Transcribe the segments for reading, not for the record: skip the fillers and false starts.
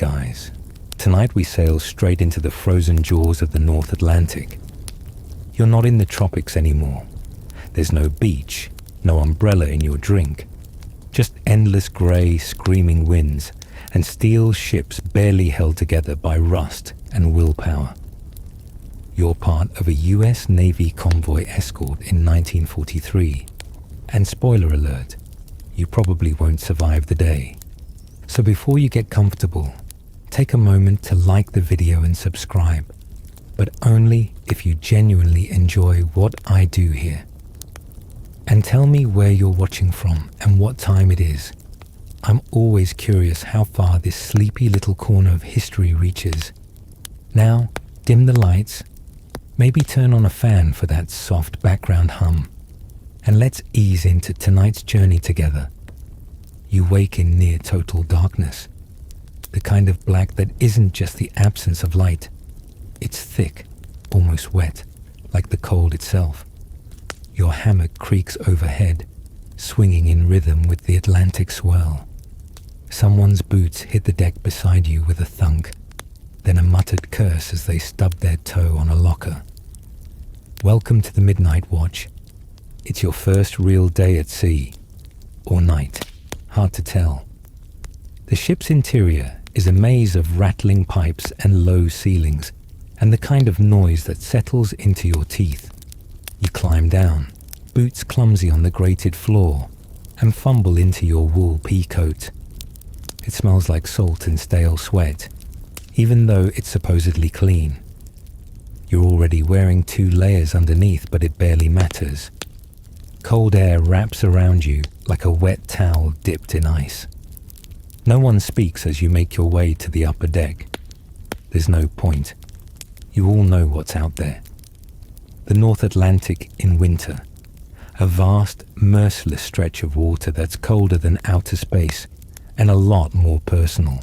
guys. Tonight we sail straight into the frozen jaws of the North Atlantic. You're not in the tropics anymore. There's no beach, no umbrella in your drink. Just endless grey, screaming winds and steel ships barely held together by rust and willpower. You're part of a US Navy convoy escort in 1943. And spoiler alert, you probably won't survive the day. So before you get comfortable, take a moment to like the video and subscribe, but only if you genuinely enjoy what I do here. And tell me where you're watching from and what time it is. I'm always curious how far this sleepy little corner of history reaches. Now, dim the lights, maybe turn on a fan for that soft background hum, and let's ease into tonight's journey together. You wake in near total darkness, the kind of black that isn't just the absence of light. It's thick, almost wet, like the cold itself. Your hammock creaks overhead, swinging in rhythm with the Atlantic swirl. Someone's boots hit the deck beside you with a thunk, then a muttered curse as they stub their toe on a locker. Welcome to the midnight watch. It's your first real day at sea, or night, hard to tell. The ship's interior is a maze of rattling pipes and low ceilings, and the kind of noise that settles into your teeth. You climb down, boots clumsy on the grated floor, and fumble into your wool pea coat. It smells like salt and stale sweat, even though it's supposedly clean. You're already wearing 2 layers underneath, but it barely matters. Cold air wraps around you like a wet towel dipped in ice. No one speaks as you make your way to the upper deck. There's no point. You all know what's out there. The North Atlantic in winter. A vast, merciless stretch of water that's colder than outer space and a lot more personal.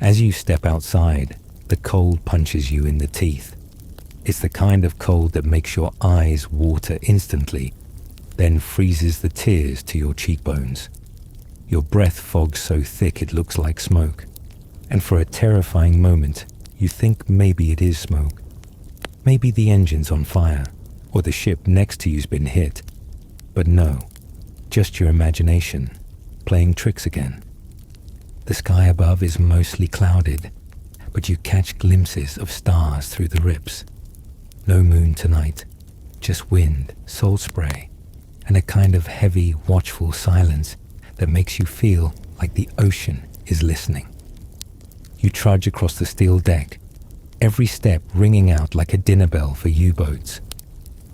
As you step outside, the cold punches you in the teeth. It's the kind of cold that makes your eyes water instantly, then freezes the tears to your cheekbones. Your breath fogs so thick it looks like smoke, and for a terrifying moment, you think maybe it is smoke. Maybe the engine's on fire, or the ship next to you's been hit. But no, just your imagination, playing tricks again. The sky above is mostly clouded, but you catch glimpses of stars through the rips. No moon tonight, just wind, salt spray, and a kind of heavy, watchful silence that makes you feel like the ocean is listening. You trudge across the steel deck, every step ringing out like a dinner bell for U-boats.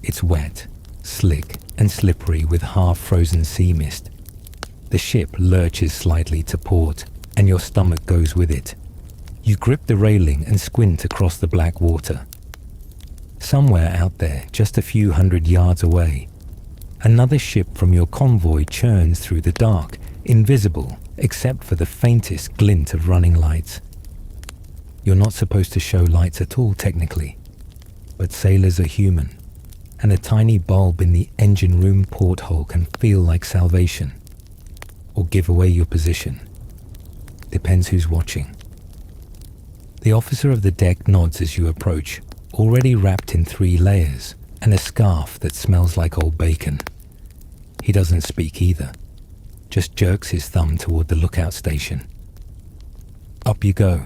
It's wet, slick, and slippery with half-frozen sea mist. The ship lurches slightly to port, and your stomach goes with it. You grip the railing and squint across the black water. Somewhere out there, just a few hundred yards away, another ship from your convoy churns through the dark, invisible except for the faintest glint of running lights. You're not supposed to show lights at all technically, but sailors are human, and a tiny bulb in the engine room porthole can feel like salvation, or give away your position. Depends who's watching. The officer of the deck nods as you approach, already wrapped in 3 layers and a scarf that smells like old bacon. He doesn't speak either, just jerks his thumb toward the lookout station. Up you go.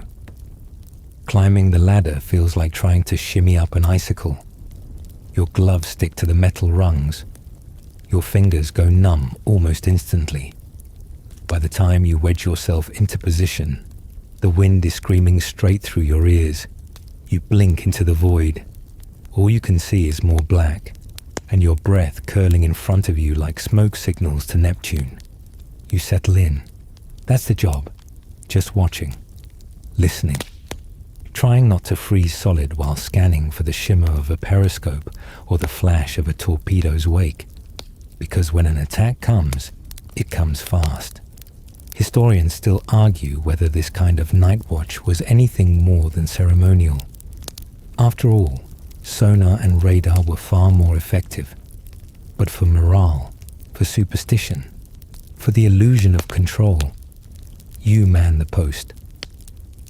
Climbing the ladder feels like trying to shimmy up an icicle. Your gloves stick to the metal rungs. Your fingers go numb almost instantly. By the time you wedge yourself into position, the wind is screaming straight through your ears. You blink into the void. All you can see is more black, and your breath curling in front of you like smoke signals to Neptune. You settle in. That's the job. Just watching. Listening. Trying not to freeze solid while scanning for the shimmer of a periscope or the flash of a torpedo's wake. Because when an attack comes, it comes fast. Historians still argue whether this kind of night watch was anything more than ceremonial. After all, sonar and radar were far more effective. But for morale, for superstition, for the illusion of control, you man the post.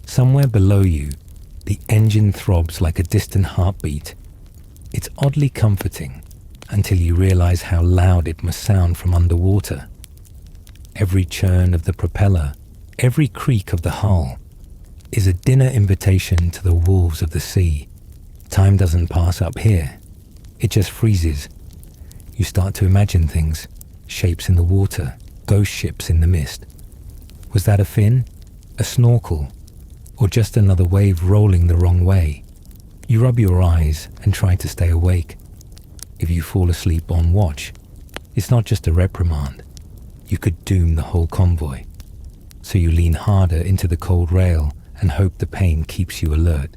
Somewhere below you, the engine throbs like a distant heartbeat. It's oddly comforting until you realize how loud it must sound from underwater. Every churn of the propeller, every creak of the hull, is a dinner invitation to the wolves of the sea. Time doesn't pass up here. It just freezes. You start to imagine things, shapes in the water, ghost ships in the mist. Was that a fin? A snorkel? Or just another wave rolling the wrong way? You rub your eyes and try to stay awake. If you fall asleep on watch, it's not just a reprimand. You could doom the whole convoy. So you lean harder into the cold rail and hope the pain keeps you alert.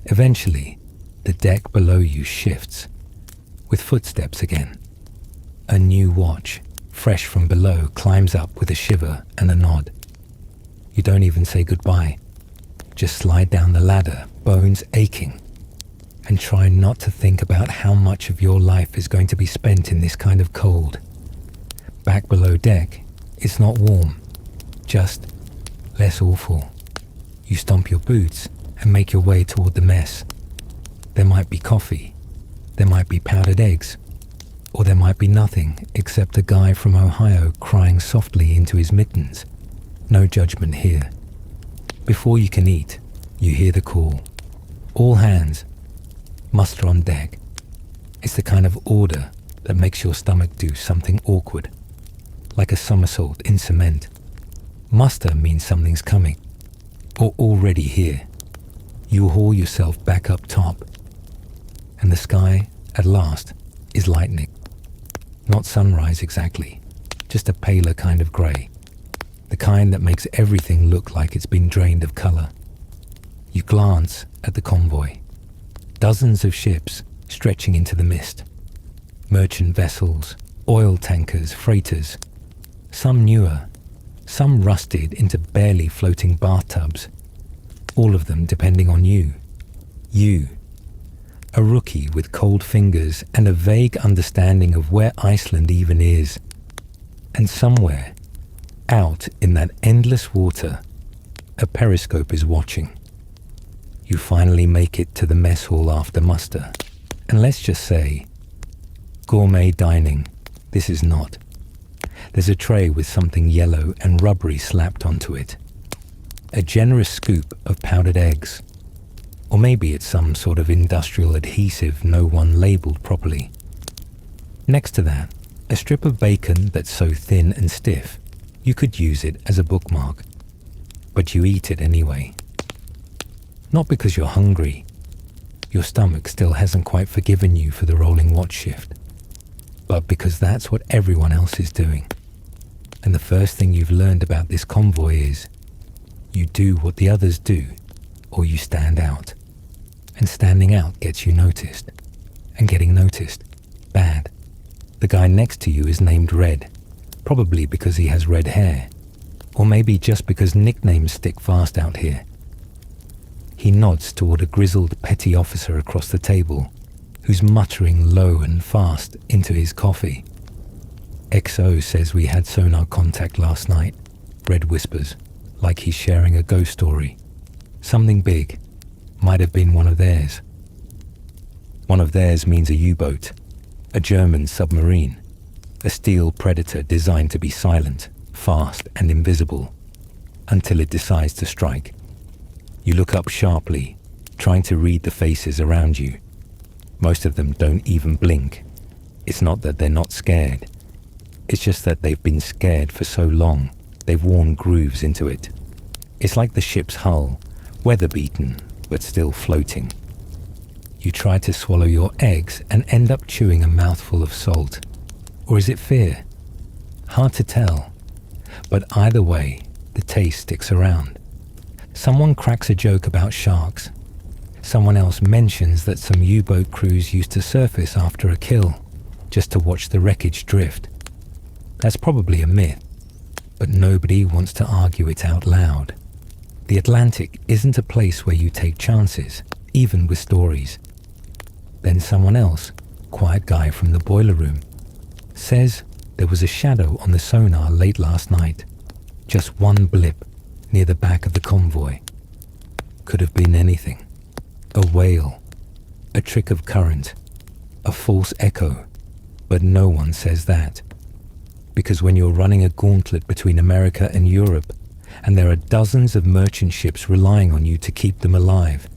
Eventually, the deck below you shifts, with footsteps again. A new watch, fresh from below, climbs up with a shiver and a nod. You don't even say goodbye. Just slide down the ladder, bones aching, and try not to think about how much of your life is going to be spent in this kind of cold. Back below deck, it's not warm, just less awful. You stomp your boots and make your way toward the mess. There might be coffee, there might be powdered eggs, or there might be nothing except a guy from Ohio crying softly into his mittens. No judgment here. Before you can eat, you hear the call. All hands, muster on deck. It's the kind of order that makes your stomach do something awkward, like a somersault in cement. Muster means something's coming, or already here. You haul yourself back up top, and the sky, at last, is lightening. Not sunrise exactly, just a paler kind of grey. The kind that makes everything look like it's been drained of colour. You glance at the convoy. Dozens of ships stretching into the mist. Merchant vessels, oil tankers, freighters. Some newer, some rusted into barely floating bathtubs. All of them depending on you. You. A rookie with cold fingers and a vague understanding of where Iceland even is. And somewhere, out in that endless water, a periscope is watching. You finally make it to the mess hall after muster, and let's just say, gourmet dining, this is not. There's a tray with something yellow and rubbery slapped onto it. A generous scoop of powdered eggs. Or maybe it's some sort of industrial adhesive no one labelled properly. Next to that, a strip of bacon that's so thin and stiff, you could use it as a bookmark. But you eat it anyway. Not because you're hungry. Your stomach still hasn't quite forgiven you for the rolling watch shift. But because that's what everyone else is doing. And the first thing you've learned about this convoy is, you do what the others do, or you stand out. And standing out gets you noticed. And getting noticed, bad. The guy next to you is named Red, probably because he has red hair, or maybe just because nicknames stick fast out here. He nods toward a grizzled petty officer across the table, who's muttering low and fast into his coffee. XO says we had sonar contact last night, Red whispers, like he's sharing a ghost story. Something big. Might have been one of theirs. One of theirs means a U-boat, a German submarine, a steel predator designed to be silent, fast and invisible, until it decides to strike. You look up sharply, trying to read the faces around you. Most of them don't even blink. It's not that they're not scared. It's just that they've been scared for so long, they've worn grooves into it. It's like the ship's hull, weather-beaten, but still floating. You try to swallow your eggs and end up chewing a mouthful of salt. Or is it fear? Hard to tell. But either way, the taste sticks around. Someone cracks a joke about sharks. Someone else mentions that some U-boat crews used to surface after a kill, just to watch the wreckage drift. That's probably a myth, but nobody wants to argue it out loud. The Atlantic isn't a place where you take chances, even with stories. Then someone else, quiet guy from the boiler room, says there was a shadow on the sonar late last night. Just one blip near the back of the convoy. Could have been anything. A whale, a trick of current, a false echo, but no one says that. Because when you're running a gauntlet between America and Europe, and there are dozens of merchant ships relying on you to keep them alive,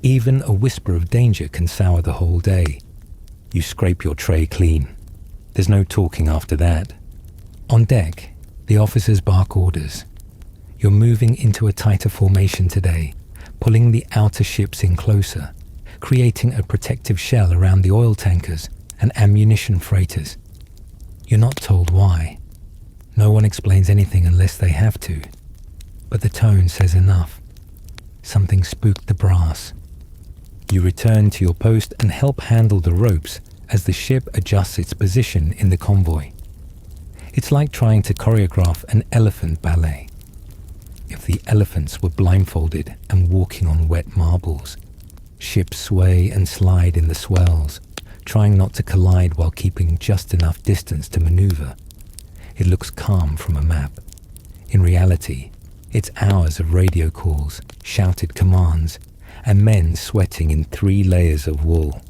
even a whisper of danger can sour the whole day. You scrape your tray clean. There's no talking after that. On deck, the officers bark orders. You're moving into a tighter formation today, pulling the outer ships in closer, creating a protective shell around the oil tankers and ammunition freighters. You're not told why. No one explains anything unless they have to. But the tone says enough. Something spooked the brass. You return to your post and help handle the ropes as the ship adjusts its position in the convoy. It's like trying to choreograph an elephant ballet. If the elephants were blindfolded and walking on wet marbles, ships sway and slide in the swells, trying not to collide while keeping just enough distance to maneuver. It looks calm from a map. In reality, it's hours of radio calls, shouted commands, and men sweating in 3 layers of wool.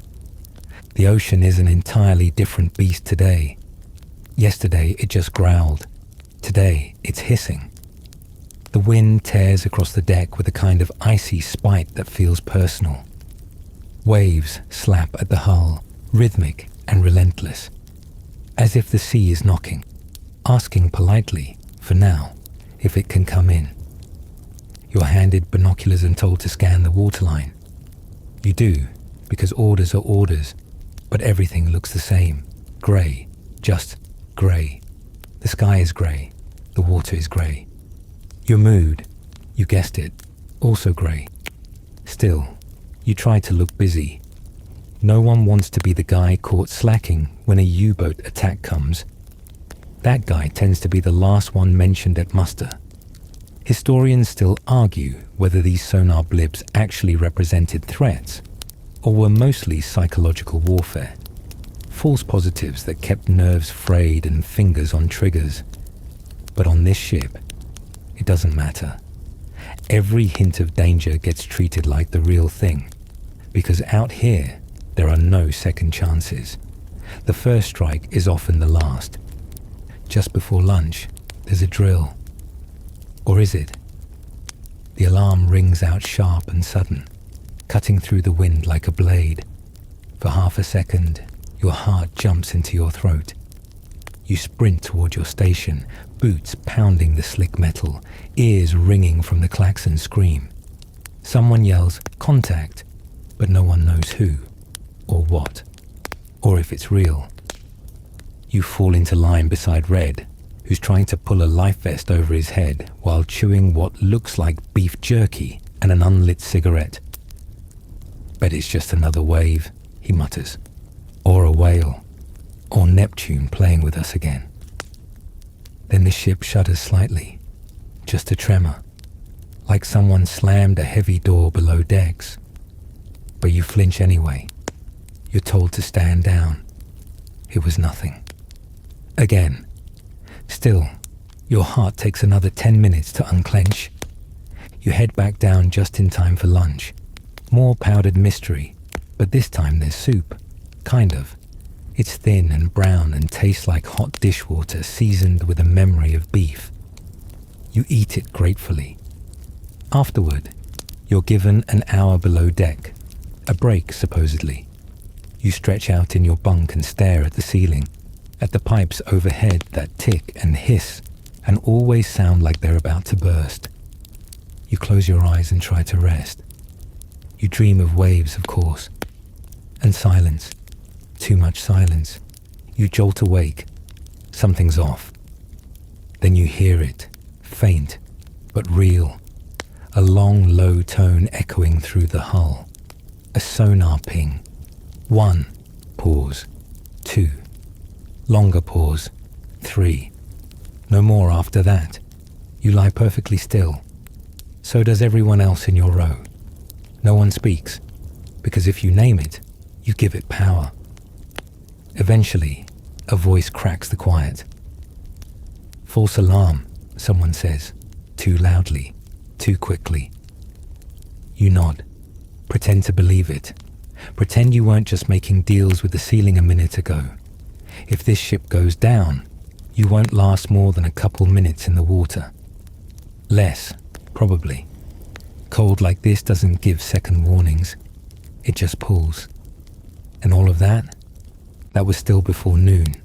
The ocean is an entirely different beast today. Yesterday it just growled. Today it's hissing. The wind tears across the deck with a kind of icy spite that feels personal. Waves slap at the hull, rhythmic and relentless, as if the sea is knocking, asking politely, for now, if it can come in. You're handed binoculars and told to scan the waterline. You do, because orders are orders, but everything looks the same. Grey, just grey. The sky is grey, the water is grey. Your mood, you guessed it, also grey. Still, you try to look busy. No one wants to be the guy caught slacking when a U-boat attack comes. That guy tends to be the last one mentioned at muster. Historians still argue whether these sonar blips actually represented threats or were mostly psychological warfare, false positives that kept nerves frayed and fingers on triggers. But on this ship, it doesn't matter. Every hint of danger gets treated like the real thing, because out here, there are no second chances. The first strike is often the last. Just before lunch, there's a drill. Or is it? The alarm rings out sharp and sudden, cutting through the wind like a blade. For half a second, your heart jumps into your throat. You sprint toward your station, boots pounding the slick metal, ears ringing from the klaxon scream. Someone yells, "Contact," but no one knows who, or what, or if it's real. You fall into line beside Red, who's trying to pull a life vest over his head while chewing what looks like beef jerky and an unlit cigarette. "Bet it's just another wave," he mutters. "Or a whale. Or Neptune playing with us again." Then the ship shudders slightly. Just a tremor. Like someone slammed a heavy door below decks. But you flinch anyway. You're told to stand down. It was nothing. Again. Still, your heart takes another 10 minutes to unclench. You head back down just in time for lunch. More powdered mystery, but this time there's soup. Kind of. It's thin and brown and tastes like hot dishwater seasoned with a memory of beef. You eat it gratefully. Afterward, you're given an hour below deck. A break, supposedly. You stretch out in your bunk and stare at the ceiling, at the pipes overhead that tick and hiss and always sound like they're about to burst. You close your eyes and try to rest. You dream of waves, of course, and silence. Too much silence. You jolt awake. Something's off. Then you hear it, faint but real. A long, low tone echoing through the hull. A sonar ping. 1. Pause. 2. Longer pause. 3. No more after that. You lie perfectly still. So does everyone else in your row. No one speaks, because if you name it, you give it power. Eventually, a voice cracks the quiet. "False alarm," someone says, too loudly, too quickly. You nod. Pretend to believe it. Pretend you weren't just making deals with the ceiling a minute ago. If this ship goes down, you won't last more than a couple minutes in the water. Less, probably. Cold like this doesn't give second warnings. It just pulls. And all of that? That was still before noon.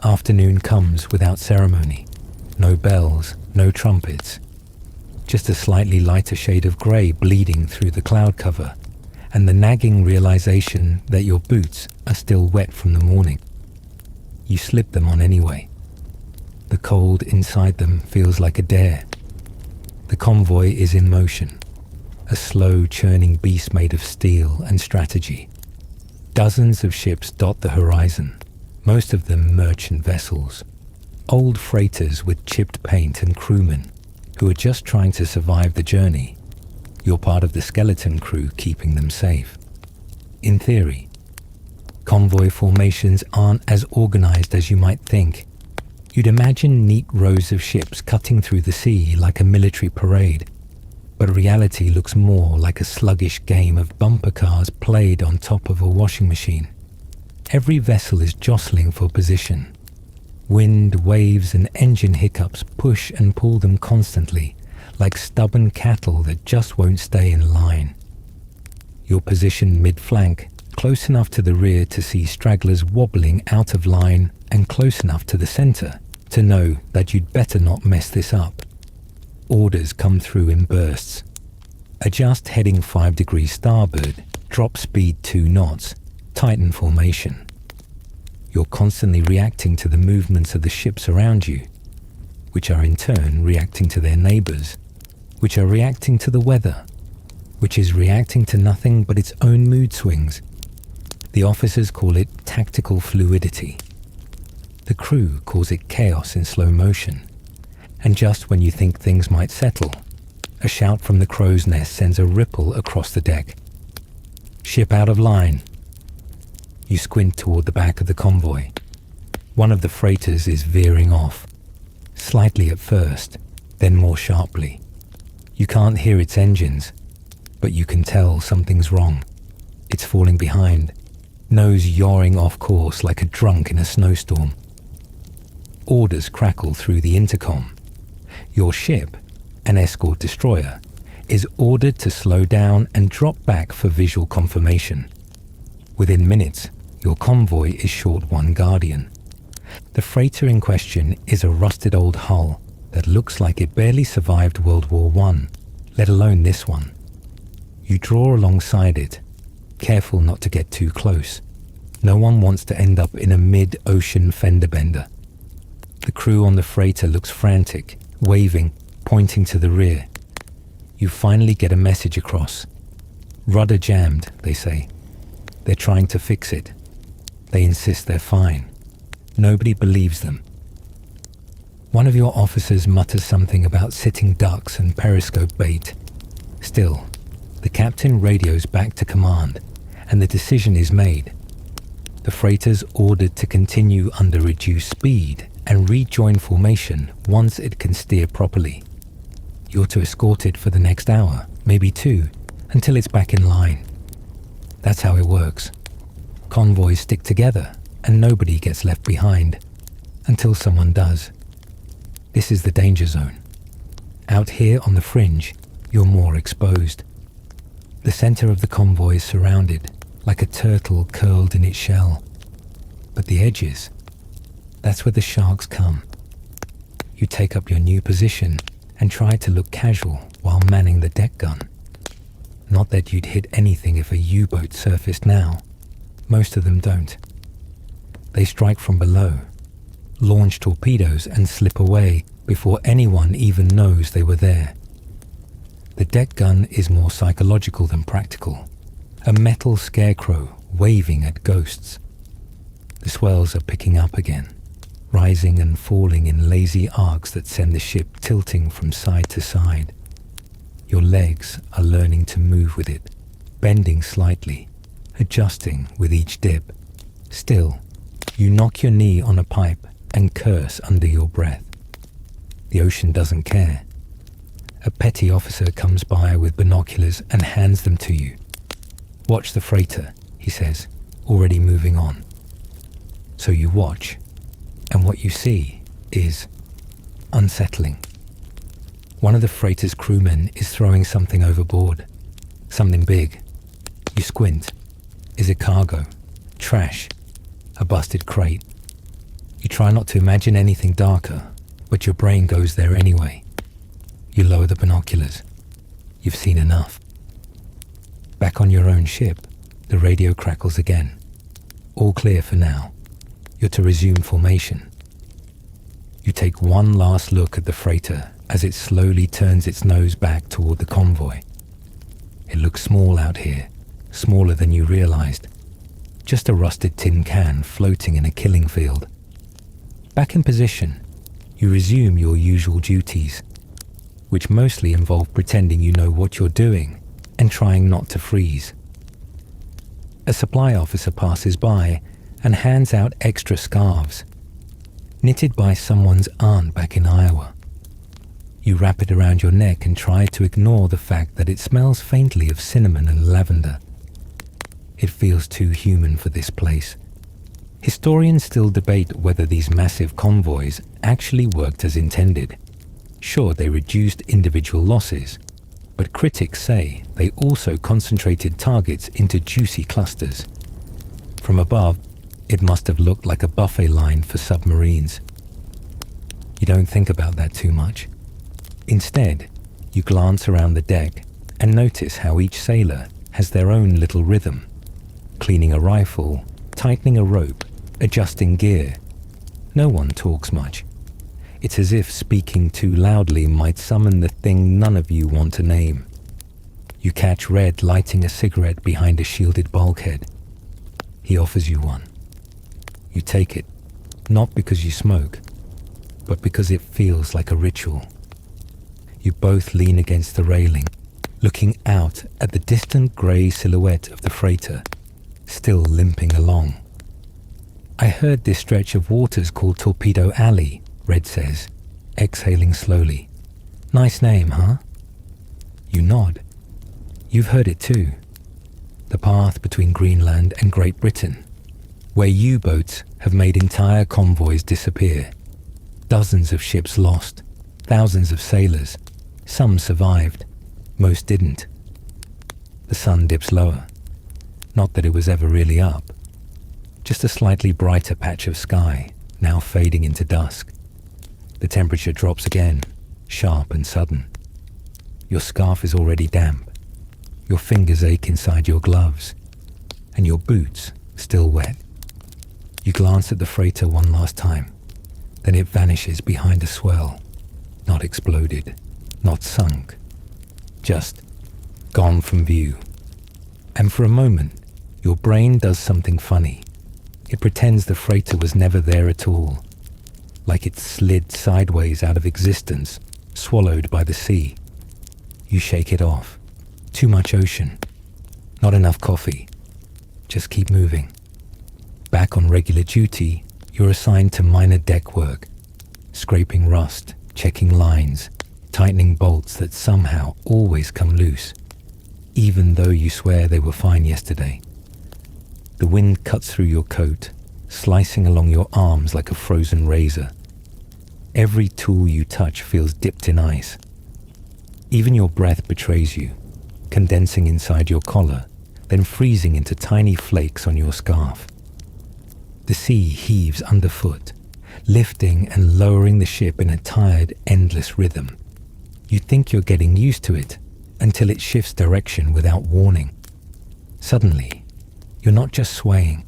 Afternoon comes without ceremony. No bells, no trumpets. Just a slightly lighter shade of grey bleeding through the cloud cover, and the nagging realization that your boots are still wet from the morning. You slip them on anyway. The cold inside them feels like a dare. The convoy is in motion, a slow churning beast made of steel and strategy. Dozens of ships dot the horizon, most of them merchant vessels, old freighters with chipped paint and crewmen who are just trying to survive the journey. You're part of the skeleton crew keeping them safe. In theory, convoy formations aren't as organized as you might think. You'd imagine neat rows of ships cutting through the sea like a military parade, but reality looks more like a sluggish game of bumper cars played on top of a washing machine. Every vessel is jostling for position. Wind, waves, and engine hiccups push and pull them constantly, like stubborn cattle that just won't stay in line. You're positioned mid-flank, close enough to the rear to see stragglers wobbling out of line and close enough to the center to know that you'd better not mess this up. Orders come through in bursts. Adjust heading 5 degrees starboard, drop speed 2 knots, tighten formation. You're constantly reacting to the movements of the ships around you, which are in turn reacting to their neighbors, which are reacting to the weather, which is reacting to nothing but its own mood swings. The officers call it tactical fluidity. The crew calls it chaos in slow motion. And just when you think things might settle, a shout from the crow's nest sends a ripple across the deck. Ship out of line. You squint toward the back of the convoy. One of the freighters is veering off, slightly at first, then more sharply. You can't hear its engines, but you can tell something's wrong. It's falling behind, nose yawing off course like a drunk in a snowstorm. Orders crackle through the intercom. Your ship, an escort destroyer, is ordered to slow down and drop back for visual confirmation. Within minutes, your convoy is short one Guardian. The freighter in question is a rusted old hull that looks like it barely survived World War I, let alone this one. You draw alongside it, careful not to get too close. No one wants to end up in a mid-ocean fender bender. The crew on the freighter looks frantic, waving, pointing to the rear. You finally get a message across. Rudder jammed, they say. They're trying to fix it. They insist they're fine. Nobody believes them. One of your officers mutters something about sitting ducks and periscope bait. Still, the captain radios back to command, and the decision is made. The freighter's ordered to continue under reduced speed and rejoin formation once it can steer properly. You're to escort it for the next hour, maybe 2, until it's back in line. That's how it works. Convoys stick together and nobody gets left behind, until someone does. This is the danger zone. Out here on the fringe, you're more exposed. The center of the convoy is surrounded, like a turtle curled in its shell. But the edges, that's where the sharks come. You take up your new position and try to look casual while manning the deck gun. Not that you'd hit anything if a U-boat surfaced now. Most of them don't. They strike from below, launch torpedoes and slip away before anyone even knows they were there. The deck gun is more psychological than practical. A metal scarecrow waving at ghosts. The swells are picking up again, rising and falling in lazy arcs that send the ship tilting from side to side. Your legs are learning to move with it, bending slightly, adjusting with each dip. Still, you knock your knee on a pipe and curse under your breath. The ocean doesn't care. A petty officer comes by with binoculars and hands them to you. "Watch the freighter," he says, already moving on. So you watch, and what you see is unsettling. One of the freighter's crewmen is throwing something overboard. Something big. You squint. Is it cargo? Trash? A busted crate? You try not to imagine anything darker, but your brain goes there anyway. You lower the binoculars. You've seen enough. Back on your own ship, the radio crackles again. All clear for now. You're to resume formation. You take one last look at the freighter as it slowly turns its nose back toward the convoy. It looks small out here, smaller than you realized. Just a rusted tin can floating in a killing field. Back in position, you resume your usual duties, which mostly involve pretending you know what you're doing and trying not to freeze. A supply officer passes by and hands out extra scarves, knitted by someone's aunt back in Iowa. You wrap it around your neck and try to ignore the fact that it smells faintly of cinnamon and lavender. It feels too human for this place. Historians still debate whether these massive convoys actually worked as intended. Sure, they reduced individual losses, but critics say they also concentrated targets into juicy clusters. From above, it must have looked like a buffet line for submarines. You don't think about that too much. Instead, you glance around the deck and notice how each sailor has their own little rhythm. Cleaning a rifle, tightening a rope, adjusting gear. No one talks much. It's as if speaking too loudly might summon the thing none of you want to name. You catch Red lighting a cigarette behind a shielded bulkhead. He offers you one. You take it, not because you smoke, but because it feels like a ritual. You both lean against the railing, looking out at the distant grey silhouette of the freighter, still limping along. "I heard this stretch of water's called Torpedo Alley," Red says, exhaling slowly. "Nice name, huh?" You nod. You've heard it too. The path between Greenland and Great Britain, where U-boats have made entire convoys disappear. Dozens of ships lost, thousands of sailors. Some survived, most didn't. The sun dips lower. Not that it was ever really up. Just a slightly brighter patch of sky, now fading into dusk. The temperature drops again, sharp and sudden. Your scarf is already damp. Your fingers ache inside your gloves, and your boots still wet. You glance at the freighter one last time, then it vanishes behind a swell. Not exploded, not sunk, just gone from view. And for a moment, your brain does something funny. It pretends the freighter was never there at all, like it slid sideways out of existence, swallowed by the sea. You shake it off. Too much ocean. Not enough coffee. Just keep moving. Back on regular duty, you're assigned to minor deck work, scraping rust, checking lines, tightening bolts that somehow always come loose, even though you swear they were fine yesterday. The wind cuts through your coat, slicing along your arms like a frozen razor. Every tool you touch feels dipped in ice. Even your breath betrays you, condensing inside your collar, then freezing into tiny flakes on your scarf. The sea heaves underfoot, lifting and lowering the ship in a tired, endless rhythm. You think you're getting used to it until it shifts direction without warning. Suddenly, you're not just swaying,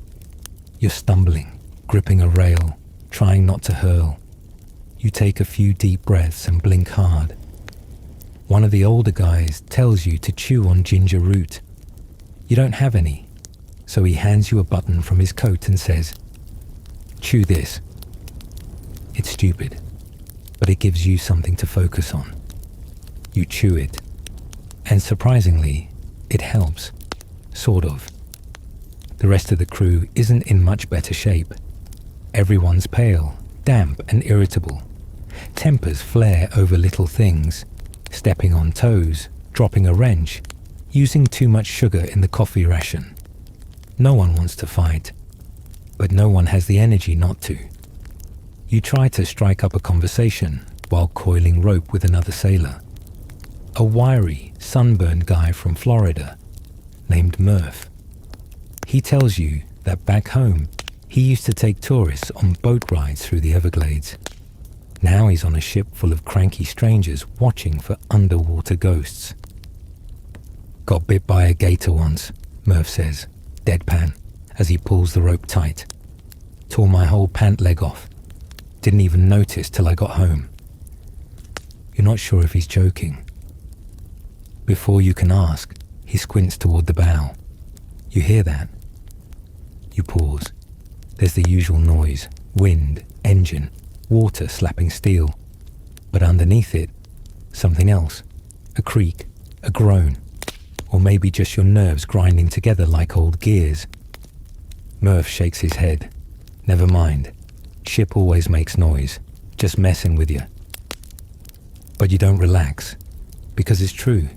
you're stumbling, gripping a rail, trying not to hurl. You take a few deep breaths and blink hard. One of the older guys tells you to chew on ginger root. You don't have any, so he hands you a button from his coat and says, "Chew this." It's stupid, but it gives you something to focus on. You chew it, and surprisingly, it helps, sort of. The rest of the crew isn't in much better shape. Everyone's pale, damp and irritable. Tempers flare over little things. stepping on toes, dropping a wrench, using too much sugar in the coffee ration. No one wants to fight, but no one has the energy not to. You try to strike up a conversation while coiling rope with another sailor. A wiry, sunburned guy from Florida named Murph. He tells you that back home, he used to take tourists on boat rides through the Everglades. Now he's on a ship full of cranky strangers watching for underwater ghosts. Got bit by a gator once, Murph says, deadpan, as he pulls the rope tight. Tore my whole pant leg off. Didn't even notice till I got home. You're not sure if he's joking. Before you can ask, he squints toward the bow. You hear that? You pause. There's the usual noise, wind, engine, water slapping steel. But underneath it, something else. A creak, a groan, or maybe just your nerves grinding together like old gears. Murph shakes his head. Never mind. Ship always makes noise, just messing with you. But you don't relax, because it's true.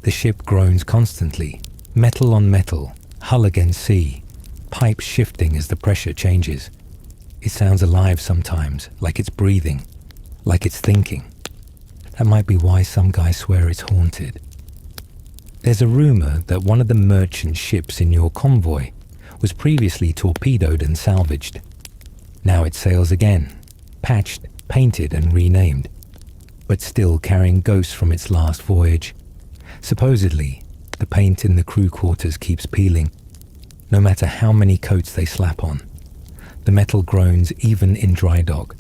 The ship groans constantly, metal on metal, hull against sea, pipes shifting as the pressure changes. It sounds alive sometimes, like it's breathing, like it's thinking. That might be why some guys swear it's haunted. There's a rumor that one of the merchant ships in your convoy was previously torpedoed and salvaged. Now it sails again, patched, painted and renamed, but still carrying ghosts from its last voyage. Supposedly, the paint in the crew quarters keeps peeling, no matter how many coats they slap on. The metal groans even in dry dock,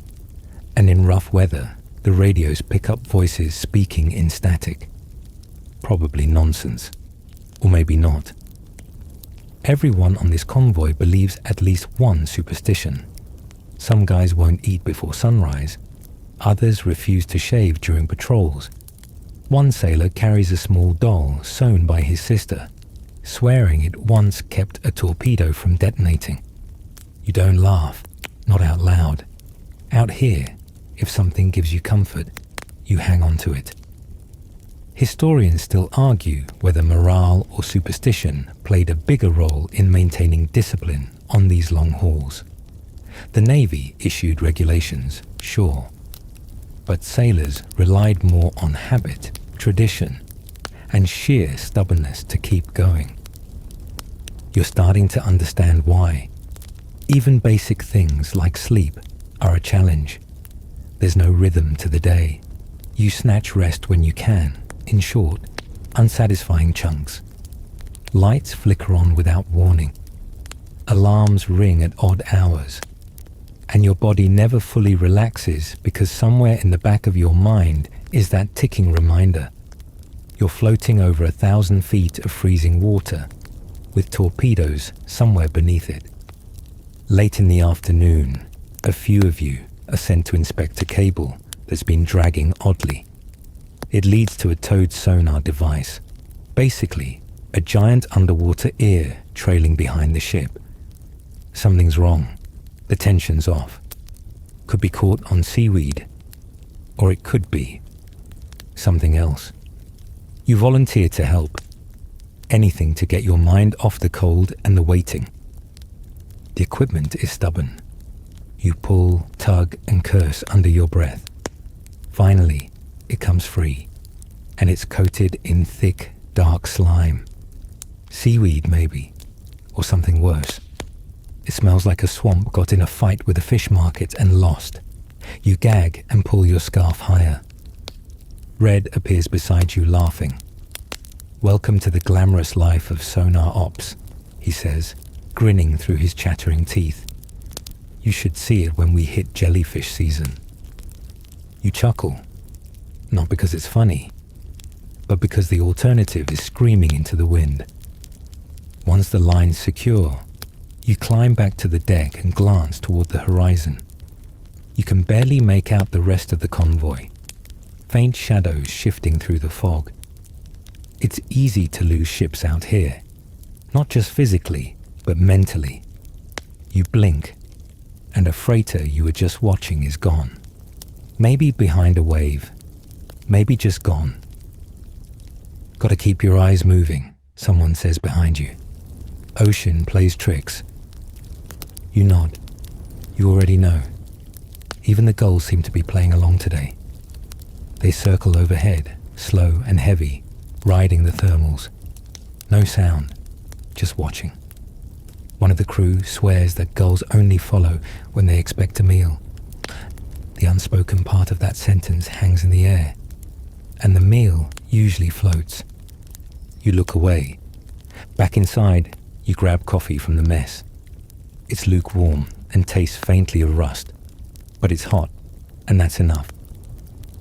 and in rough weather, the radios pick up voices speaking in static. Probably nonsense, or maybe not. Everyone on this convoy believes at least one superstition. Some guys won't eat before sunrise. Others refuse to shave during patrols. One sailor carries a small doll sewn by his sister, swearing it once kept a torpedo from detonating. You don't laugh, not out loud. Out here, if something gives you comfort, you hang on to it. Historians still argue whether morale or superstition played a bigger role in maintaining discipline on these long hauls. The Navy issued regulations, sure, but sailors relied more on habit, tradition, and sheer stubbornness to keep going. You're starting to understand why. Even basic things like sleep are a challenge. There's no rhythm to the day. You snatch rest when you can, in short, unsatisfying chunks. Lights flicker on without warning. Alarms ring at odd hours. And your body never fully relaxes because somewhere in the back of your mind is that ticking reminder. You're floating over 1,000 feet of freezing water, with torpedoes somewhere beneath it. Late in the afternoon, a few of you are sent to inspect a cable that's been dragging oddly. It leads to a towed sonar device, basically a giant underwater ear trailing behind the ship. Something's wrong. The tension's off. Could be caught on seaweed, or it could be something else. You volunteer to help. Anything to get your mind off the cold and the waiting. The equipment is stubborn. You pull, tug, and curse under your breath. Finally, it comes free, and it's coated in thick, dark slime. Seaweed, maybe, or something worse. It smells like a swamp got in a fight with a fish market and lost. You gag and pull your scarf higher. Red appears beside you laughing. "Welcome to the glamorous life of sonar ops," he says, grinning through his chattering teeth. "You should see it when we hit jellyfish season." You chuckle, not because it's funny, but because the alternative is screaming into the wind. Once the line's secure, you climb back to the deck and glance toward the horizon. You can barely make out the rest of the convoy, faint shadows shifting through the fog. It's easy to lose ships out here, not just physically, but mentally. You blink, and a freighter you were just watching is gone. Maybe behind a wave, Maybe just gone. Gotta keep your eyes moving, someone says behind you. Ocean plays tricks. You nod. You already know. Even the gulls seem to be playing along today. They circle overhead, slow and heavy, riding the thermals. No sound, just watching. One of the crew swears that gulls only follow when they expect a meal. The unspoken part of that sentence hangs in the air, and the meal usually floats. You look away. Back inside, you grab coffee from the mess. It's lukewarm and tastes faintly of rust, but it's hot, and that's enough.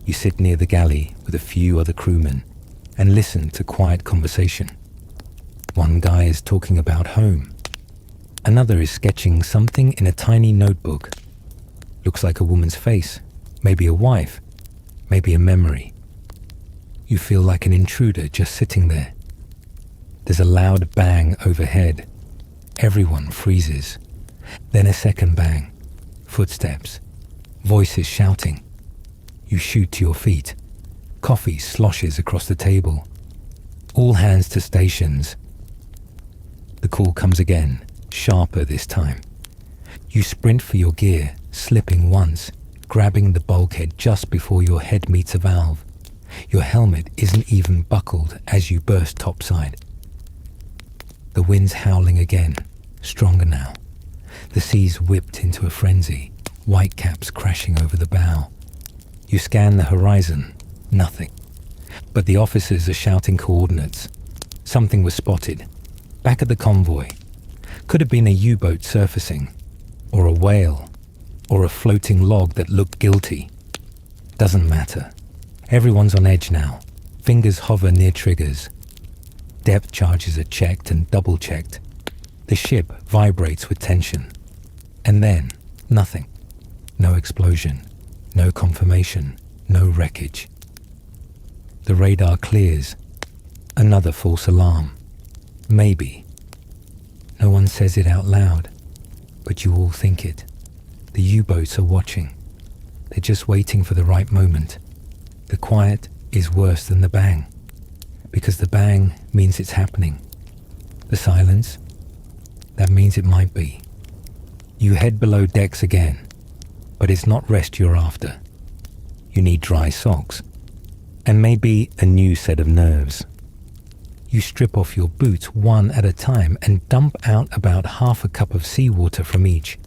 You sit near the galley with a few other crewmen and listen to quiet conversation. One guy is talking about home. Another is sketching something in a tiny notebook. Looks like a woman's face, maybe a wife, maybe a memory. You feel like an intruder just sitting there. There's a loud bang overhead. Everyone freezes. Then a second bang. Footsteps. Voices shouting. You shoot to your feet. Coffee sloshes across the table. All hands to stations. The call comes again, sharper this time. You sprint for your gear, slipping once, grabbing the bulkhead just before your head meets a valve. Your helmet isn't even buckled as you burst topside. The wind's howling again, stronger now. The sea's whipped into a frenzy, whitecaps crashing over the bow. You scan the horizon, nothing. But the officers are shouting coordinates. Something was spotted, back at the convoy. Could have been a U-boat surfacing, or a whale, or a floating log that looked guilty. Doesn't matter. Everyone's on edge now. Fingers hover near triggers. Depth charges are checked and double-checked. The ship vibrates with tension. And then, nothing. No explosion. No confirmation. No wreckage. The radar clears. Another false alarm. Maybe. No one says it out loud, but you all think it. The U-boats are watching. They're just waiting for the right moment. The quiet is worse than the bang, because the bang means it's happening. The silence, that means it might be. You head below decks again, but it's not rest you're after. You need dry socks, and maybe a new set of nerves. You strip off your boots one at a time and dump out about half a cup of seawater from each.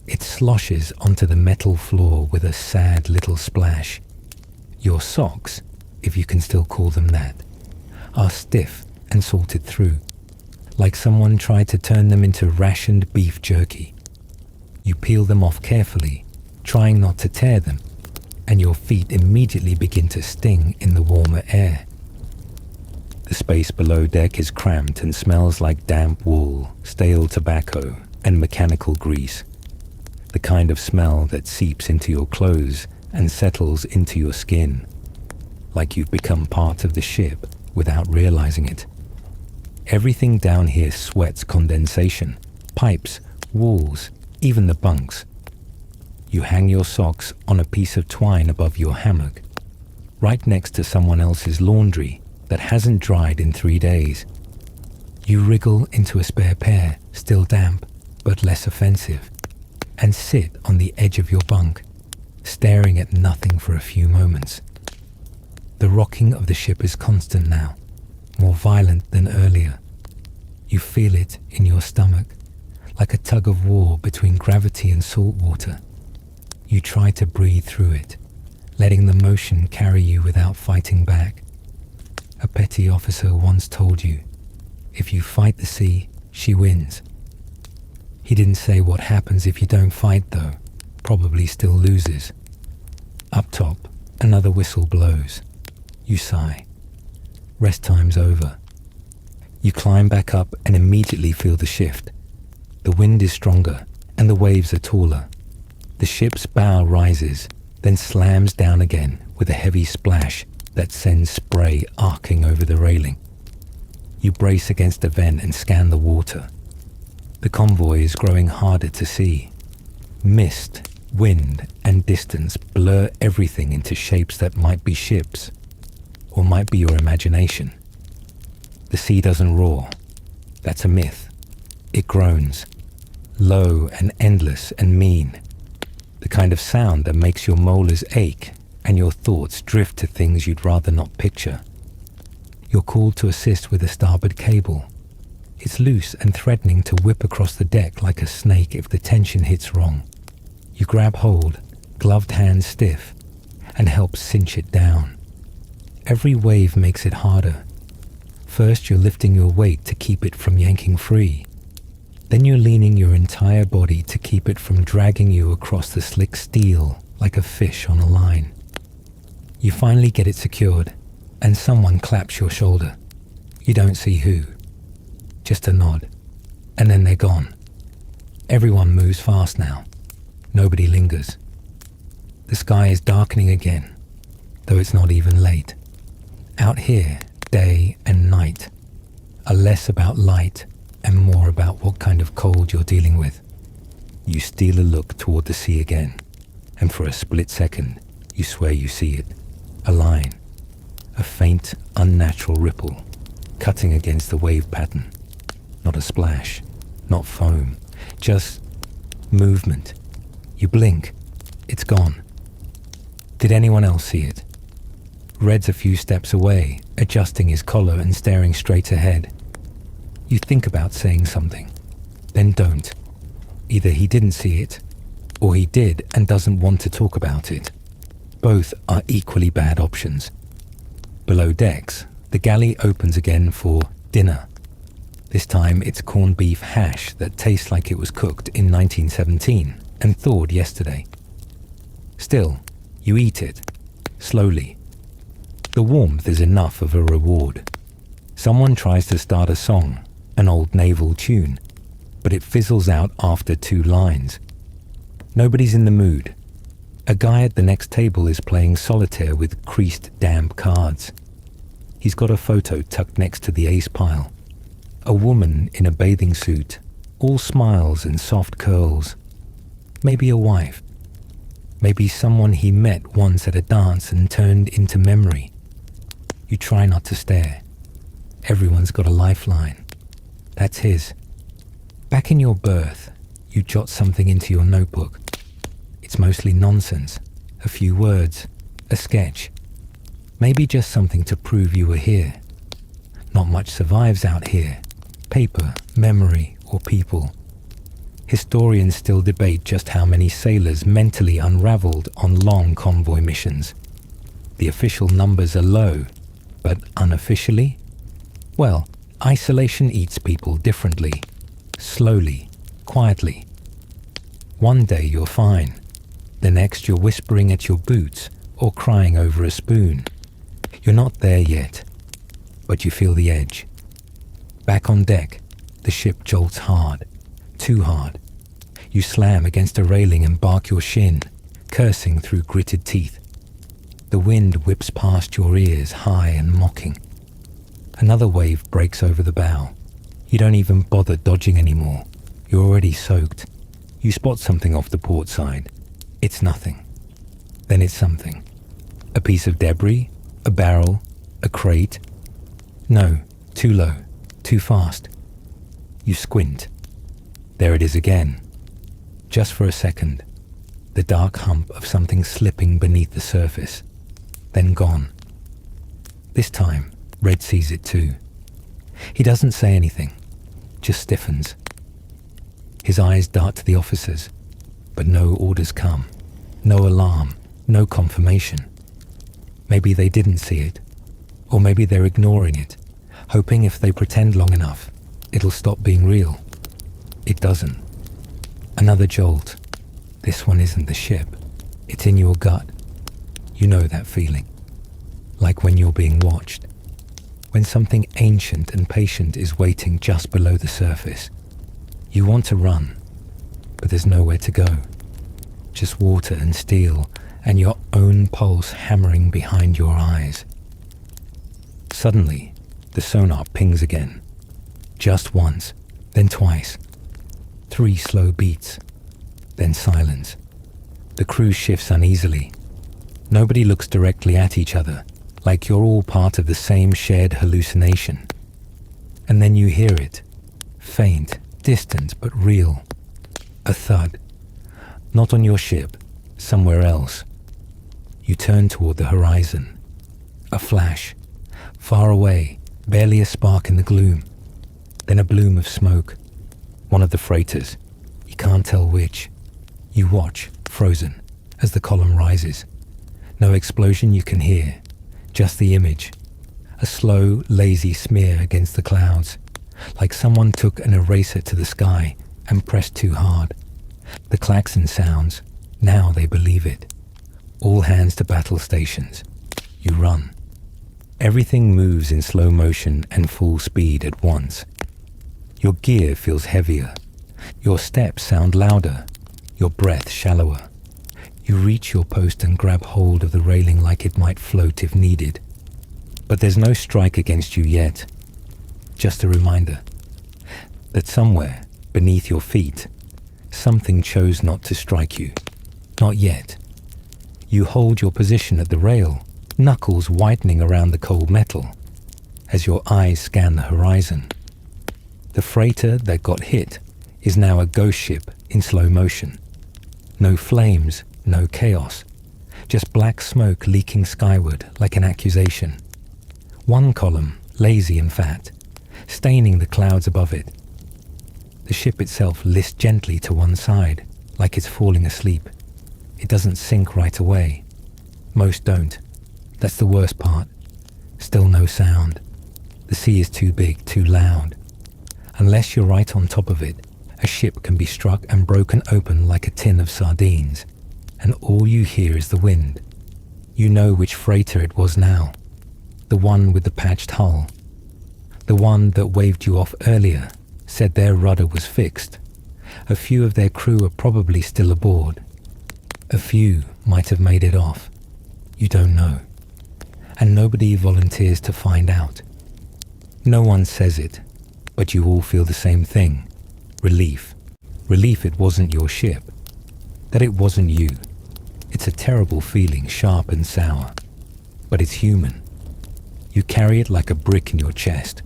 It sloshes onto the metal floor with a sad little splash. Your socks, if you can still call them that, are stiff and salted through, like someone tried to turn them into rationed beef jerky. You peel them off carefully, trying not to tear them, and your feet immediately begin to sting in the warmer air. The space below deck is cramped and smells like damp wool, stale tobacco, and mechanical grease. The kind of smell that seeps into your clothes and settles into your skin, like you've become part of the ship without realizing it. Everything down here sweats condensation, pipes, walls, even the bunks. You hang your socks on a piece of twine above your hammock, right next to someone else's laundry that hasn't dried in 3 days. You wriggle into a spare pair, still damp, but less offensive, and sit on the edge of your bunk, staring at nothing for a few moments. The rocking of the ship is constant now, more violent than earlier. You feel it in your stomach, like a tug of war between gravity and salt water. You try to breathe through it, letting the motion carry you without fighting back. A petty officer once told you, if you fight the sea, she wins. He didn't say what happens if you don't fight though, probably still loses. Up top, another whistle blows. You sigh. Rest time's over. You climb back up and immediately feel the shift. The wind is stronger and the waves are taller. The ship's bow rises, then slams down again with a heavy splash that sends spray arcing over the railing. You brace against a vent and scan the water. The convoy is growing harder to see. Mist Wind and distance blur everything into shapes that might be ships, or might be your imagination. The sea doesn't roar. That's a myth. It groans, low and endless and mean. The kind of sound that makes your molars ache and your thoughts drift to things you'd rather not picture. You're called to assist with a starboard cable. It's loose and threatening to whip across the deck like a snake if the tension hits wrong. You grab hold, gloved hands stiff, and help cinch it down. Every wave makes it harder. First, you're lifting your weight to keep it from yanking free. Then you're leaning your entire body to keep it from dragging you across the slick steel like a fish on a line. You finally get it secured, and someone claps your shoulder. You don't see who. Just a nod, and then they're gone. Everyone moves fast now. Nobody lingers. The sky is darkening again, though it's not even late. Out here, day and night are less about light and more about what kind of cold you're dealing with. You steal a look toward the sea again, and for a split second, you swear you see it. A line, a faint, unnatural ripple, cutting against the wave pattern. Not a splash, not foam, just movement. You blink, it's gone. Did anyone else see it? Red's a few steps away, adjusting his collar and staring straight ahead. You think about saying something, then don't. Either he didn't see it, or he did and doesn't want to talk about it. Both are equally bad options. Below decks, the galley opens again for dinner. This time it's corned beef hash that tastes like it was cooked in 1917 and thawed yesterday. Still, you eat it, slowly. The warmth is enough of a reward. Someone tries to start a song, an old Naval tune, but it fizzles out after 2 lines. Nobody's in the mood. A guy at the next table is playing solitaire with creased, damp cards. He's got a photo tucked next to the ace pile. A woman in a bathing suit, all smiles and soft curls. Maybe a wife. Maybe someone he met once at a dance and turned into memory. You try not to stare. Everyone's got a lifeline. That's his. Back in your berth, you jot something into your notebook. It's mostly nonsense. A few words. A sketch. Maybe just something to prove you were here. Not much survives out here. Paper, memory, or people. Historians still debate just how many sailors mentally unraveled on long convoy missions. The official numbers are low, but unofficially? Well, isolation eats people differently. Slowly, quietly. One day you're fine. The next you're whispering at your boots or crying over a spoon. You're not there yet, but you feel the edge. Back on deck, the ship jolts hard. Too hard. You slam against a railing and bark your shin, cursing through gritted teeth. The wind whips past your ears, high and mocking. Another wave breaks over the bow. You don't even bother dodging anymore. You're already soaked. You spot something off the port side. It's nothing. Then it's something. A piece of debris? A barrel? A crate? No, too low, too fast. You squint. There it is again. Just for a second, the dark hump of something slipping beneath the surface, then gone. This time, Red sees it too. He doesn't say anything, just stiffens. His eyes dart to the officers, but no orders come, no alarm, no confirmation. Maybe they didn't see it, or maybe they're ignoring it, hoping if they pretend long enough, it'll stop being real. It doesn't. Another jolt. This one isn't the ship. It's in your gut. You know that feeling. Like when you're being watched. When something ancient and patient is waiting just below the surface. You want to run, but there's nowhere to go. Just water and steel and your own pulse hammering behind your eyes. Suddenly, the sonar pings again. Just once, then twice. 3 slow beats, then silence. The crew shifts uneasily. Nobody looks directly at each other, like you're all part of the same shared hallucination. And then you hear it. Faint, distant, but real. A thud. Not on your ship, somewhere else. You turn toward the horizon. A flash. Far away, barely a spark in the gloom. Then a bloom of smoke. One of the freighters. You can't tell which. You watch, frozen, as the column rises. No explosion you can hear, just the image. A slow, lazy smear against the clouds, like someone took an eraser to the sky and pressed too hard. The klaxon sounds. Now they believe it. All hands to battle stations. You run. Everything moves in slow motion and full speed at once. Your gear feels heavier. Your steps sound louder. Your breath shallower. You reach your post and grab hold of the railing like it might float if needed. But there's no strike against you yet. Just a reminder that somewhere beneath your feet, something chose not to strike you. Not yet. You hold your position at the rail, knuckles whitening around the cold metal, as your eyes scan the horizon. The freighter that got hit is now a ghost ship in slow motion. No flames, no chaos, just black smoke leaking skyward like an accusation. One column, lazy and fat, staining the clouds above it. The ship itself lists gently to one side, like it's falling asleep. It doesn't sink right away. Most don't. That's the worst part. Still no sound. The sea is too big, too loud. Unless you're right on top of it, a ship can be struck and broken open like a tin of sardines, and all you hear is the wind. You know which freighter it was now. The one with the patched hull. The one that waved you off earlier, said their rudder was fixed. A few of their crew are probably still aboard. A few might have made it off. You don't know. And nobody volunteers to find out. No one says it, but you all feel the same thing. Relief. Relief it wasn't your ship. That it wasn't you. It's a terrible feeling, sharp and sour. But it's human. You carry it like a brick in your chest.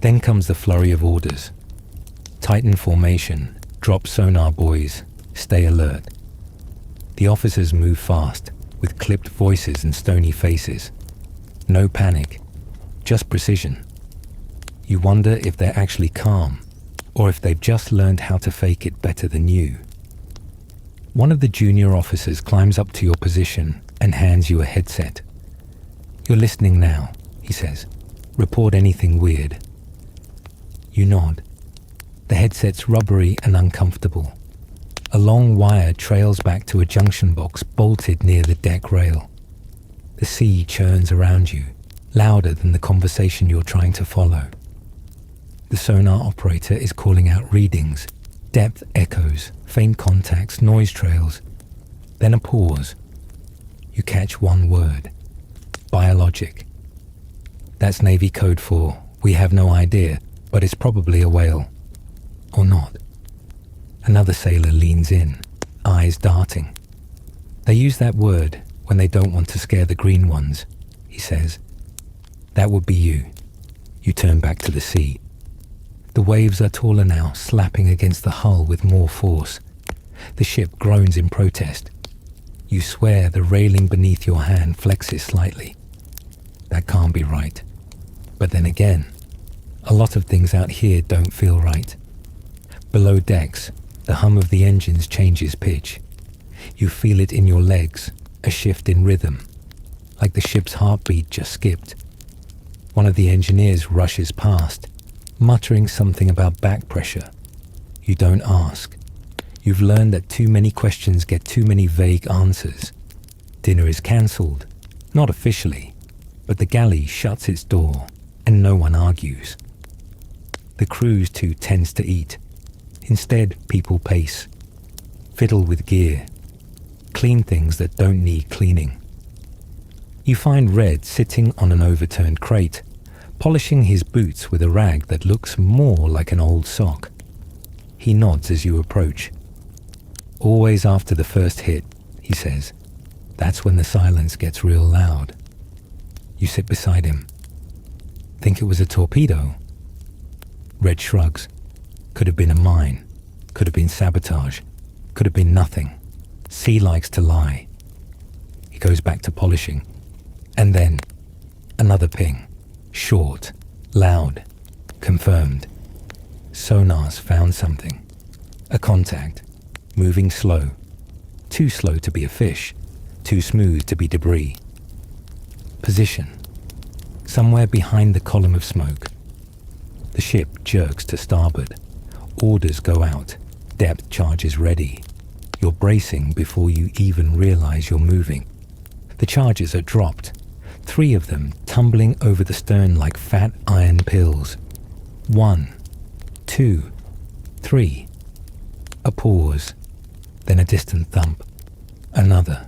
Then comes the flurry of orders. Tighten formation. Drop sonar, boys. Stay alert. The officers move fast, with clipped voices and stony faces. No panic. Just precision. You wonder if they're actually calm, or if they've just learned how to fake it better than you. One of the junior officers climbs up to your position and hands you a headset. "You're listening now," he says. "Report anything weird." You nod. The headset's rubbery and uncomfortable. A long wire trails back to a junction box bolted near the deck rail. The sea churns around you, louder than the conversation you're trying to follow. The sonar operator is calling out readings, depth echoes, faint contacts, noise trails. Then a pause. You catch one word. Biologic. That's Navy code for, we have no idea, but it's probably a whale. Or not. Another sailor leans in, eyes darting. They use that word when they don't want to scare the green ones, he says. That would be you. You turn back to the sea. The waves are taller now, slapping against the hull with more force. The ship groans in protest. You swear the railing beneath your hand flexes slightly. That can't be right. But then again, a lot of things out here don't feel right. Below decks, the hum of the engines changes pitch. You feel it in your legs, a shift in rhythm, like the ship's heartbeat just skipped. One of the engineers rushes past, muttering something about back pressure. You don't ask. You've learned that too many questions get too many vague answers. Dinner is cancelled, not officially, but the galley shuts its door and no one argues. The crew's too tense to eat. Instead, people pace, fiddle with gear, clean things that don't need cleaning. You find Red sitting on an overturned crate, polishing his boots with a rag that looks more like an old sock. He nods as you approach. Always after the first hit, he says. That's when the silence gets real loud. You sit beside him. Think it was a torpedo? Red shrugs. Could have been a mine. Could have been sabotage. Could have been nothing. C likes to lie. He goes back to polishing. And then, another ping. Short. Loud. Confirmed. Sonar's found something. A contact. Moving slow. Too slow to be a fish. Too smooth to be debris. Position. Somewhere behind the column of smoke. The ship jerks to starboard. Orders go out. Depth charges ready. You're bracing before you even realize you're moving. The charges are dropped. 3 of them tumbling over the stern like fat iron pills. 1, 2, 3. A pause. Then a distant thump. Another.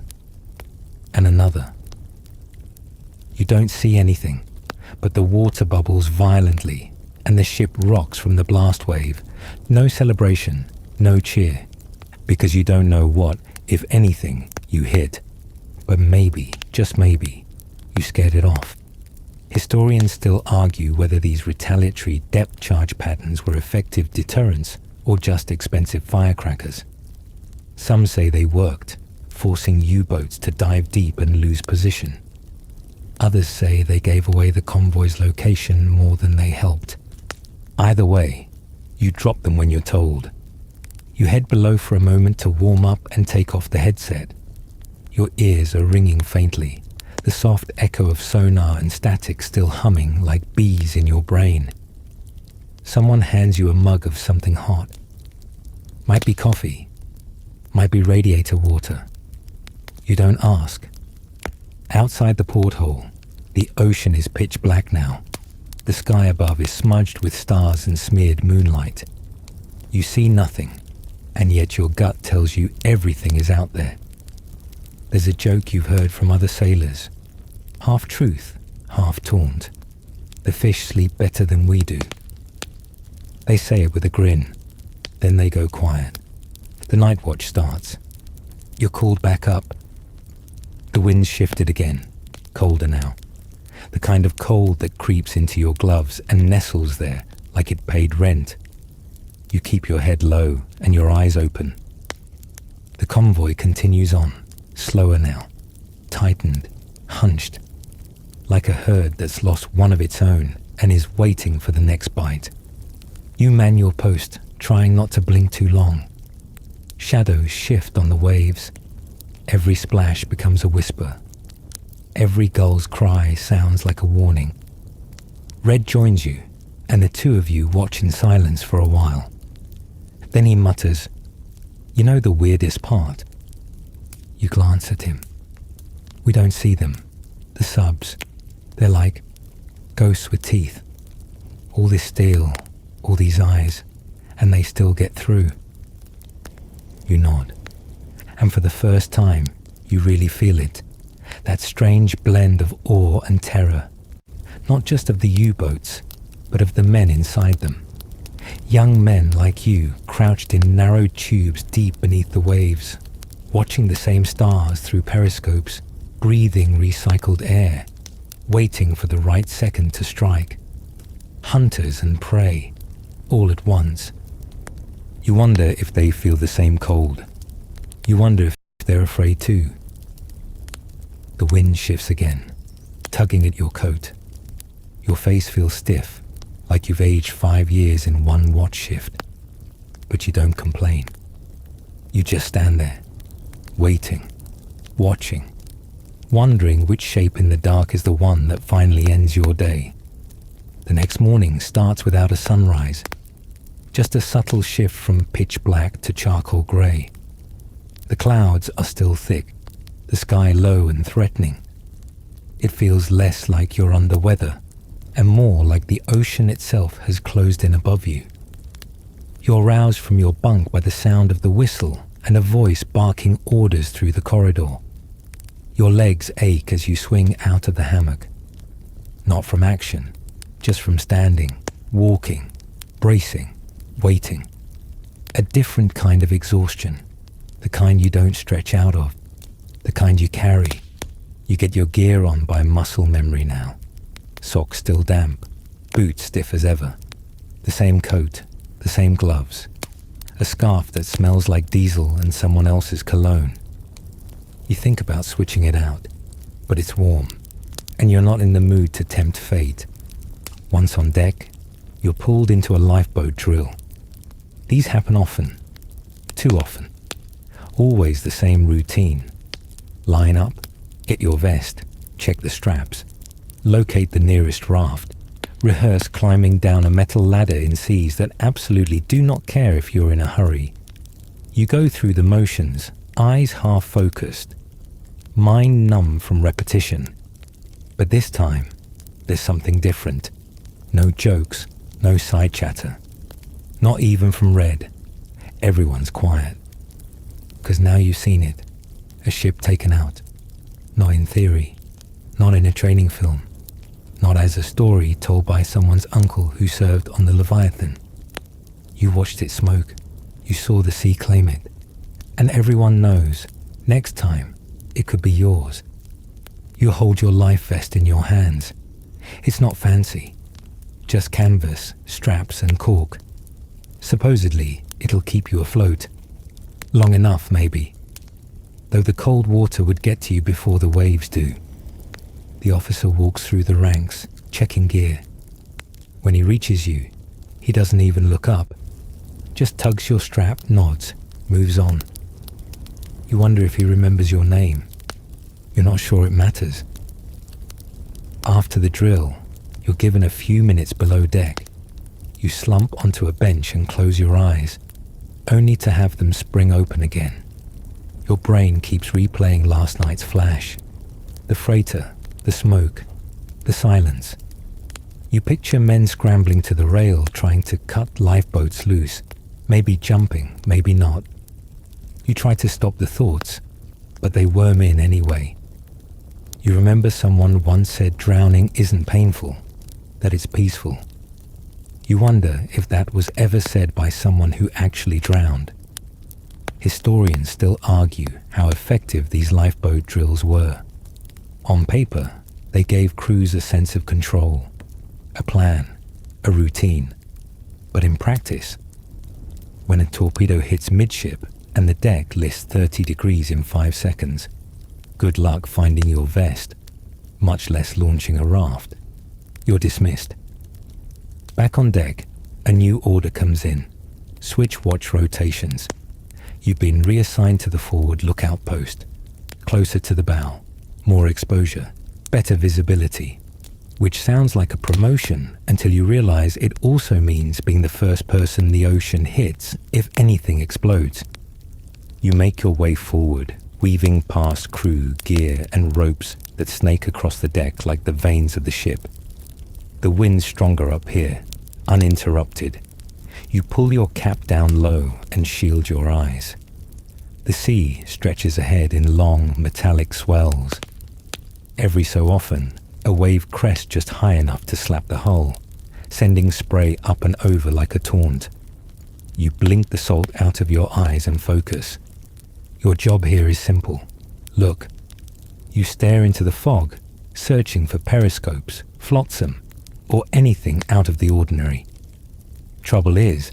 And another. You don't see anything, but the water bubbles violently, and the ship rocks from the blast wave. No celebration, no cheer, because you don't know what, if anything, you hit. But maybe, just maybe, you scared it off. Historians still argue whether these retaliatory depth charge patterns were effective deterrents or just expensive firecrackers. Some say they worked, forcing U-boats to dive deep and lose position. Others say they gave away the convoy's location more than they helped. Either way, you drop them when you're told. You head below for a moment to warm up and take off the headset. Your ears are ringing faintly, the soft echo of sonar and static still humming like bees in your brain. Someone hands you a mug of something hot. Might be coffee, might be radiator water. You don't ask. Outside the porthole, the ocean is pitch black now. The sky above is smudged with stars and smeared moonlight. You see nothing, and yet your gut tells you everything is out there. There's a joke you've heard from other sailors. Half truth, half taunt. The fish sleep better than we do. They say it with a grin. Then they go quiet. The night watch starts. You're called back up. The wind's shifted again, colder now. The kind of cold that creeps into your gloves and nestles there like it paid rent. You keep your head low and your eyes open. The convoy continues on, slower now, tightened, hunched, like a herd that's lost one of its own and is waiting for the next bite. You man your post, trying not to blink too long. Shadows shift on the waves. Every splash becomes a whisper. Every gull's cry sounds like a warning. Red joins you, and the 2 of you watch in silence for a while. Then he mutters, "You know the weirdest part?" You glance at him. We don't see them. The subs. They're like ghosts with teeth. All this steel, all these eyes, and they still get through. You nod. And for the first time, you really feel it. That strange blend of awe and terror. Not just of the U-boats, but of the men inside them. Young men like you, crouched in narrow tubes deep beneath the waves, watching the same stars through periscopes, breathing recycled air, waiting for the right second to strike. Hunters and prey, all at once. You wonder if they feel the same cold. You wonder if they're afraid too. The wind shifts again, tugging at your coat. Your face feels stiff, like you've aged 5 years in one watch shift. But you don't complain. You just stand there, waiting, watching, wondering which shape in the dark is the one that finally ends your day. The next morning starts without a sunrise, just a subtle shift from pitch black to charcoal grey. The clouds are still thick, the sky low and threatening. It feels less like you're under weather, and more like the ocean itself has closed in above you. You're roused from your bunk by the sound of the whistle and a voice barking orders through the corridor. Your legs ache as you swing out of the hammock. Not from action, just from standing, walking, bracing, waiting. A different kind of exhaustion, the kind you don't stretch out of. The kind you carry. You get your gear on by muscle memory now. Socks still damp, boots stiff as ever. The same coat, the same gloves. A scarf that smells like diesel and someone else's cologne. You think about switching it out, but it's warm, and you're not in the mood to tempt fate. Once on deck, you're pulled into a lifeboat drill. These happen often, too often. Always the same routine. Line up, get your vest, check the straps, locate the nearest raft, rehearse climbing down a metal ladder in seas that absolutely do not care if you're in a hurry. You go through the motions, eyes half focused, mind numb from repetition. But this time, there's something different. No jokes, no side chatter. Not even from Red. Everyone's quiet. 'Cause now you've seen it. A ship taken out. Not in theory. Not in a training film. Not as a story told by someone's uncle who served on the Leviathan. You watched it smoke. You saw the sea claim it. And everyone knows, next time, it could be yours. You hold your life vest in your hands. It's not fancy. Just canvas, straps and cork. Supposedly, it'll keep you afloat. Long enough, maybe. Though the cold water would get to you before the waves do. The officer walks through the ranks, checking gear. When he reaches you, he doesn't even look up. Just tugs your strap, nods, moves on. You wonder if he remembers your name. You're not sure it matters. After the drill, you're given a few minutes below deck. You slump onto a bench and close your eyes, only to have them spring open again. Your brain keeps replaying last night's flash. The freighter, the smoke, the silence. You picture men scrambling to the rail trying to cut lifeboats loose, maybe jumping, maybe not. You try to stop the thoughts, but they worm in anyway. You remember someone once said drowning isn't painful, that it's peaceful. You wonder if that was ever said by someone who actually drowned. Historians still argue how effective these lifeboat drills were. On paper, they gave crews a sense of control, a plan, a routine. But in practice, when a torpedo hits midship and the deck lists 30 degrees in 5 seconds, good luck finding your vest, much less launching a raft. You're dismissed. Back on deck, a new order comes in. Switch watch rotations. You've been reassigned to the forward lookout post. Closer to the bow. More exposure. Better visibility. Which sounds like a promotion until you realize it also means being the first person the ocean hits if anything explodes. You make your way forward, weaving past crew, gear and ropes that snake across the deck like the veins of the ship. The wind's stronger up here, uninterrupted. You pull your cap down low and shield your eyes. The sea stretches ahead in long, metallic swells. Every so often, a wave crests just high enough to slap the hull, sending spray up and over like a taunt. You blink the salt out of your eyes and focus. Your job here is simple. Look. You stare into the fog, searching for periscopes, flotsam, or anything out of the ordinary. Trouble is,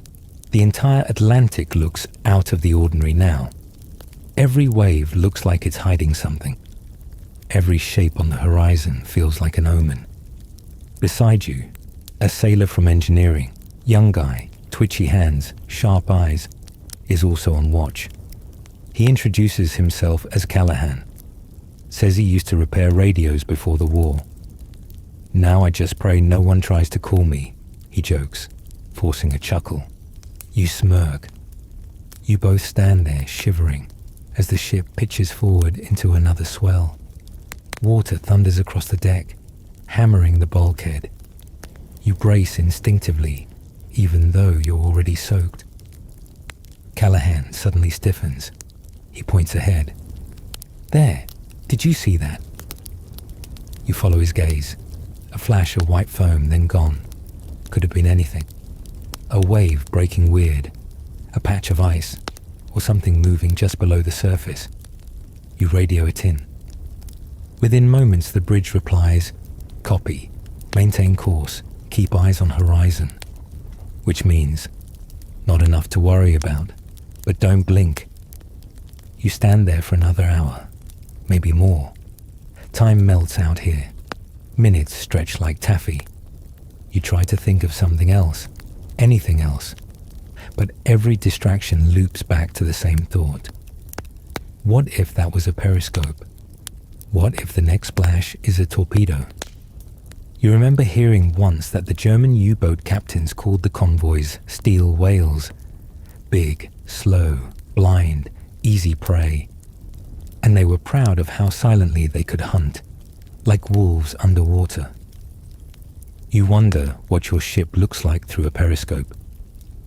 the entire Atlantic looks out of the ordinary now. Every wave looks like it's hiding something. Every shape on the horizon feels like an omen. Beside you, a sailor from engineering, young guy, twitchy hands, sharp eyes, is also on watch. He introduces himself as Callahan. Says he used to repair radios before the war. Now I just pray no one tries to call me, he jokes, forcing a chuckle. You smirk. You both stand there shivering as the ship pitches forward into another swell. Water thunders across the deck, hammering the bulkhead. You brace instinctively, even though you're already soaked. Callahan suddenly stiffens. He points ahead. There, did you see that? You follow his gaze. A flash of white foam, then gone. Could have been anything. A wave breaking weird. A patch of ice. Or something moving just below the surface. You radio it in. Within moments, the bridge replies, "Copy. Maintain course. Keep eyes on horizon." Which means, not enough to worry about, but don't blink. You stand there for another hour, maybe more. Time melts out here. Minutes stretch like taffy. You try to think of something else, anything else, but every distraction loops back to the same thought. What if that was a periscope? What if the next splash is a torpedo? You remember hearing once that the German U-boat captains called the convoys steel whales. Big, slow, blind, easy prey. And they were proud of how silently they could hunt, like wolves underwater. You wonder what your ship looks like through a periscope.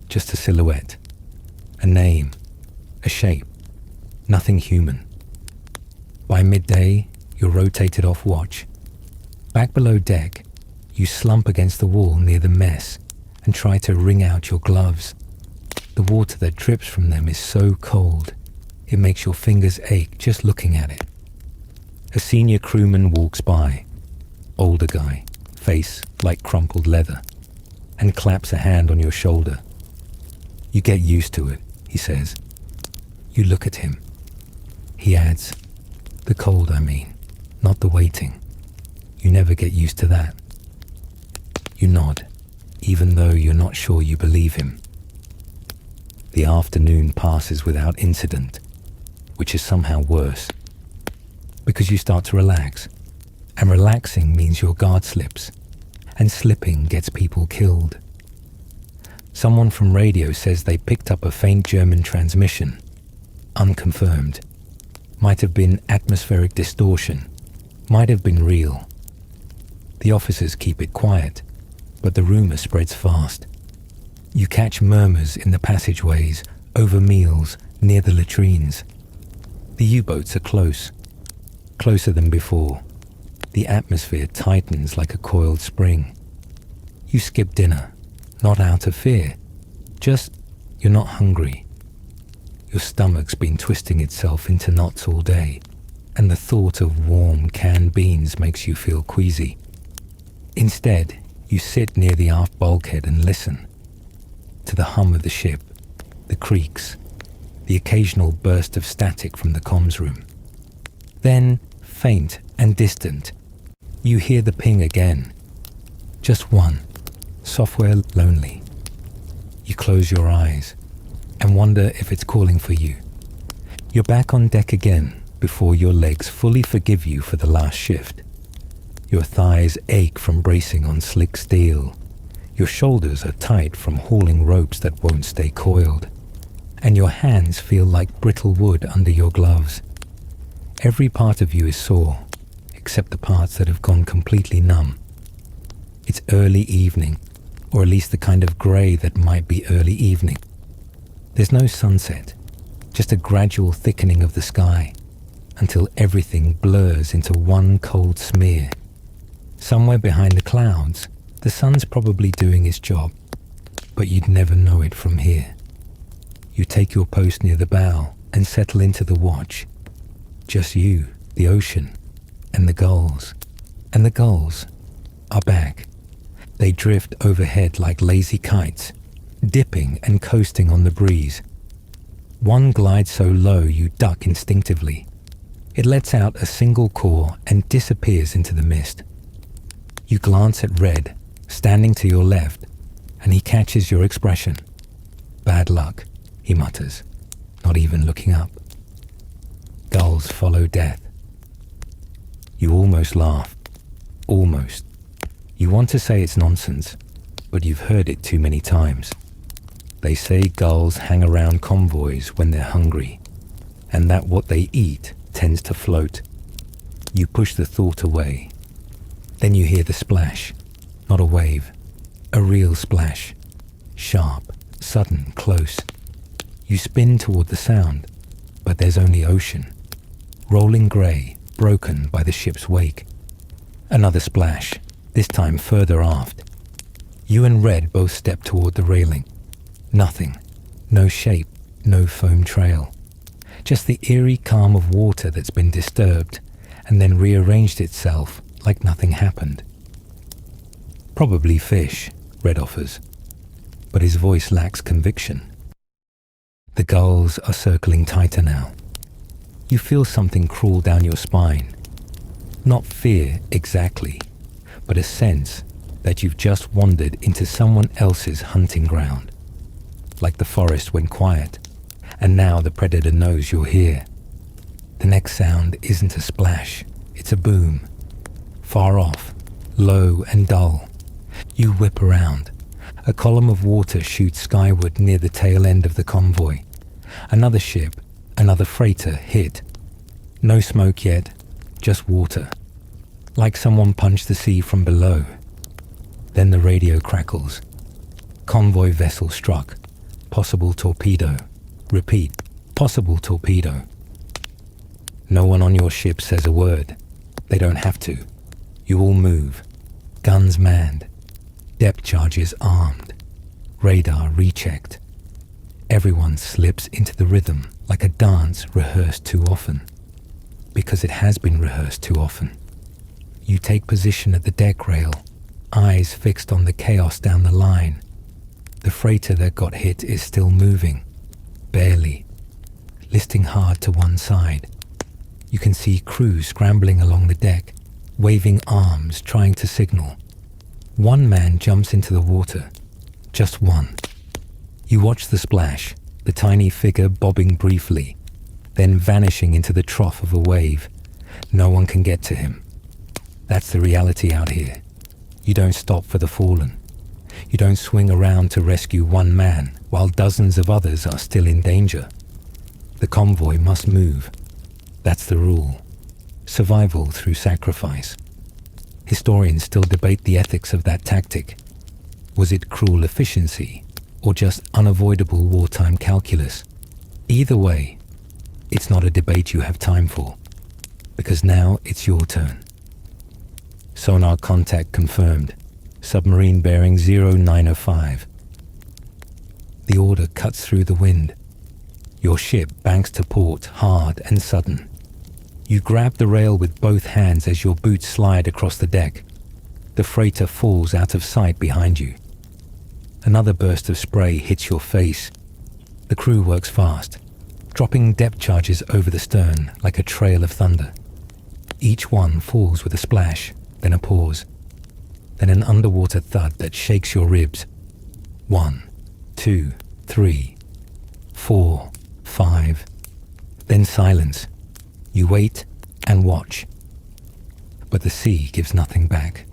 Just a silhouette, a name, a shape, nothing human. By midday, you're rotated off watch. Back below deck, you slump against the wall near the mess and try to wring out your gloves. The water that drips from them is so cold, it makes your fingers ache just looking at it. A senior crewman walks by, older guy, face like crumpled leather, and claps a hand on your shoulder. You get used to it, he says. You look at him. He adds, "The cold, I mean, not the waiting. You never get used to that." You nod, even though you're not sure you believe him. The afternoon passes without incident, which is somehow worse, because you start to relax, and relaxing means your guard slips, and slipping gets people killed. Someone from radio says they picked up a faint German transmission, unconfirmed. Might have been atmospheric distortion, might have been real. The officers keep it quiet, but the rumor spreads fast. You catch murmurs in the passageways, over meals, near the latrines. The U-boats are close, closer than before. The atmosphere tightens like a coiled spring. You skip dinner, not out of fear, just you're not hungry. Your stomach's been twisting itself into knots all day, and the thought of warm canned beans makes you feel queasy. Instead, you sit near the aft bulkhead and listen to the hum of the ship, the creaks, the occasional burst of static from the comms room. Then, faint and distant, you hear the ping again. Just one, software lonely. You close your eyes and wonder if it's calling for you. You're back on deck again before your legs fully forgive you for the last shift. Your thighs ache from bracing on slick steel. Your shoulders are tight from hauling ropes that won't stay coiled. And your hands feel like brittle wood under your gloves. Every part of you is sore, except the parts that have gone completely numb. It's early evening, or at least the kind of grey that might be early evening. There's no sunset, just a gradual thickening of the sky, until everything blurs into one cold smear. Somewhere behind the clouds, the sun's probably doing its job, but you'd never know it from here. You take your post near the bow and settle into the watch. Just you, the ocean, and the gulls. And the gulls are back. They drift overhead like lazy kites, dipping and coasting on the breeze. One glides so low you duck instinctively. It lets out a single caw and disappears into the mist. You glance at Red, standing to your left, and he catches your expression. "Bad luck," he mutters, not even looking up. Gulls follow death. You almost laugh. Almost. You want to say it's nonsense, but you've heard it too many times. They say gulls hang around convoys when they're hungry, and that what they eat tends to float. You push the thought away. Then you hear the splash, not a wave, a real splash. Sharp, sudden, close. You spin toward the sound, but there's only ocean. Rolling grey, broken by the ship's wake. Another splash, this time further aft. You and Red both step toward the railing. Nothing. No shape, no foam trail. Just the eerie calm of water that's been disturbed and then rearranged itself like nothing happened. Probably fish, Red offers, but his voice lacks conviction. The gulls are circling tighter now. You feel something crawl down your spine. Not fear exactly, but a sense that you've just wandered into someone else's hunting ground. Like the forest went quiet, and now the predator knows you're here. The next sound isn't a splash, it's a boom. Far off, low and dull. You whip around. A column of water shoots skyward near the tail end of the convoy. Another ship, another freighter hit. No smoke yet, just water. Like someone punched the sea from below. Then the radio crackles. Convoy vessel struck. Possible torpedo. Repeat, possible torpedo. No one on your ship says a word. They don't have to. You all move. Guns manned. Depth charges armed. Radar rechecked. Everyone slips into the rhythm like a dance rehearsed too often. Because it has been rehearsed too often. You take position at the deck rail, eyes fixed on the chaos down the line. The freighter that got hit is still moving, barely, listing hard to one side. You can see crew scrambling along the deck, waving arms, trying to signal. One man jumps into the water, just one. You watch the splash, the tiny figure bobbing briefly, then vanishing into the trough of a wave. No one can get to him. That's the reality out here. You don't stop for the fallen. You don't swing around to rescue one man while dozens of others are still in danger. The convoy must move. That's the rule. Survival through sacrifice. Historians still debate the ethics of that tactic. Was it cruel efficiency or just unavoidable wartime calculus? Either way, it's not a debate you have time for, because now it's your turn. Sonar contact confirmed. Submarine bearing 0905. The order cuts through the wind. Your ship banks to port hard and sudden. You grab the rail with both hands as your boots slide across the deck. The freighter falls out of sight behind you. Another burst of spray hits your face. The crew works fast, dropping depth charges over the stern like a trail of thunder. Each one falls with a splash, then a pause, then an underwater thud that shakes your ribs. 1, 2, 3, 4, 5. Then silence. You wait and watch. But the sea gives nothing back.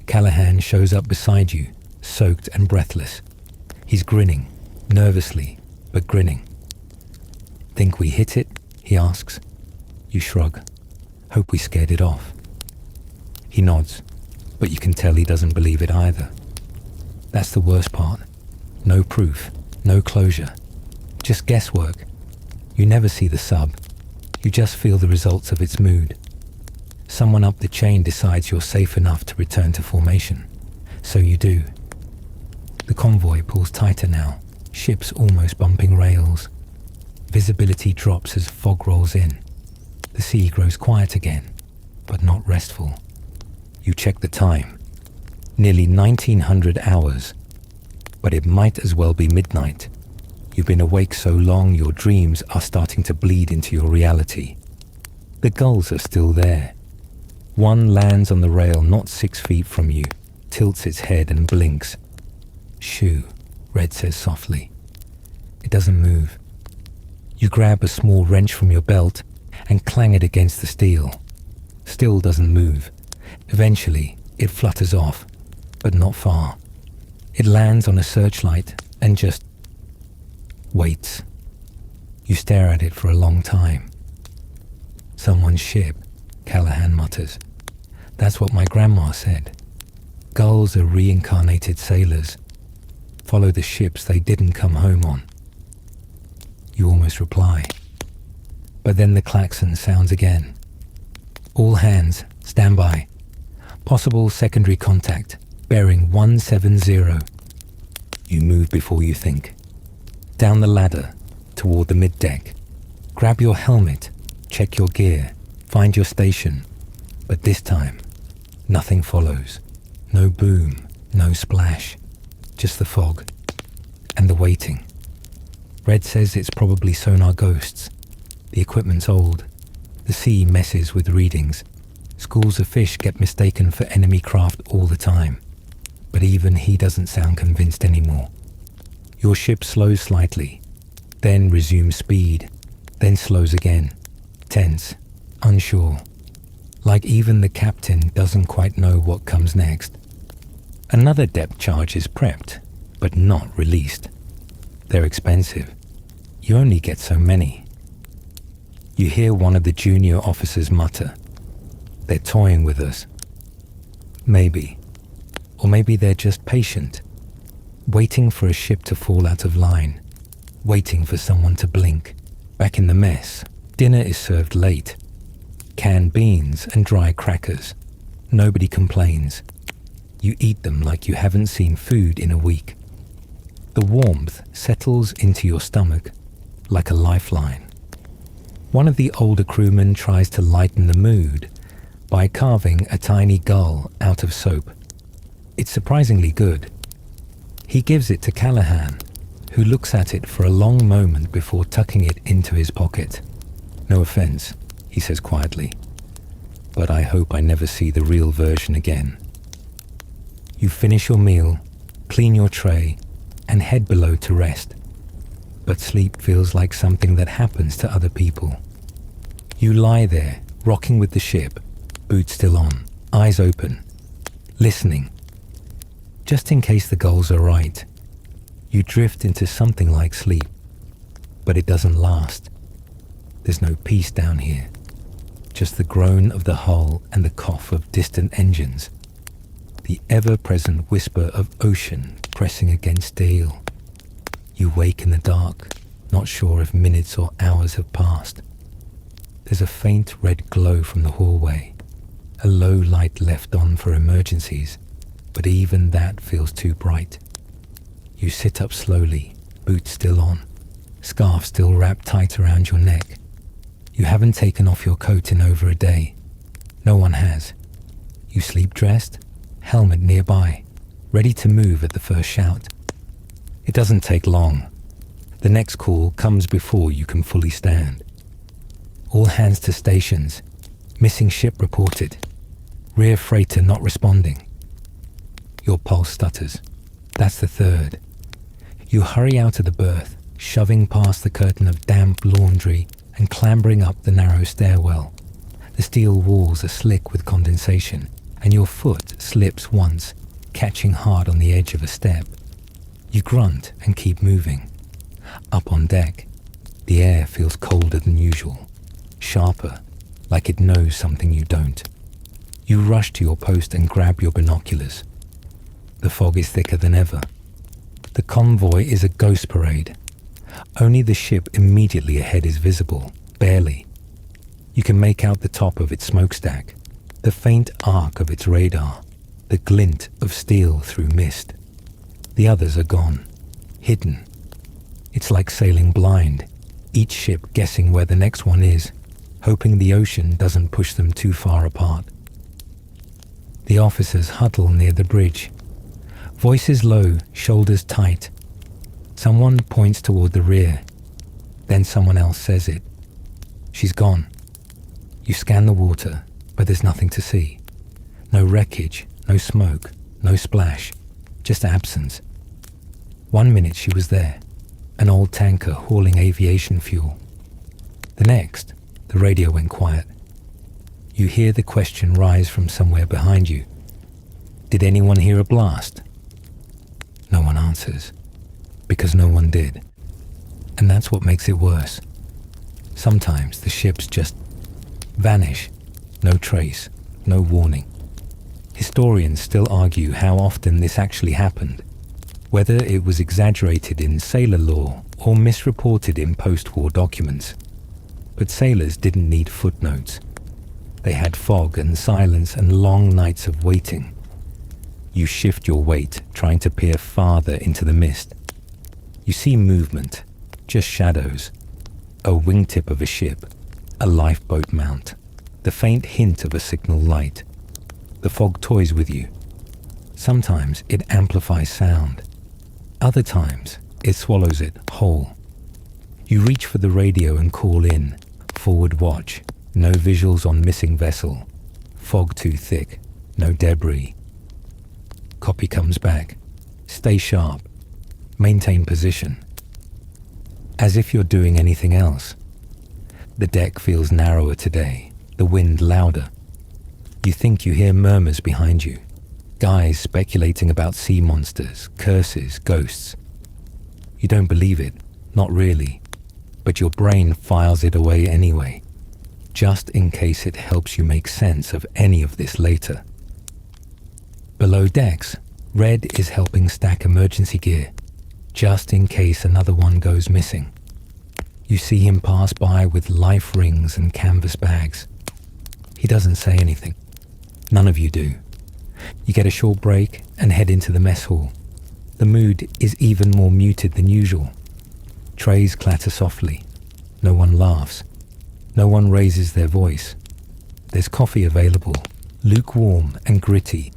Callahan shows up beside you, soaked and breathless. He's grinning, nervously, but grinning. "Think we hit it?" he asks. You shrug. "Hope we scared it off." He nods, but you can tell he doesn't believe it either. That's the worst part. No proof, no closure. Just guesswork. You never see the sub. You just feel the results of its mood. Someone up the chain decides you're safe enough to return to formation. So you do. The convoy pulls tighter now, ships almost bumping rails. Visibility drops as fog rolls in. The sea grows quiet again, but not restful. You check the time. Nearly 1900 hours. But it might as well be midnight. You've been awake so long your dreams are starting to bleed into your reality. The gulls are still there. One lands on the rail not 6 feet from you, tilts its head and blinks. "Shoo," Red says softly. It doesn't move. You grab a small wrench from your belt and clang it against the steel. Still doesn't move. Eventually, it flutters off, but not far. It lands on a searchlight and just waits. You stare at it for a long time. "Someone's ship," Callahan mutters. "That's what my grandma said. Gulls are reincarnated sailors. Follow the ships they didn't come home on." You almost reply. But then the klaxon sounds again. "All hands, stand by. Possible secondary contact, bearing 170. You move before you think. Down the ladder, toward the middeck. Grab your helmet, check your gear, find your station. But this time, nothing follows. No boom, no splash, just the fog and the waiting. Red says it's probably sonar ghosts. The equipment's old. The sea messes with readings. Schools of fish get mistaken for enemy craft all the time. But even he doesn't sound convinced anymore. Your ship slows slightly, then resumes speed, then slows again. Tense, unsure. Like even the captain doesn't quite know what comes next. Another depth charge is prepped, but not released. They're expensive. You only get so many. You hear one of the junior officers mutter, "They're toying with us." Maybe. Or maybe they're just patient, waiting for a ship to fall out of line, waiting for someone to blink. Back in the mess, dinner is served late. Canned beans and dry crackers. Nobody complains. You eat them like you haven't seen food in a week. The warmth settles into your stomach like a lifeline. One of the older crewmen tries to lighten the mood by carving a tiny gull out of soap. It's surprisingly good. He gives it to Callahan, who looks at it for a long moment before tucking it into his pocket. "No offense," he says quietly, "but I hope I never see the real version again." You finish your meal, clean your tray, and head below to rest. But sleep feels like something that happens to other people. You lie there, rocking with the ship, boots still on, eyes open, listening. Just in case the gulls are right, you drift into something like sleep. But it doesn't last. There's no peace down here. Just the groan of the hull and the cough of distant engines. The ever-present whisper of ocean pressing against steel. You wake in the dark, not sure if minutes or hours have passed. There's a faint red glow from the hallway, a low light left on for emergencies, but even that feels too bright. You sit up slowly, boots still on, scarf still wrapped tight around your neck. You haven't taken off your coat in over a day. No one has. You sleep dressed, helmet nearby, ready to move at the first shout. It doesn't take long. The next call comes before you can fully stand. All hands to stations. Missing ship reported. Rear freighter not responding. Your pulse stutters. That's the third. You hurry out of the berth, shoving past the curtain of damp laundry and clambering up the narrow stairwell. The steel walls are slick with condensation, and your foot slips once, catching hard on the edge of a step. You grunt and keep moving. Up on deck, the air feels colder than usual, sharper, like it knows something you don't. You rush to your post and grab your binoculars. The fog is thicker than ever. The convoy is a ghost parade. Only the ship immediately ahead is visible, barely. You can make out the top of its smokestack, the faint arc of its radar, the glint of steel through mist. The others are gone, hidden. It's like sailing blind, each ship guessing where the next one is, hoping the ocean doesn't push them too far apart. The officers huddle near the bridge. Voices low, shoulders tight. Someone points toward the rear. Then someone else says it. She's gone. You scan the water, but there's nothing to see. No wreckage, no smoke, no splash, just absence. 1 minute she was there, an old tanker hauling aviation fuel. The next, the radio went quiet. You hear the question rise from somewhere behind you. Did anyone hear a blast? No one answers, because no one did. And that's what makes it worse. Sometimes the ships just vanish, no trace, no warning. Historians still argue how often this actually happened, whether it was exaggerated in sailor lore or misreported in post-war documents. But sailors didn't need footnotes. They had fog and silence and long nights of waiting. You shift your weight, trying to peer farther into the mist. You see movement, just shadows. A wingtip of a ship, a lifeboat mount, the faint hint of a signal light. The fog toys with you. Sometimes it amplifies sound. Other times it swallows it whole. You reach for the radio and call in. Forward watch. No visuals on missing vessel. Fog too thick. No debris. Copy comes back. Stay sharp. Maintain position. As if you're doing anything else. The deck feels narrower today. The wind louder. You think you hear murmurs behind you. Guys speculating about sea monsters, curses, ghosts. You don't believe it. Not really. But your brain files it away anyway, just in case it helps you make sense of any of this later. Below decks, Red is helping stack emergency gear, just in case another one goes missing. You see him pass by with life rings and canvas bags. He doesn't say anything. None of you do. You get a short break and head into the mess hall. The mood is even more muted than usual. Trays clatter softly. No one laughs. No one raises their voice. There's coffee available, lukewarm and gritty.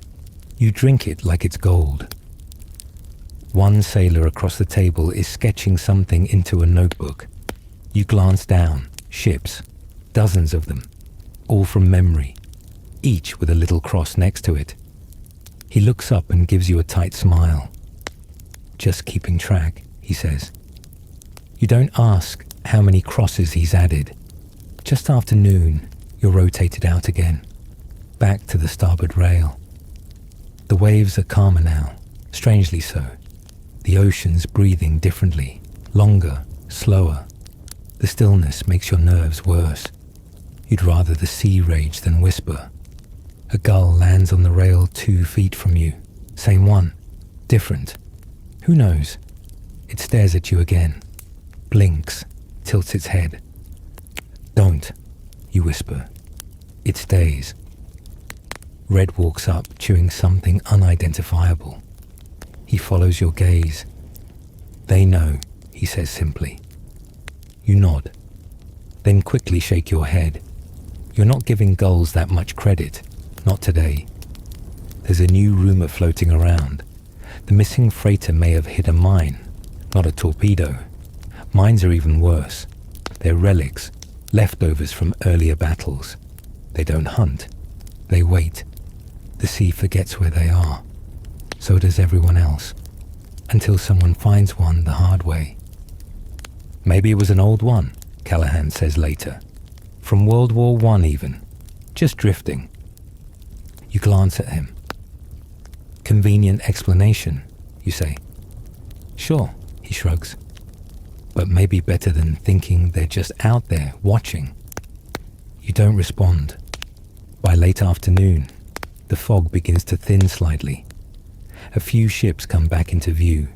You drink it like it's gold. One sailor across the table is sketching something into a notebook. You glance down. Ships. Dozens of them. All from memory. Each with a little cross next to it. He looks up and gives you a tight smile. Just keeping track, he says. You don't ask how many crosses he's added. Just after noon, you're rotated out again, back to the starboard rail. The waves are calmer now, strangely so. The ocean's breathing differently, longer, slower. The stillness makes your nerves worse. You'd rather the sea rage than whisper. A gull lands on the rail 2 feet from you. Same one, different. Who knows? It stares at you again. Blinks, tilts its head. Don't, you whisper. It stays. Red walks up, chewing something unidentifiable. He follows your gaze. They know, he says simply. You nod, then quickly shake your head. You're not giving gulls that much credit, not today. There's a new rumor floating around. The missing freighter may have hit a mine, not a torpedo. Mines are even worse. They're relics, leftovers from earlier battles. They don't hunt. They wait. The sea forgets where they are. So does everyone else. Until someone finds one the hard way. Maybe it was an old one, Callahan says later. From World War I even. Just drifting. You glance at him. Convenient explanation, you say. Sure, he shrugs. But maybe better than thinking they're just out there watching. You don't respond. By late afternoon, the fog begins to thin slightly. A few ships come back into view,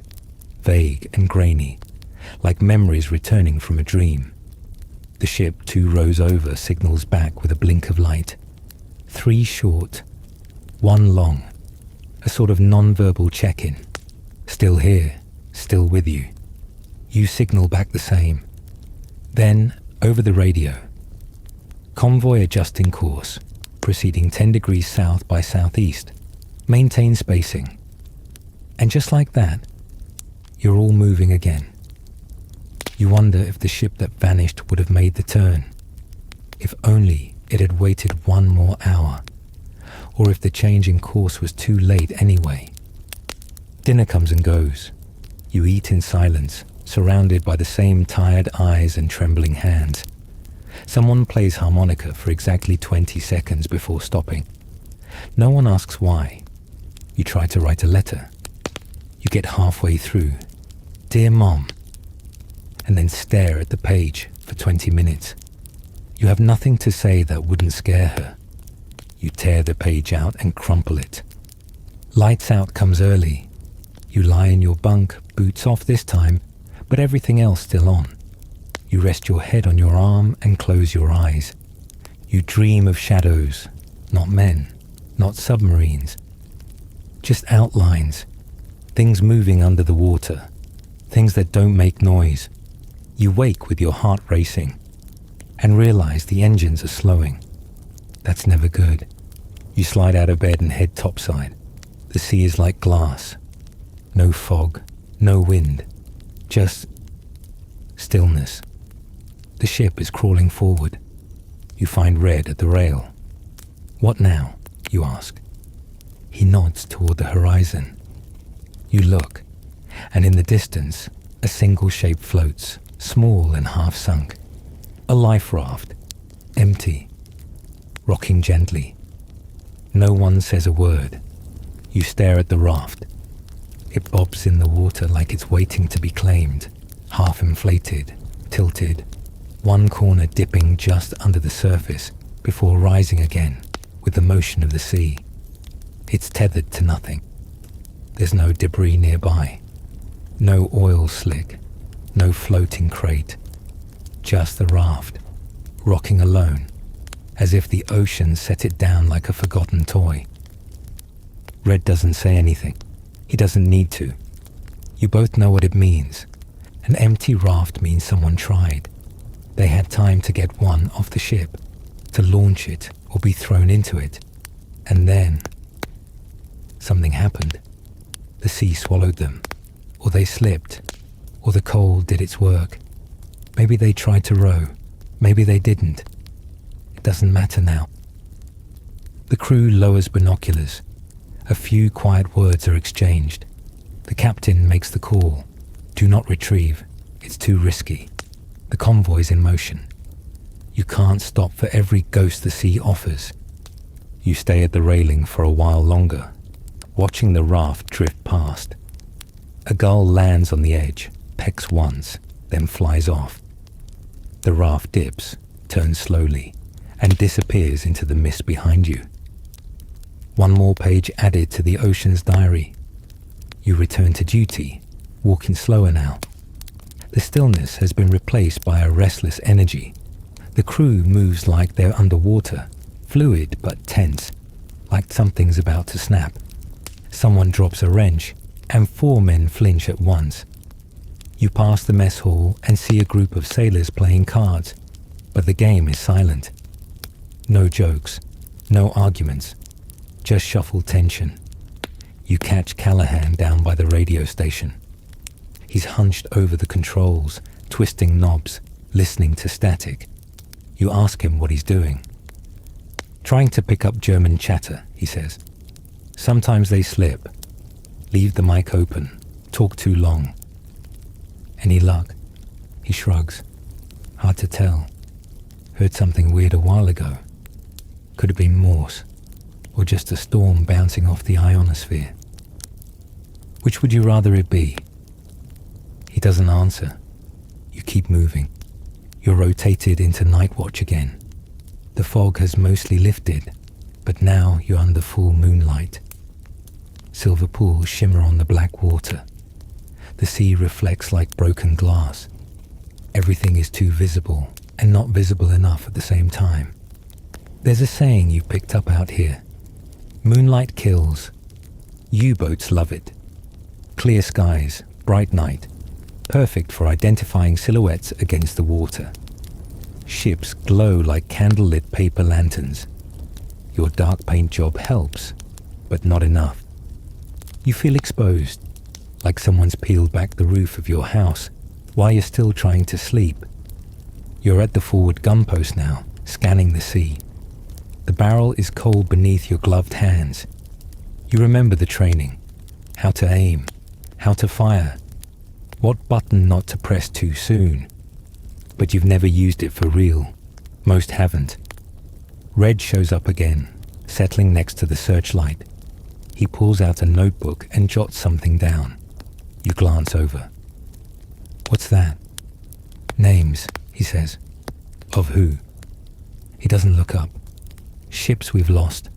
vague and grainy, like memories returning from a dream. The ship 2 rows over signals back with a blink of light. 3 short, 1 long, a sort of non-verbal check-in. Still here, still with you. You signal back the same. Then, over the radio. Convoy adjusting course, proceeding 10 degrees south by southeast. Maintain spacing. And just like that, you're all moving again. You wonder if the ship that vanished would have made the turn. If only it had waited 1 more hour. Or if the change in course was too late anyway. Dinner comes and goes. You eat in silence, surrounded by the same tired eyes and trembling hands. Someone plays harmonica for exactly 20 seconds before stopping. No one asks why. You try to write a letter. You get halfway through. Dear Mom. And then stare at the page for 20 minutes. You have nothing to say that wouldn't scare her. You tear the page out and crumple it. Lights out comes early. You lie in your bunk, boots off this time, but everything else still on. You rest your head on your arm and close your eyes. You dream of shadows, not men, not submarines. Just outlines, things moving under the water, things that don't make noise. You wake with your heart racing and realize the engines are slowing. That's never good. You slide out of bed and head topside. The sea is like glass. No fog, no wind, just stillness. The ship is crawling forward. You find Red at the rail. What now? You ask. He nods toward the horizon. You look, and in the distance, a single shape floats, small and half sunk. A life raft, empty, rocking gently. No one says a word. You stare at the raft. It bobs in the water like it's waiting to be claimed, half inflated, tilted, one corner dipping just under the surface before rising again with the motion of the sea. It's tethered to nothing. There's no debris nearby, no oil slick, no floating crate, just the raft, rocking alone, as if the ocean set it down like a forgotten toy. Red doesn't say anything. He doesn't need to. You both know what it means. An empty raft means someone tried. They had time to get one off the ship, to launch it or be thrown into it. And then something happened. The sea swallowed them, or they slipped, or the cold did its work. Maybe they tried to row, maybe they didn't. It doesn't matter now. The crew lowers binoculars. A few quiet words are exchanged. The captain makes the call. Do not retrieve. It's too risky. The convoy's in motion. You can't stop for every ghost the sea offers. You stay at the railing for a while longer, watching the raft drift past. A gull lands on the edge, pecks once, then flies off. The raft dips, turns slowly, and disappears into the mist behind you. One more page added to the ocean's diary. You return to duty, walking slower now. The stillness has been replaced by a restless energy. The crew moves like they're underwater, fluid but tense, like something's about to snap. Someone drops a wrench, and 4 men flinch at once. You pass the mess hall and see a group of sailors playing cards, but the game is silent. No jokes, no arguments, just shuffled tension. You catch Callahan down by the radio station. He's hunched over the controls, twisting knobs, listening to static. You ask him what he's doing. Trying to pick up German chatter, he says. Sometimes they slip. Leave the mic open. Talk too long. Any luck? He shrugs. Hard to tell. Heard something weird a while ago. Could have been Morse, or just a storm bouncing off the ionosphere. Which would you rather it be? He doesn't answer. You keep moving. You're rotated into night watch again. The fog has mostly lifted, but now you're under full moonlight. Silver pools shimmer on the black water. The sea reflects like broken glass. Everything is too visible and not visible enough at the same time. There's a saying you picked up out here. Moonlight kills. U-boats love it. Clear skies, bright night. Perfect for identifying silhouettes against the water. Ships glow like candlelit paper lanterns. Your dark paint job helps, but not enough. You feel exposed, like someone's peeled back the roof of your house while you're still trying to sleep. You're at the forward gunpost now, scanning the sea. The barrel is cold beneath your gloved hands. You remember the training, how to aim, how to fire, what button not to press too soon. But you've never used it for real. Most haven't. Red shows up again, settling next to the searchlight. He pulls out a notebook and jots something down. You glance over. What's that? Names, he says. Of who? He doesn't look up. Ships we've lost,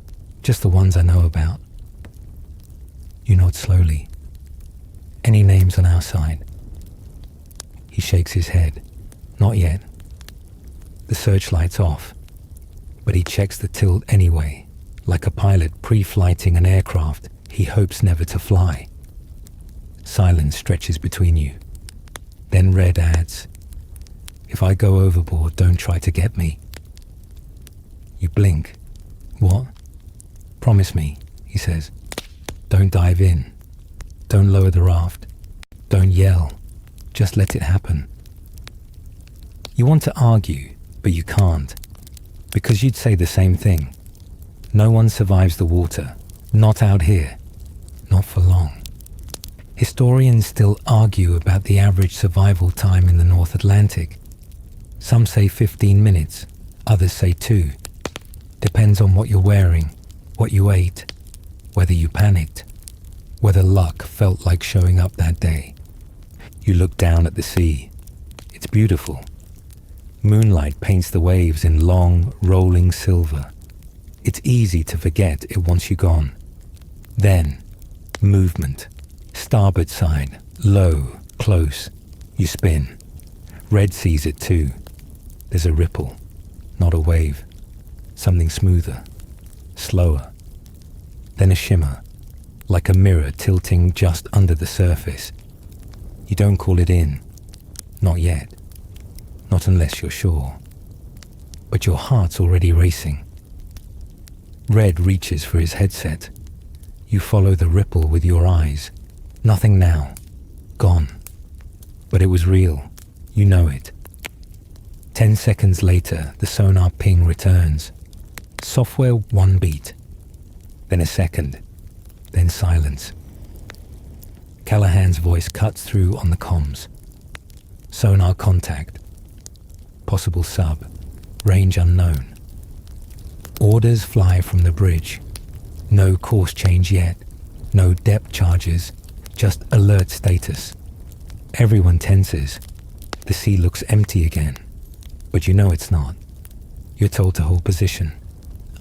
just the ones I know about. You nod slowly. Any names on our side? He shakes his head. Not yet. The searchlight's off, but he checks the tilt anyway, like a pilot pre-flighting an aircraft he hopes never to fly. Silence stretches between you. Then Red adds, If I go overboard, don't try to get me. You blink. What? Promise me, he says. Don't dive in. Don't lower the raft. Don't yell. Just let it happen. You want to argue, but you can't. Because you'd say the same thing. No one survives the water. Not out here. Not for long. Historians still argue about the average survival time in the North Atlantic. Some say 15 minutes, others say 2. Depends on what you're wearing, what you ate, whether you panicked, whether luck felt like showing up that day. You look down at the sea. It's beautiful. Moonlight paints the waves in long, rolling silver. It's easy to forget it once you're gone. Then, movement. Starboard side, low, close. You spin. Red sees it too. There's a ripple, not a wave. Something smoother, slower. Then a shimmer, like a mirror tilting just under the surface. You don't call it in. Not yet. Not unless you're sure. But your heart's already racing. Red reaches for his headset. You follow the ripple with your eyes. Nothing now. Gone. But it was real. You know it. 10 seconds later, the sonar ping returns. Software 1 beat. Then a second. Then silence. Callahan's voice cuts through on the comms. Sonar contact. Possible sub. Range unknown. Orders fly from the bridge. No course change yet. No depth charges. Just alert status. Everyone tenses. The sea looks empty again. But you know it's not. You're told to hold position.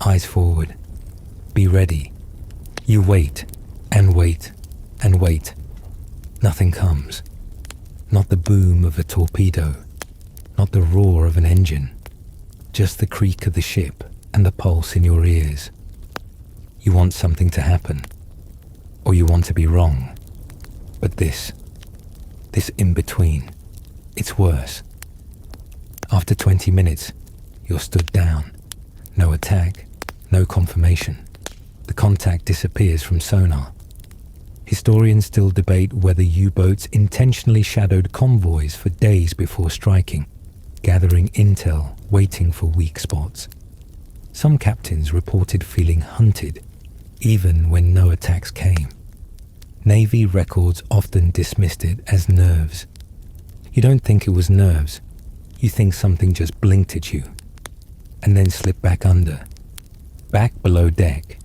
Eyes forward. Be ready. You wait, and wait, and wait. Nothing comes. Not the boom of a torpedo. Not the roar of an engine. Just the creak of the ship and the pulse in your ears. You want something to happen. Or you want to be wrong. But this in between, it's worse. After 20 minutes, you're stood down. No attack, no confirmation. The contact disappears from sonar. Historians still debate whether U-boats intentionally shadowed convoys for days before striking, gathering intel, waiting for weak spots. Some captains reported feeling hunted, even when no attacks came. Navy records often dismissed it as nerves. You don't think it was nerves. You think something just blinked at you, and then slipped back under. Back below deck,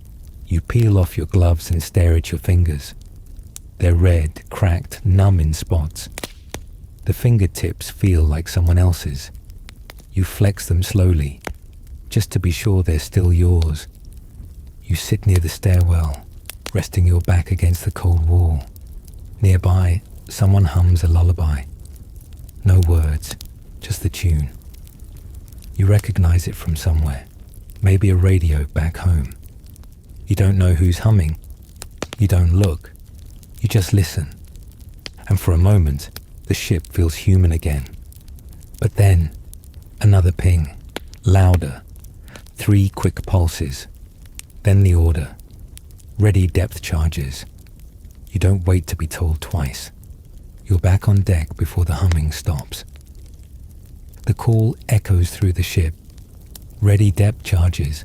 you peel off your gloves and stare at your fingers. They're red, cracked, numb in spots. The fingertips feel like someone else's. You flex them slowly, just to be sure they're still yours. You sit near the stairwell, resting your back against the cold wall. Nearby, someone hums a lullaby. No words, just the tune. You recognize it from somewhere, maybe a radio back home. You don't know who's humming. You don't look. You just listen. And for a moment, the ship feels human again. But then, another ping, louder. 3 quick pulses. Then the order. Ready depth charges. You don't wait to be told twice. You're back on deck before the humming stops. The call echoes through the ship. Ready depth charges.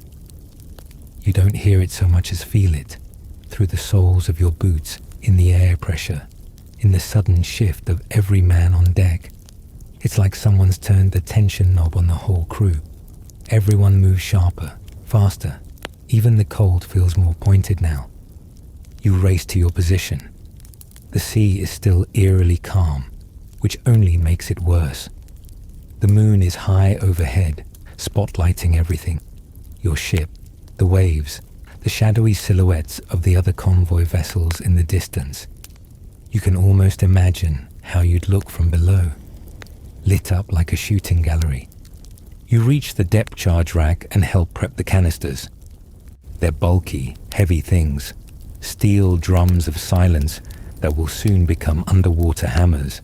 You don't hear it so much as feel it, through the soles of your boots, in the air pressure, in the sudden shift of every man on deck. It's like someone's turned the tension knob on the whole crew. Everyone moves sharper, faster. Even the cold feels more pointed now. You race to your position. The sea is still eerily calm, which only makes it worse. The moon is high overhead, spotlighting everything. Your ship, the waves, the shadowy silhouettes of the other convoy vessels in the distance. You can almost imagine how you'd look from below, lit up like a shooting gallery. You reach the depth charge rack and help prep the canisters. They're bulky, heavy things, steel drums of silence that will soon become underwater hammers.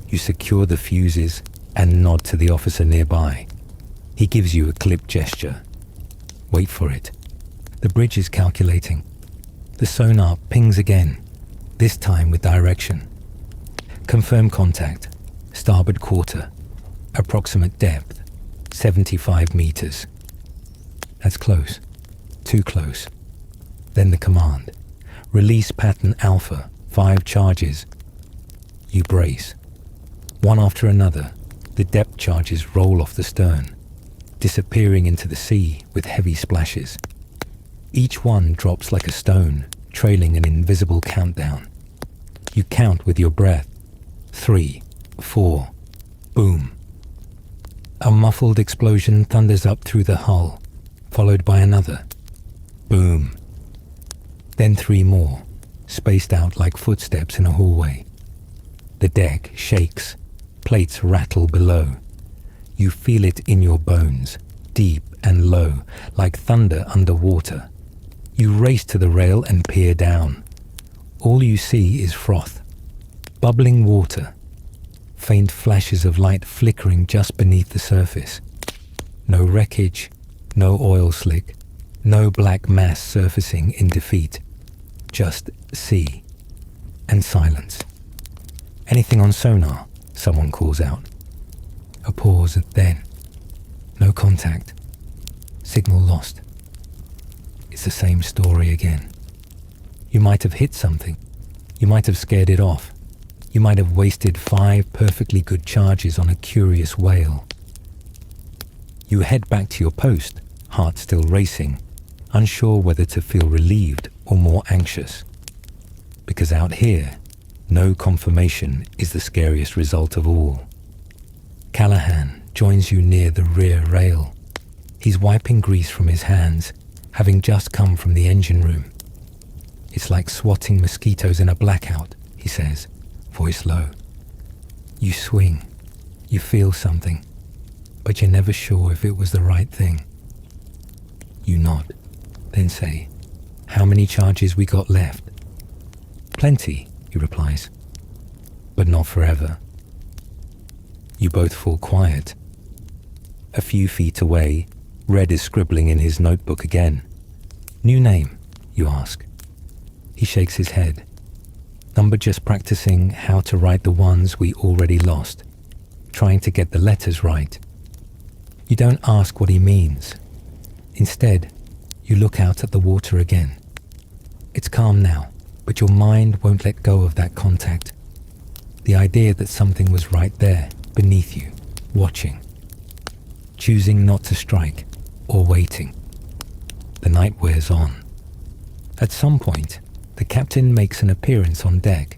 You secure the fuses, and nod to the officer nearby. He gives you a clipped gesture. Wait for it. The bridge is calculating. The sonar pings again, this time with direction. Confirm contact. Starboard quarter. Approximate depth. 75 meters. That's close. Too close. Then the command. Release pattern Alpha. 5 charges. You brace. One after another, the depth charges roll off the stern, disappearing into the sea with heavy splashes. Each one drops like a stone, trailing an invisible countdown. You count with your breath. 3, 4, boom. A muffled explosion thunders up through the hull, followed by another. Boom. Then 3 more, spaced out like footsteps in a hallway. The deck shakes, plates rattle below. You feel it in your bones, deep and low, like thunder underwater. You race to the rail and peer down. All you see is froth, bubbling water, faint flashes of light flickering just beneath the surface. No wreckage, no oil slick, no black mass surfacing in defeat. Just sea and silence. Anything on sonar? Someone calls out. A pause, and then no contact. Signal lost. It's the same story again. You might have hit something. You might have scared it off. You might have wasted 5 perfectly good charges on a curious whale. You head back to your post, heart still racing, unsure whether to feel relieved or more anxious. Because out here, no confirmation is the scariest result of all. Callahan joins you near the rear rail. He's wiping grease from his hands, having just come from the engine room. It's like swatting mosquitoes in a blackout, he says, voice low. You swing. You feel something, but you're never sure if it was the right thing. You nod, then say, "How many charges we got left?" "Plenty," he replies, "but not forever." You both fall quiet. A few feet away, Red is scribbling in his notebook again. "New name?" you ask. He shakes his head. "Number just practicing how to write the ones we already lost, trying to get the letters right." You don't ask what he means. Instead, you look out at the water again. It's calm now, but your mind won't let go of that contact. The idea that something was right there, beneath you, watching. Choosing not to strike, or waiting. The night wears on. At some point, the captain makes an appearance on deck.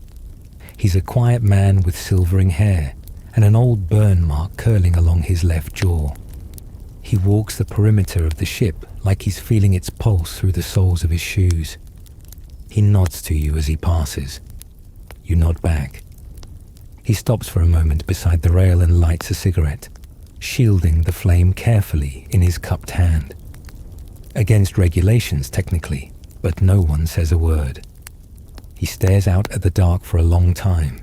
He's a quiet man with silvering hair and an old burn mark curling along his left jaw. He walks the perimeter of the ship like he's feeling its pulse through the soles of his shoes. He nods to you as he passes. You nod back. He stops for a moment beside the rail and lights a cigarette, shielding the flame carefully in his cupped hand. Against regulations, technically, but no one says a word. He stares out at the dark for a long time.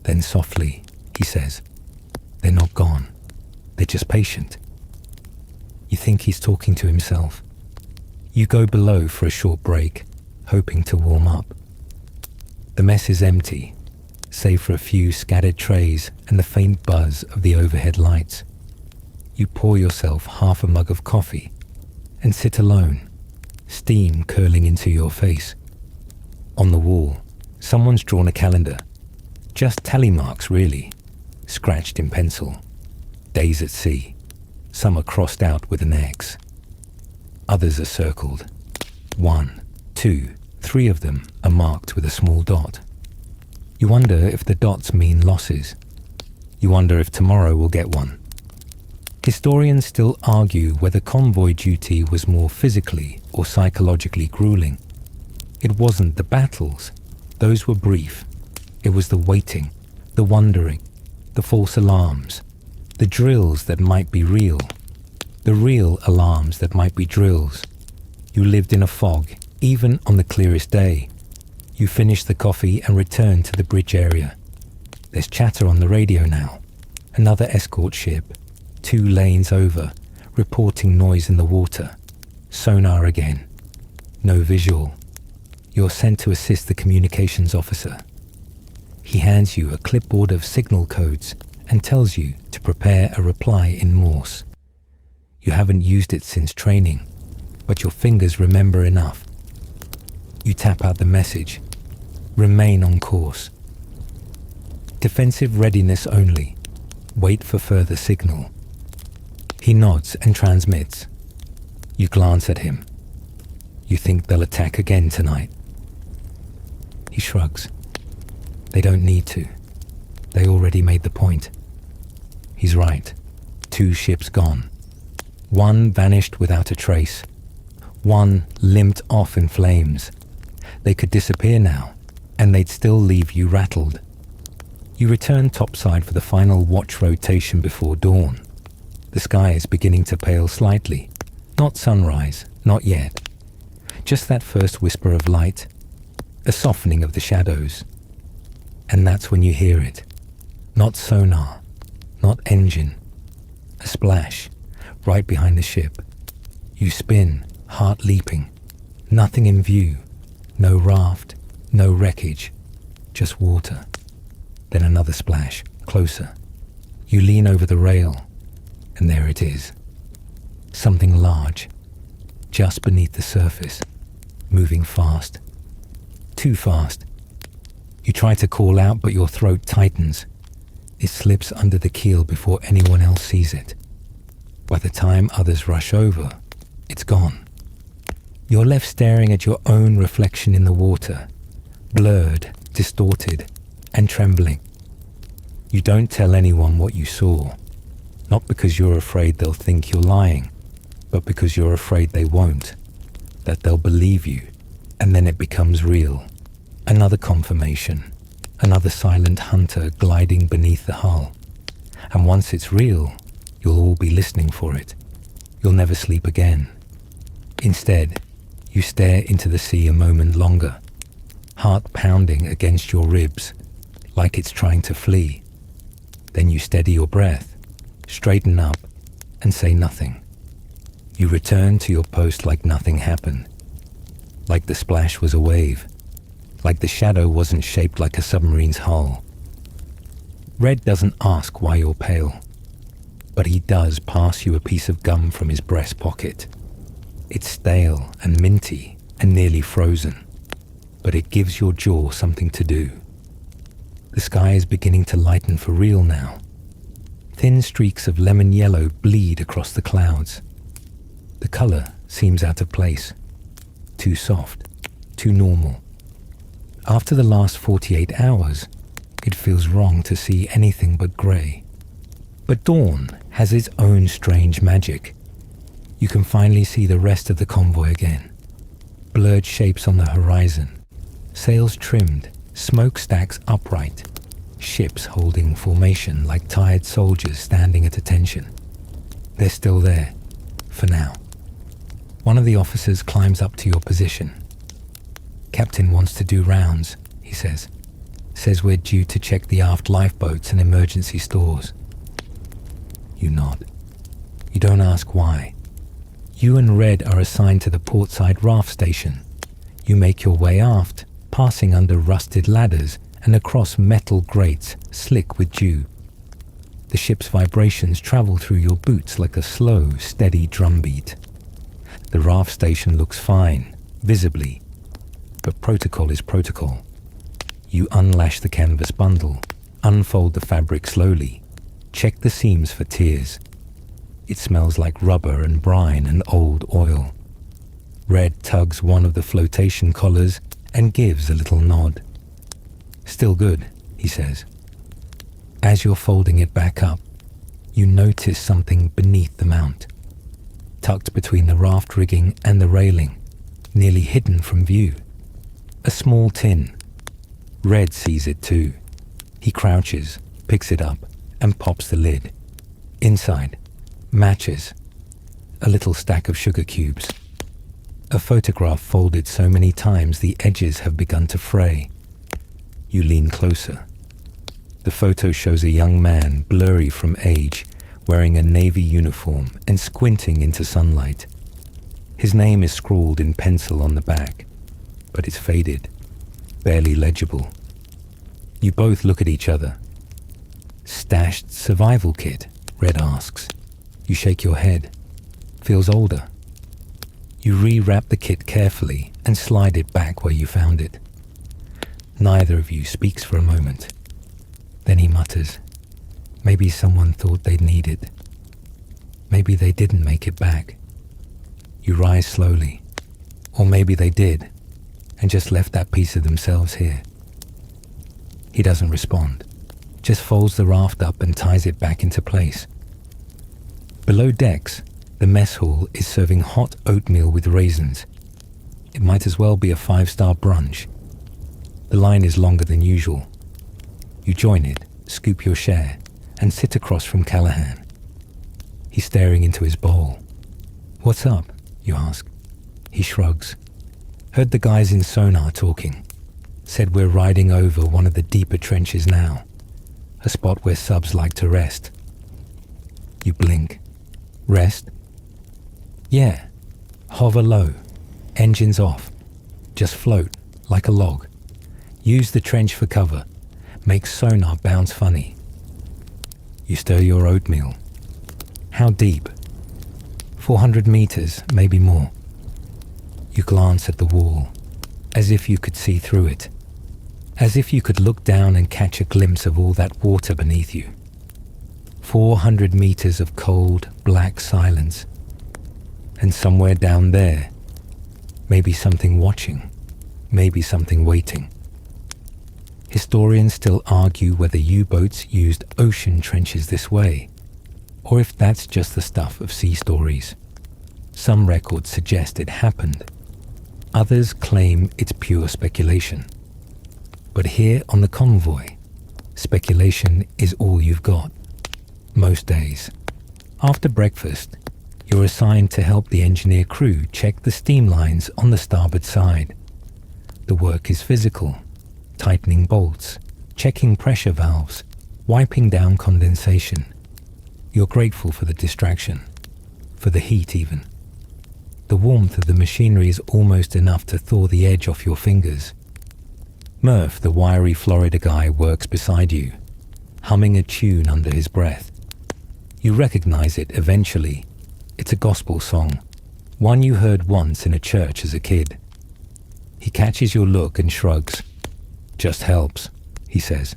Then softly, he says, "They're not gone. They're just patient." You think he's talking to himself. You go below for a short break, hoping to warm up. The mess is empty, save for a few scattered trays and the faint buzz of the overhead lights. You pour yourself half a mug of coffee and sit alone, steam curling into your face. On the wall, someone's drawn a calendar. Just tally marks, really, scratched in pencil. Days at sea. Some are crossed out with an X. Others are circled. 1, 2, 3 of them are marked with a small dot. You wonder if the dots mean losses. You wonder if tomorrow will get one. Historians still argue whether convoy duty was more physically or psychologically grueling. It wasn't the battles. Those were brief. It was the waiting, the wondering, the false alarms, the drills that might be real, the real alarms that might be drills. You lived in a fog, even on the clearest day. You finish the coffee and return to the bridge area. There's chatter on the radio now. Another escort ship, 2 lanes over, reporting noise in the water. Sonar again. No visual. You're sent to assist the communications officer. He hands you a clipboard of signal codes and tells you to prepare a reply in Morse. You haven't used it since training, but your fingers remember enough. You tap out the message. Remain on course. Defensive readiness only. Wait for further signal. He nods and transmits. You glance at him. You think they'll attack again tonight. He shrugs. They don't need to. They already made the point. He's right. 2 ships gone. 1 vanished without a trace. 1 limped off in flames. They could disappear now, and they'd still leave you rattled. You return topside for the final watch rotation before dawn. The sky is beginning to pale slightly. Not sunrise, not yet. Just that first whisper of light, a softening of the shadows. And that's when you hear it. Not sonar, not engine. A splash, right behind the ship. You spin, heart leaping. Nothing in view. No raft, no wreckage. Just water. Then another splash, closer. You lean over the rail, and there it is. Something large, just beneath the surface, moving fast. Too fast. You try to call out, but your throat tightens. It slips under the keel before anyone else sees it. By the time others rush over, it's gone. You're left staring at your own reflection in the water, blurred, distorted, and trembling. You don't tell anyone what you saw, not because you're afraid they'll think you're lying, but because you're afraid they won't, that they'll believe you, and then it becomes real. Another confirmation, another silent hunter gliding beneath the hull. And once it's real, you'll all be listening for it. You'll never sleep again. Instead, you stare into the sea a moment longer, heart pounding against your ribs, like it's trying to flee. Then you steady your breath, straighten up, and say nothing. You return to your post like nothing happened. Like the splash was a wave. Like the shadow wasn't shaped like a submarine's hull. Red doesn't ask why you're pale, but he does pass you a piece of gum from his breast pocket. It's stale and minty and nearly frozen, but it gives your jaw something to do. The sky is beginning to lighten for real now. Thin streaks of lemon yellow bleed across the clouds. The color seems out of place. Too soft, too normal. After the last 48 hours, it feels wrong to see anything but grey. But dawn has its own strange magic. You can finally see the rest of the convoy again. Blurred shapes on the horizon. Sails trimmed, smokestacks upright. Ships holding formation like tired soldiers standing at attention. They're still there, for now. One of the officers climbs up to your position. Captain wants to do rounds, he says. Says we're due to check the aft lifeboats and emergency stores. You nod. You don't ask why. You and Red are assigned to the portside raft station. You make your way aft, passing under rusted ladders and across metal grates slick with dew. The ship's vibrations travel through your boots like a slow, steady drumbeat. The raft station looks fine, visibly, but protocol is protocol. You unlash the canvas bundle, unfold the fabric slowly, check the seams for tears. It smells like rubber and brine and old oil. Red tugs one of the flotation collars and gives a little nod. Still good, he says. As you're folding it back up, you notice something beneath the mount. Tucked between the raft rigging and the railing, nearly hidden from view. A small tin. Red sees it too. He crouches, picks it up, and pops the lid. Inside, matches. A little stack of sugar cubes. A photograph folded so many times the edges have begun to fray. You lean closer. The photo shows a young man, blurry from age, wearing a navy uniform and squinting into sunlight. His name is scrawled in pencil on the back, but it's faded, barely legible. You both look at each other. "Stashed survival kit?" Red asks. You shake your head. Feels older. You rewrap the kit carefully and slide it back where you found it. Neither of you speaks for a moment. Then he mutters, "Maybe someone thought they'd need it. Maybe they didn't make it back." You rise slowly. Or maybe they did, and just left that piece of themselves here. He doesn't respond, just folds the raft up and ties it back into place. Below decks, the mess hall is serving hot oatmeal with raisins. It might as well be a 5-star brunch. The line is longer than usual. You join it, scoop your share, and sit across from Callahan. He's staring into his bowl. "What's up?" you ask. He shrugs. "Heard the guys in sonar talking. Said we're riding over one of the deeper trenches now. A spot where subs like to rest." You blink. "Rest?" "Yeah. Hover low. Engines off. Just float, like a log. Use the trench for cover. Make sonar bounce funny." You stir your oatmeal. "How deep?" 400 meters, maybe more." You glance at the wall, as if you could see through it. As if you could look down and catch a glimpse of all that water beneath you. 400 meters of cold, black silence. And somewhere down there, maybe something watching, maybe something waiting. Historians still argue whether U-boats used ocean trenches this way, or if that's just the stuff of sea stories. Some records suggest it happened. Others claim it's pure speculation. But here on the Convoy, speculation is all you've got. Most days. After breakfast, you're assigned to help the engineer crew check the steam lines on the starboard side. The work is physical, tightening bolts, checking pressure valves, wiping down condensation. You're grateful for the distraction, for the heat even. The warmth of the machinery is almost enough to thaw the edge off your fingers. Murph, the wiry Florida guy, works beside you, humming a tune under his breath. You recognize it eventually. It's a gospel song, one you heard once in a church as a kid. He catches your look and shrugs. "Just helps," he says.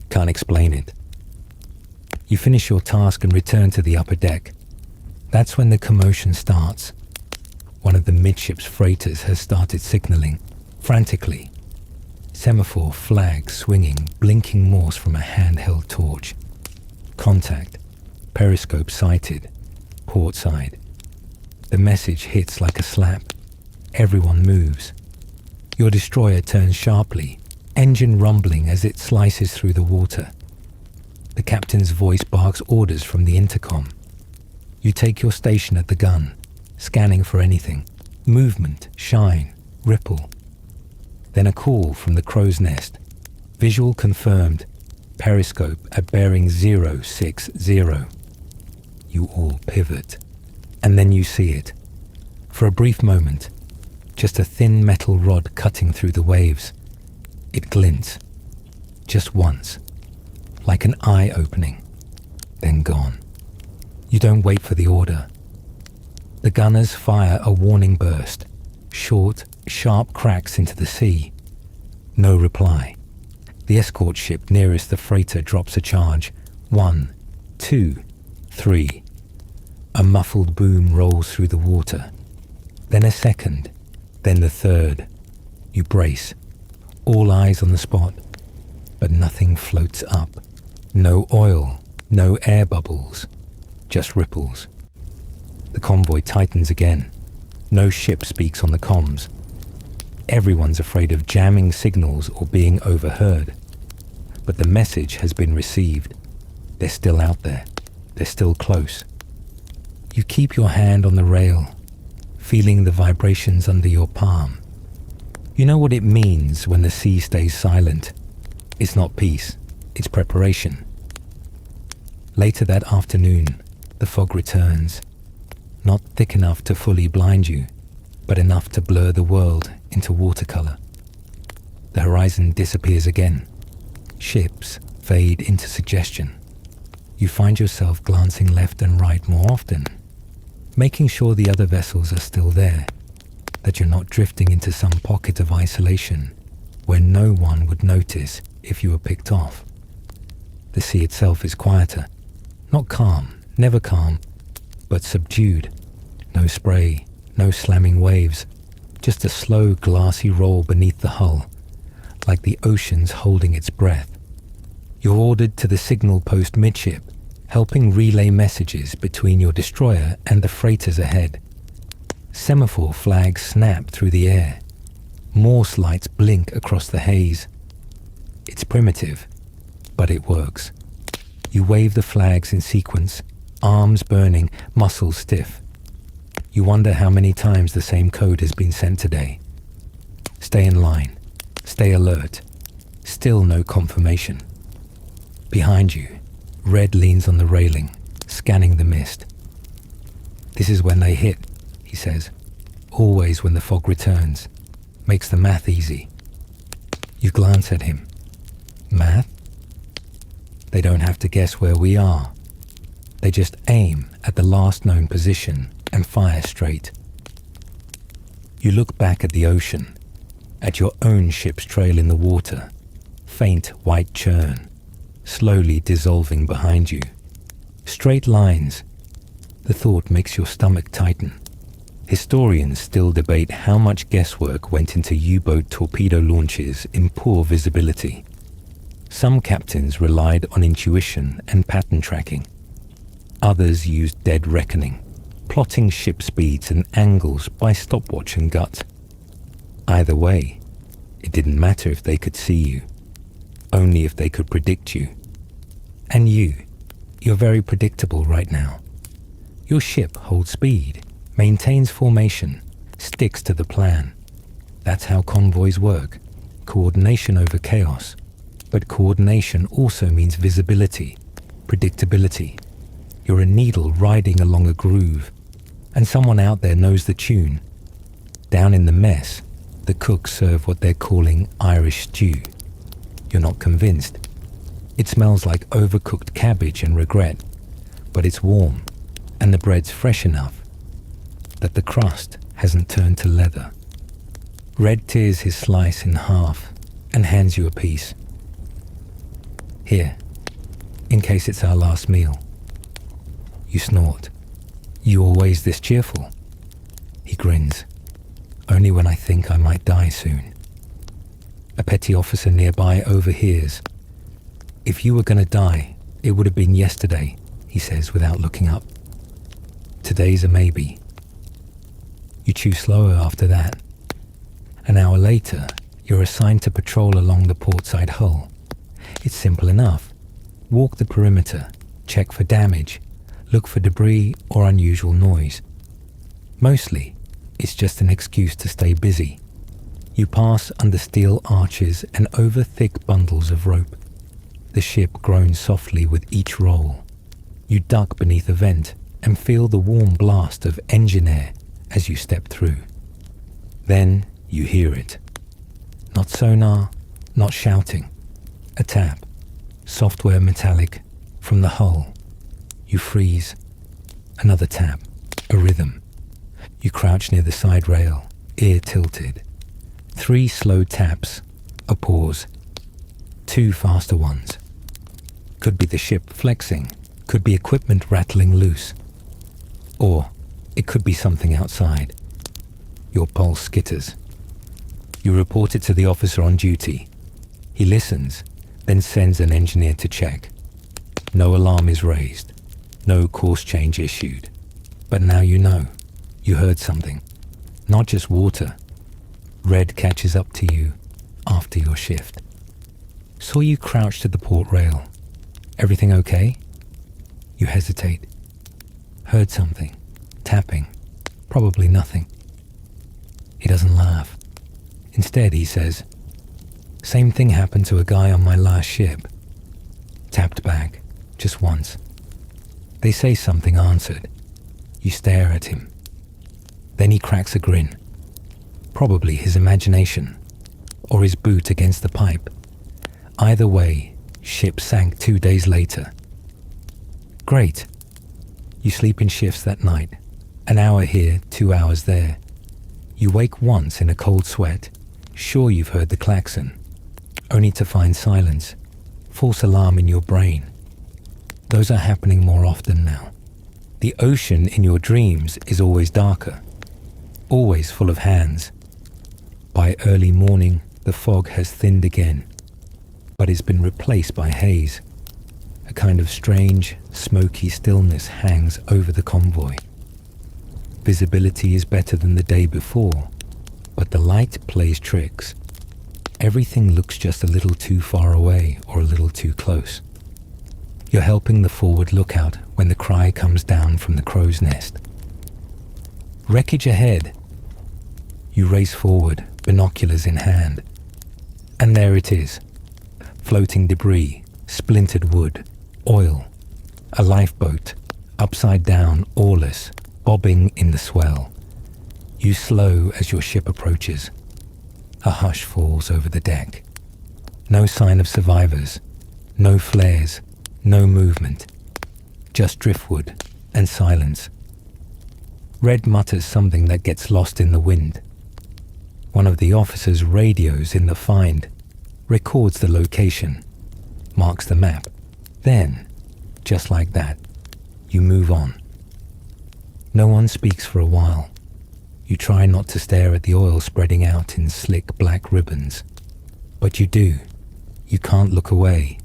"Can't explain it." You finish your task and return to the upper deck. That's when the commotion starts. One of the midships freighters has started signaling, frantically. Semaphore flag swinging, blinking Morse from a handheld torch. Contact. Periscope sighted. Port side. The message hits like a slap. Everyone moves. Your destroyer turns sharply, engine rumbling as it slices through the water. The captain's voice barks orders from the intercom. You take your station at the gun, scanning for anything. Movement, shine, ripple. Then a call from the crow's nest. Visual confirmed. Periscope at bearing 060. You all pivot. And then you see it. For a brief moment, just a thin metal rod cutting through the waves. It glints. Just once. Like an eye opening. Then gone. You don't wait for the order. The gunners fire a warning burst. Short, sharp cracks into the sea. No reply. The escort ship nearest the freighter drops a charge. 1, 2, 3. A muffled boom rolls through the water. Then a second. Then the third. You brace. All eyes on the spot. But nothing floats up. No oil. No air bubbles. Just ripples. The convoy tightens again. No ship speaks on the comms. Everyone's afraid of jamming signals or being overheard. But the message has been received. They're still out there. They're still close. You keep your hand on the rail, feeling the vibrations under your palm. You know what it means when the sea stays silent. It's not peace. It's preparation. Later that afternoon, the fog returns, not thick enough to fully blind you, but enough to blur the world into watercolor. The horizon disappears again. Ships fade into suggestion. You find yourself glancing left and right more often, making sure the other vessels are still there, that you're not drifting into some pocket of isolation where no one would notice if you were picked off. The sea itself is quieter, not calm, never calm, but subdued. No spray, no slamming waves, just a slow glassy roll beneath the hull, like the ocean's holding its breath. You're ordered to the signal post midship, helping relay messages between your destroyer and the freighters ahead. Semaphore flags snap through the air. Morse lights blink across the haze. It's primitive, but it works. You wave the flags in sequence, arms burning, muscles stiff. You wonder how many times the same code has been sent today. Stay in line. Stay alert. Still no confirmation. Behind you, Red leans on the railing, scanning the mist. This is when they hit, he says. Always when the fog returns. Makes the math easy. You glance at him. Math? They don't have to guess where we are. They just aim at the last known position and fire straight. You look back at the ocean, at your own ship's trail in the water, faint white churn, slowly dissolving behind you. Straight lines. The thought makes your stomach tighten. Historians still debate how much guesswork went into U-boat torpedo launches in poor visibility. Some captains relied on intuition and pattern tracking. Others used dead reckoning, plotting ship speeds and angles by stopwatch and gut. Either way, it didn't matter if they could see you, only if they could predict you. And you're very predictable right now. Your ship holds speed, maintains formation, sticks to the plan. That's how convoys work. Coordination over chaos. But coordination also means visibility, predictability. You're a needle riding along a groove, and someone out there knows the tune. Down in the mess, the cooks serve what they're calling Irish stew. You're not convinced. It smells like overcooked cabbage and regret, but it's warm, and the bread's fresh enough that the crust hasn't turned to leather. Red tears his slice in half and hands you a piece. Here, in case it's our last meal. You snort. You always this cheerful? He grins. Only when I think I might die soon. A petty officer nearby overhears. If you were going to die, it would have been yesterday, he says without looking up. Today's a maybe. You chew slower after that. An hour later, you're assigned to patrol along the portside hull. It's simple enough. Walk the perimeter, check for damage, look for debris or unusual noise. Mostly, it's just an excuse to stay busy. You pass under steel arches and over thick bundles of rope. The ship groans softly with each roll. You duck beneath a vent and feel the warm blast of engine air as you step through. Then you hear it. Not sonar, not shouting. A tap, software metallic, from the hull. You freeze. Another tap, a rhythm. You crouch near the side rail, ear tilted. 3 slow taps, a pause. 2 faster ones. Could be the ship flexing, could be equipment rattling loose. Or it could be something outside. Your pulse skitters. You report it to the officer on duty. He listens, then sends an engineer to check. No alarm is raised, no course change issued. But now you know. You heard something. Not just water. Red catches up to you after your shift. Saw you crouched at the port rail. Everything okay? You hesitate. Heard something. Tapping. Probably nothing. He doesn't laugh. Instead, he says, "Same thing happened to a guy on my last ship. looked back, just once. They say something answered. You stare at him. Then he cracks a grin. Probably his imagination, or his boot against the pipe. Either way, ship sank 2 days later. Great. You sleep in shifts that night. An hour here, 2 hours there. You wake once in a cold sweat, sure you've heard the klaxon, only to find silence, false alarm in your brain. Those are happening more often now. The ocean in your dreams is always darker, always full of hands. By early morning, the fog has thinned again, but it's been replaced by haze. A kind of strange, smoky stillness hangs over the convoy. Visibility is better than the day before, but the light plays tricks. Everything looks just a little too far away or a little too close. You're helping the forward lookout when the cry comes down from the crow's nest. Wreckage ahead. You race forward, binoculars in hand. And there it is. Floating debris, splintered wood, oil, a lifeboat, upside down, oarless, bobbing in the swell. You slow as your ship approaches. A hush falls over the deck. No sign of survivors, no flares, no movement. Just driftwood and silence. Red mutters something that gets lost in the wind. One of the officers' radios in the find records the location, marks the map. Then, just like that, you move on. No one speaks for a while. You try not to stare at the oil spreading out in slick black ribbons. But you do. You can't look away.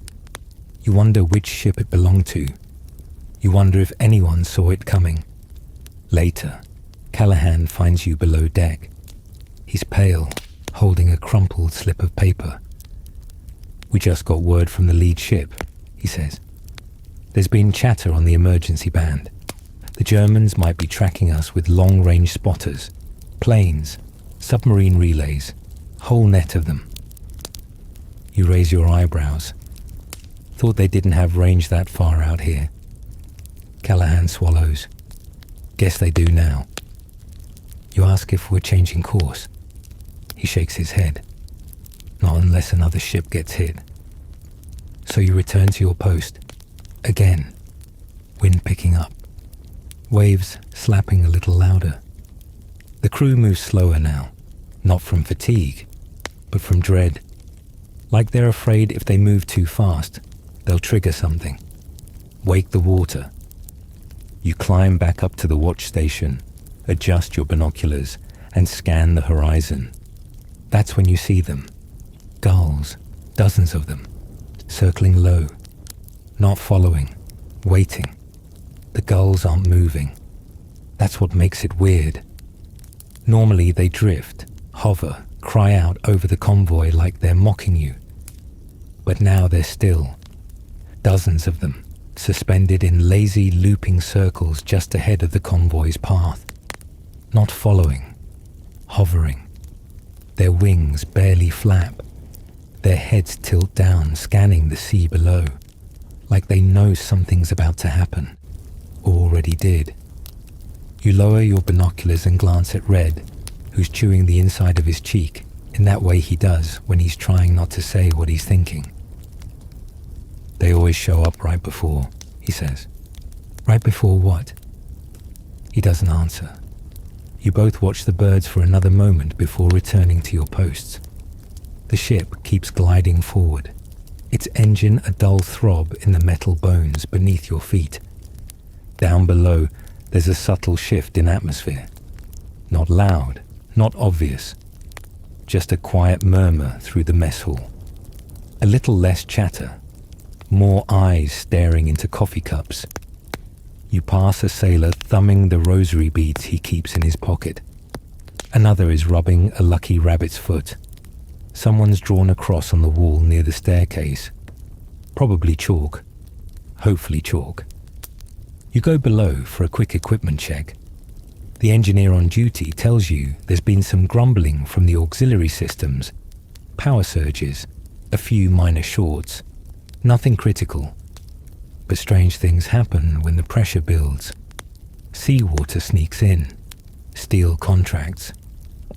You wonder which ship it belonged to. You wonder if anyone saw it coming. Later, Callahan finds you below deck. He's pale, holding a crumpled slip of paper. We just got word from the lead ship, he says. There's been chatter on the emergency band. The Germans might be tracking us with long-range spotters, planes, submarine relays, whole net of them. You raise your eyebrows. Thought they didn't have range that far out here. Callahan swallows. Guess they do now. You ask if we're changing course. He shakes his head. Not unless another ship gets hit. So you return to your post. Again. Wind picking up. Waves slapping a little louder. The crew moves slower now. Not from fatigue, but from dread. Like they're afraid if they move too fast, they'll trigger something. Wake the water. You climb back up to the watch station, adjust your binoculars, and scan the horizon. That's when you see them. Gulls, dozens of them, circling low, not following, waiting. The gulls aren't moving. That's what makes it weird. Normally they drift, hover, cry out over the convoy like they're mocking you. But now they're still. Dozens of them, suspended in lazy looping circles just ahead of the convoy's path. Not following, hovering. Their wings barely flap. Their heads tilt down, scanning the sea below, like they know something's about to happen, or already did. You lower your binoculars and glance at Red, who's chewing the inside of his cheek, in that way he does when he's trying not to say what he's thinking. They always show up right before, he says. Right before what? He doesn't answer. You both watch the birds for another moment before returning to your posts. The ship keeps gliding forward, its engine a dull throb in the metal bones beneath your feet. Down below, there's a subtle shift in atmosphere. Not loud, not obvious. Just a quiet murmur through the mess hall. A little less chatter. More eyes staring into coffee cups. You pass a sailor thumbing the rosary beads he keeps in his pocket. Another is rubbing a lucky rabbit's foot. Someone's drawn a cross on the wall near the staircase. Probably chalk. Hopefully chalk. You go below for a quick equipment check. The engineer on duty tells you there's been some grumbling from the auxiliary systems. Power surges, a few minor shorts. Nothing critical, But strange things happen when the pressure builds. Seawater sneaks in, steel contracts,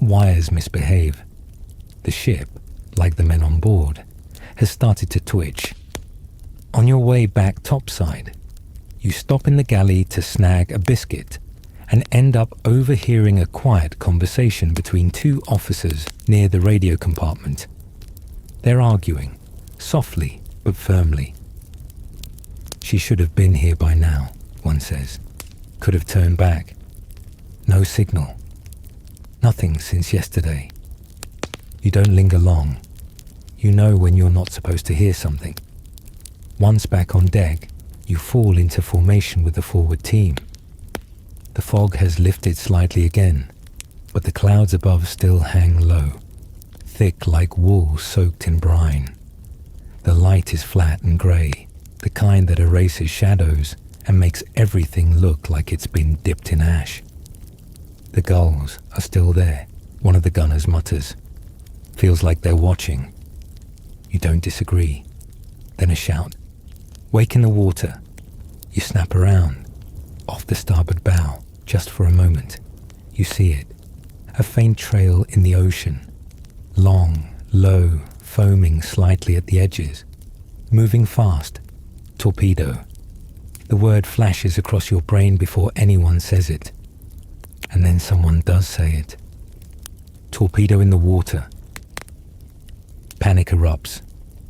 wires misbehave. The ship, like the men on board, has started to twitch. On your way back topside, you stop in the galley to snag a biscuit and end up overhearing a quiet conversation between two officers near the radio compartment. They're arguing, softly but firmly. "She should have been here by now," one says. "Could have turned back. No signal. Nothing since yesterday." You don't linger long. You know when you're not supposed to hear something. Once back on deck, you fall into formation with the forward team. The fog has lifted slightly again, but the clouds above still hang low, thick like wool soaked in brine. The light is flat and grey, the kind that erases shadows and makes everything look like it's been dipped in ash. The gulls are still there, one of the gunners mutters. Feels like they're watching. You don't disagree. Then a shout. "Wake in the water." You snap around, off the starboard bow, just for a moment. You see it, a faint trail in the ocean, long, low, foaming slightly at the edges, moving fast. Torpedo. The word flashes across your brain before anyone says it. And then someone does say it. Torpedo in the water. Panic erupts,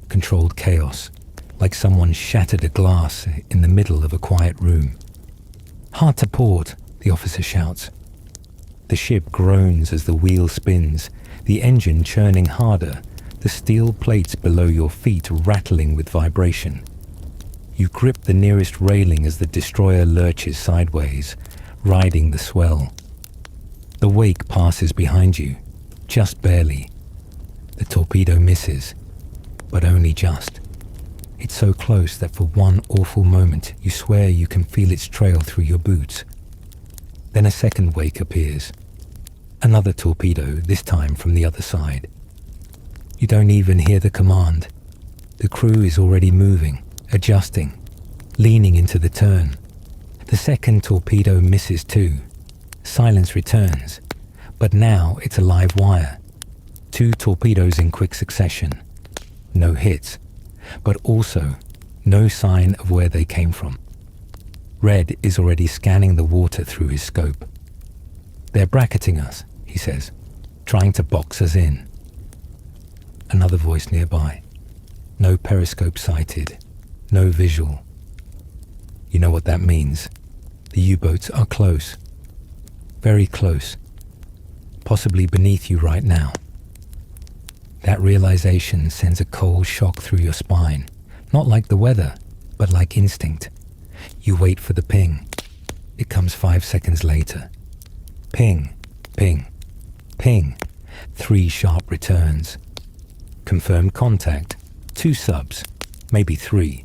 controlled chaos, like someone shattered a glass in the middle of a quiet room. "Hard to port," the officer shouts. The ship groans as the wheel spins, the engine churning harder, the steel plates below your feet rattling with vibration. You grip the nearest railing as the destroyer lurches sideways, riding the swell. The wake passes behind you, just barely. The torpedo misses, but only just. It's so close that for one awful moment you swear you can feel its trail through your boots. Then a second wake appears. Another torpedo, this time from the other side. You don't even hear the command. The crew is already moving, adjusting, leaning into the turn. The second torpedo misses too. Silence returns, but now it's a live wire. 2 torpedoes in quick succession. No hits, but also no sign of where they came from. Red is already scanning the water through his scope. "They're bracketing us," he says, "trying to box us in." Another voice nearby. No periscope sighted, no visual. You know what that means. The U-boats are close. Very close. Possibly beneath you right now. That realization sends a cold shock through your spine. Not like the weather, but like instinct. You wait for the ping. It comes 5 seconds later. Ping, ping, ping. 3 sharp returns. Confirmed contact. 2 subs, maybe 3.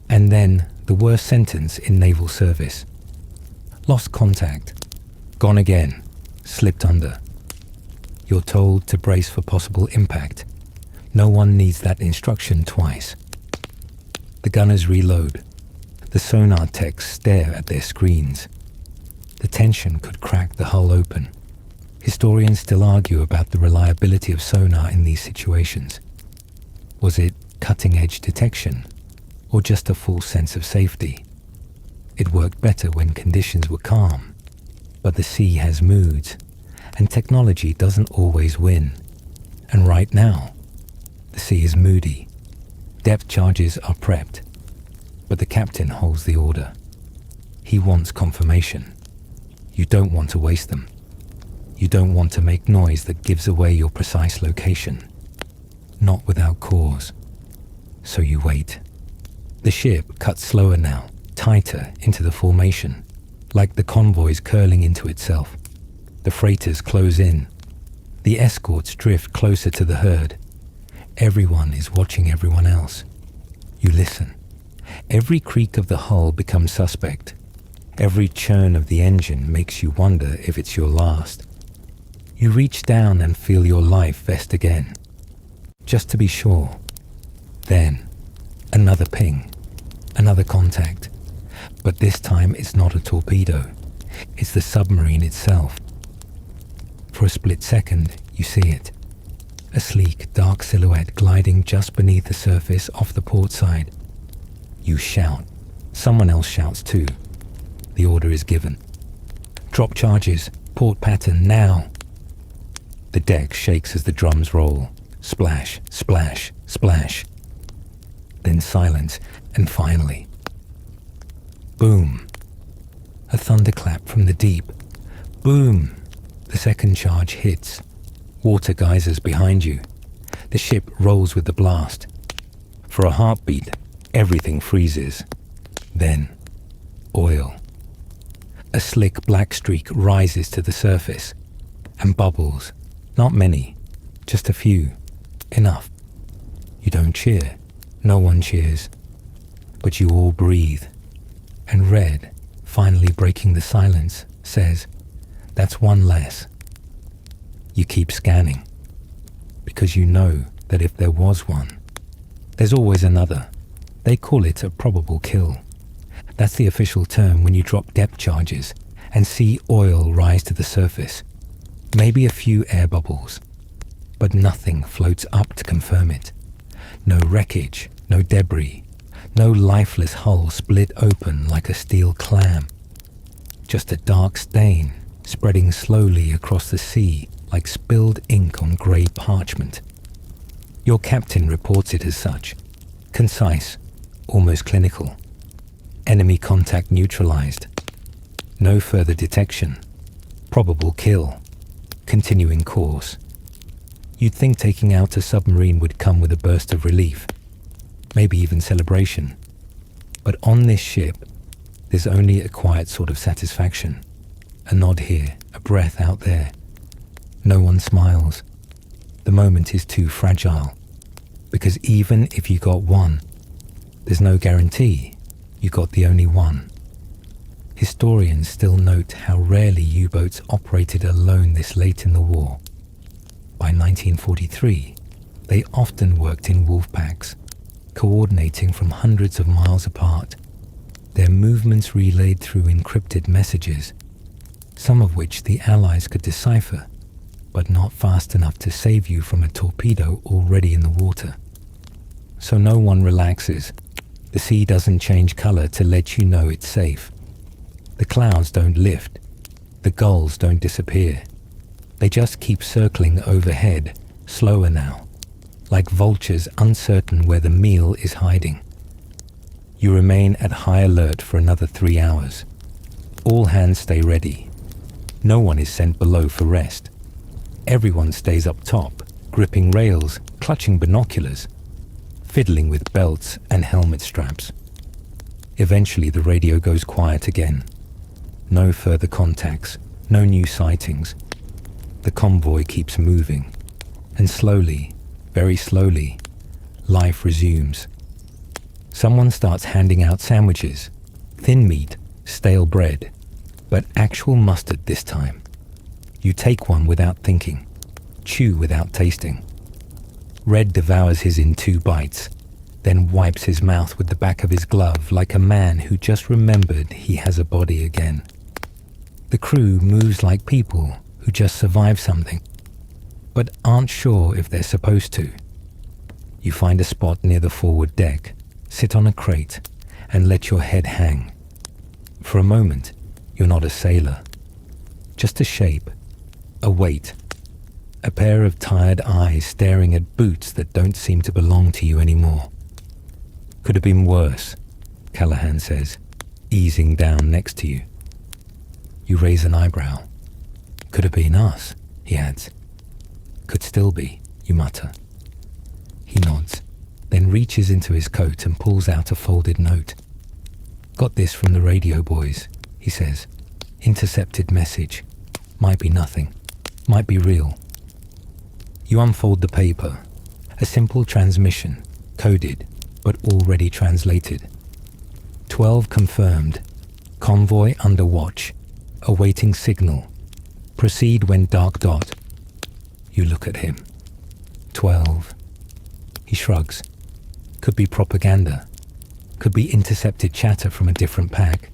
And then the worst sentence in naval service. Lost contact. Gone again. Slipped under. You're told to brace for possible impact. No one needs that instruction twice. The gunners reload. The sonar techs stare at their screens. The tension could crack the hull open. Historians still argue about the reliability of sonar in these situations. Was it cutting-edge detection, or just a false sense of safety? It worked better when conditions were calm, but the sea has moods, and technology doesn't always win. And right now, the sea is moody. Depth charges are prepped, but the captain holds the order. He wants confirmation. You don't want to waste them. You don't want to make noise that gives away your precise location. Not without cause. So you wait. The ship cuts slower now, tighter into the formation, like the convoys curling into itself. The freighters close in. The escorts drift closer to the herd. Everyone is watching everyone else. You listen. Every creak of the hull becomes suspect. Every churn of the engine makes you wonder if it's your last. You reach down and feel your life vest again, just to be sure. Then, another ping. Another contact. But this time it's not a torpedo. It's the submarine itself. For a split second, you see it. A sleek, dark silhouette gliding just beneath the surface off the port side. You shout. Someone else shouts too. The order is given. Drop charges. Port pattern now. The deck shakes as the drums roll. Splash, splash, splash. Then silence, and finally, boom. A thunderclap from the deep. Boom. The second charge hits. Water geysers behind you. The ship rolls with the blast. For a heartbeat, everything freezes. Then, oil. A slick black streak rises to the surface. And bubbles. Not many. Just a few. Enough. You don't cheer. No one cheers. But you all breathe. And Red, finally breaking the silence, says, "That's one less." You keep scanning. Because you know that if there was one, there's always another. They call it a probable kill. That's the official term when you drop depth charges and see oil rise to the surface. Maybe a few air bubbles. But nothing floats up to confirm it. No wreckage, no debris, no lifeless hull split open like a steel clam. Just a dark stain spreading slowly across the sea like spilled ink on grey parchment. Your captain reports it as such. Concise, almost clinical. Enemy contact neutralized. No further detection. Probable kill. Continuing course. You'd think taking out a submarine would come with a burst of relief. Maybe even celebration. But on this ship, there's only a quiet sort of satisfaction. A nod here, a breath out there. No one smiles. The moment is too fragile. Because even if you got one, there's no guarantee you got the only one. Historians still note how rarely U-boats operated alone this late in the war. By 1943, they often worked in wolf packs, coordinating from hundreds of miles apart, their movements relayed through encrypted messages, some of which the Allies could decipher, but not fast enough to save you from a torpedo already in the water. So no one relaxes. The sea doesn't change color to let you know it's safe. The clouds don't lift. The gulls don't disappear. They just keep circling overhead, slower now, like vultures uncertain where the meal is hiding. You remain at high alert for another 3 hours. All hands stay ready. No one is sent below for rest. Everyone stays up top, gripping rails, clutching binoculars, fiddling with belts and helmet straps. Eventually the radio goes quiet again. No further contacts, no new sightings. The convoy keeps moving, and slowly, very slowly, life resumes. Someone starts handing out sandwiches, thin meat, stale bread, but actual mustard this time. You take one without thinking, chew without tasting. Red devours his in 2 bites, then wipes his mouth with the back of his glove like a man who just remembered he has a body again. The crew moves like people who just survived something, but aren't sure if they're supposed to. You find a spot near the forward deck, sit on a crate, and let your head hang. For a moment, you're not a sailor. Just a shape, a weight, a pair of tired eyes staring at boots that don't seem to belong to you anymore. Could have been worse, Callahan says, easing down next to you. You raise an eyebrow. Could have been us, he adds. Could still be, you mutter. He nods, then reaches into his coat and pulls out a folded note. Got this from the radio boys, he says. Intercepted message. Might be nothing. Might be real. You unfold the paper. A simple transmission, coded, but already translated. 12 confirmed. Convoy under watch. Awaiting signal. Proceed when dark dot. You look at him. 12. He shrugs. Could be propaganda. Could be intercepted chatter from a different pack.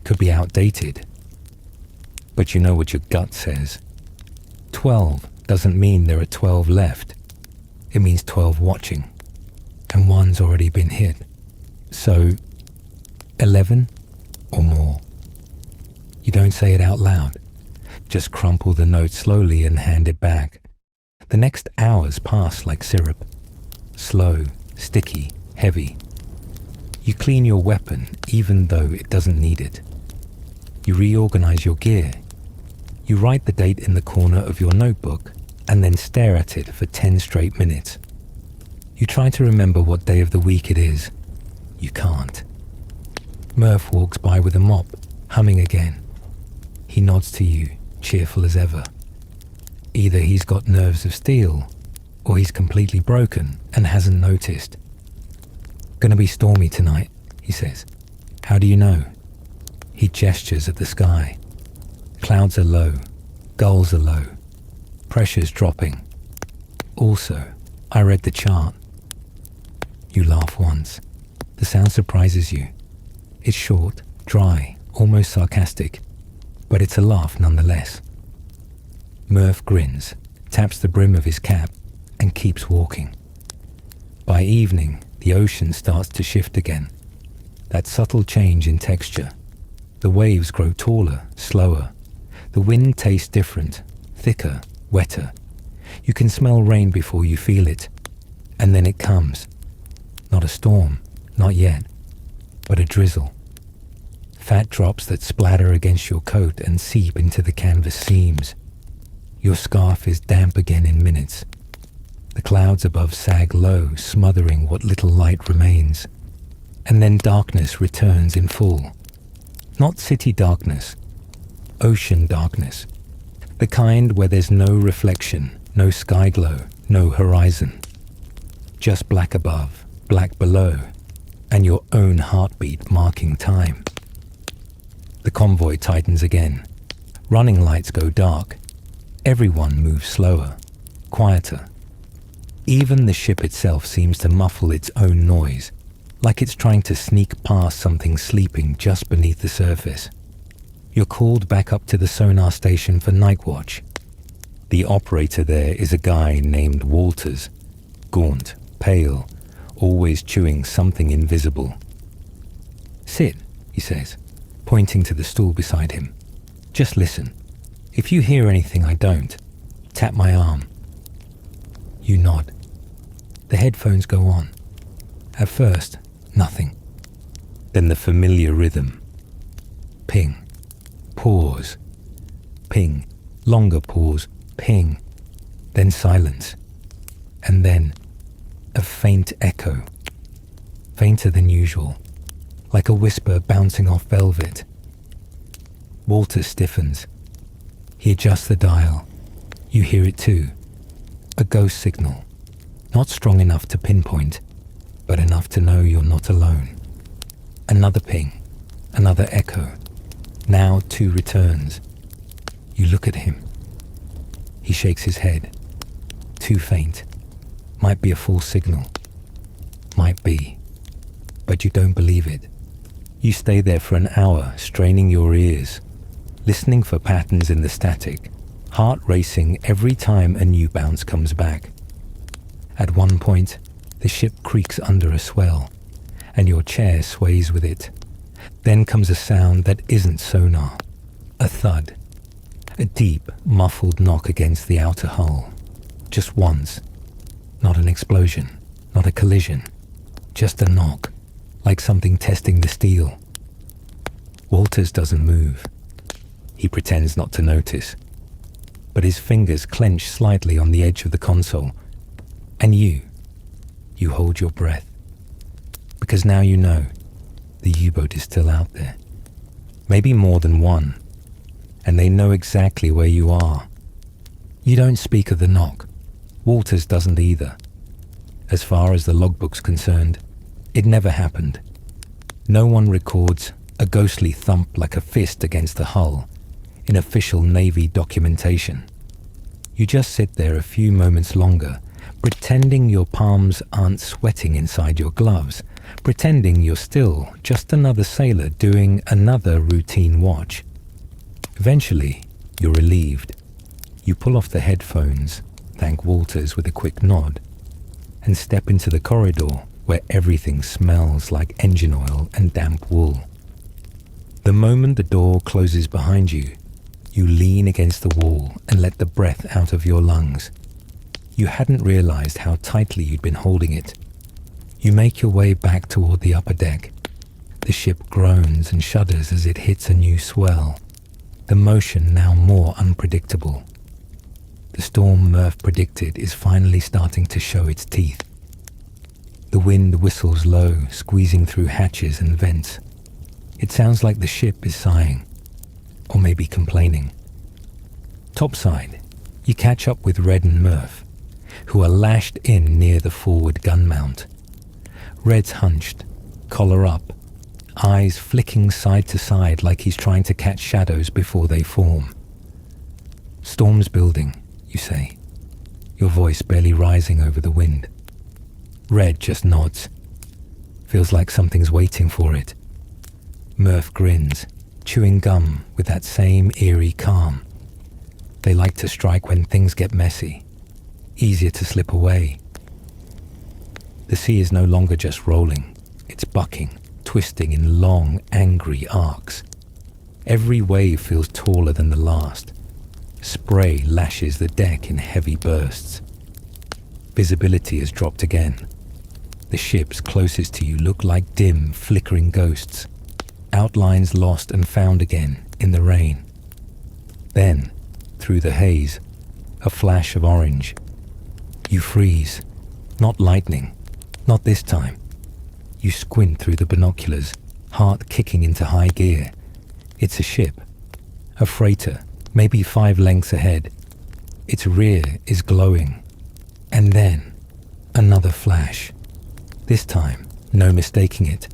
Could be outdated. But you know what your gut says. 12 doesn't mean there are 12 left. It means 12 watching. And one's already been hit. So, 11 or more. You don't say it out loud. Just crumple the note slowly and hand it back. The next hours pass like syrup. Slow, sticky, heavy. You clean your weapon even though it doesn't need it. You reorganize your gear. You write the date in the corner of your notebook and then stare at it for 10 straight minutes. You try to remember what day of the week it is. You can't. Murph walks by with a mop, humming again. He nods to you, cheerful as ever. Either he's got nerves of steel, or he's completely broken and hasn't noticed. Gonna be stormy tonight, he says. How do you know? He gestures at the sky. Clouds are low, gulls are low, pressure's dropping. Also, I read the chart. You laugh once. The sound surprises you. It's short, dry, almost sarcastic, but it's a laugh nonetheless. Murph grins, taps the brim of his cap, and keeps walking. By evening, the ocean starts to shift again. That subtle change in texture. The waves grow taller, slower. The wind tastes different, thicker, wetter. You can smell rain before you feel it. And then it comes. Not a storm, not yet, but a drizzle. Fat drops that splatter against your coat and seep into the canvas seams. Your scarf is damp again in minutes. The clouds above sag low, smothering what little light remains. And then darkness returns in full. Not city darkness, ocean darkness. The kind where there's no reflection, no sky glow, no horizon. Just black above, black below, and your own heartbeat marking time. The convoy tightens again. Running lights go dark. Everyone moves slower, quieter. Even the ship itself seems to muffle its own noise, like it's trying to sneak past something sleeping just beneath the surface. You're called back up to the sonar station for night watch. The operator there is a guy named Walters, gaunt, pale, always chewing something invisible. Sit, he says, pointing to the stool beside him. Just listen. If you hear anything I don't, tap my arm. You nod. The headphones go on. At first, nothing. Then the familiar rhythm. Ping. Pause. Ping. Longer pause. Ping. Then silence. And then a faint echo. Fainter than usual. Like a whisper bouncing off velvet. Walter stiffens. He adjusts the dial. You hear it too. A ghost signal. Not strong enough to pinpoint, but enough to know you're not alone. Another ping. Another echo. Now 2 returns. You look at him. He shakes his head. Too faint. Might be a false signal. Might be. But you don't believe it. You stay there for an hour, straining your ears, listening for patterns in the static, heart racing every time a new bounce comes back. At one point, the ship creaks under a swell, and your chair sways with it. Then comes a sound that isn't sonar. A thud. A deep, muffled knock against the outer hull. Just once. Not an explosion, not a collision. Just a knock, like something testing the steel. Walters doesn't move. He pretends not to notice. But his fingers clench slightly on the edge of the console. And you hold your breath. Because now you know the U-boat is still out there. Maybe more than one. And they know exactly where you are. You don't speak of the knock. Walters doesn't either. As far as the logbook's concerned, it never happened. No one records a ghostly thump like a fist against the hull in official Navy documentation. You just sit there a few moments longer, pretending your palms aren't sweating inside your gloves, pretending you're still just another sailor doing another routine watch. Eventually, you're relieved. You pull off the headphones, thank Walters with a quick nod, and step into the corridor where everything smells like engine oil and damp wool. The moment the door closes behind you, you lean against the wall and let the breath out of your lungs. You hadn't realized how tightly you'd been holding it. You make your way back toward the upper deck. The ship groans and shudders as it hits a new swell, the motion now more unpredictable. The storm Murph predicted is finally starting to show its teeth. The wind whistles low, squeezing through hatches and vents. It sounds like the ship is sighing, or maybe complaining. Topside, you catch up with Red and Murph, who are lashed in near the forward gun mount. Red's hunched, collar up, eyes flicking side to side like he's trying to catch shadows before they form. "Storm's building," you say, your voice barely rising over the wind. Red just nods. Feels like something's waiting for it. Murph grins, chewing gum with that same eerie calm. They like to strike when things get messy. Easier to slip away. The sea is no longer just rolling. It's bucking, twisting in long, angry arcs. Every wave feels taller than the last. Spray lashes the deck in heavy bursts. Visibility has dropped again. The ships closest to you look like dim, flickering ghosts. Outlines lost and found again in the rain. Then, through the haze, a flash of orange. You freeze. Not lightning. Not this time. You squint through the binoculars, heart kicking into high gear. It's a ship. A freighter, maybe 5 lengths ahead. Its rear is glowing. And then, another flash. This time, no mistaking it.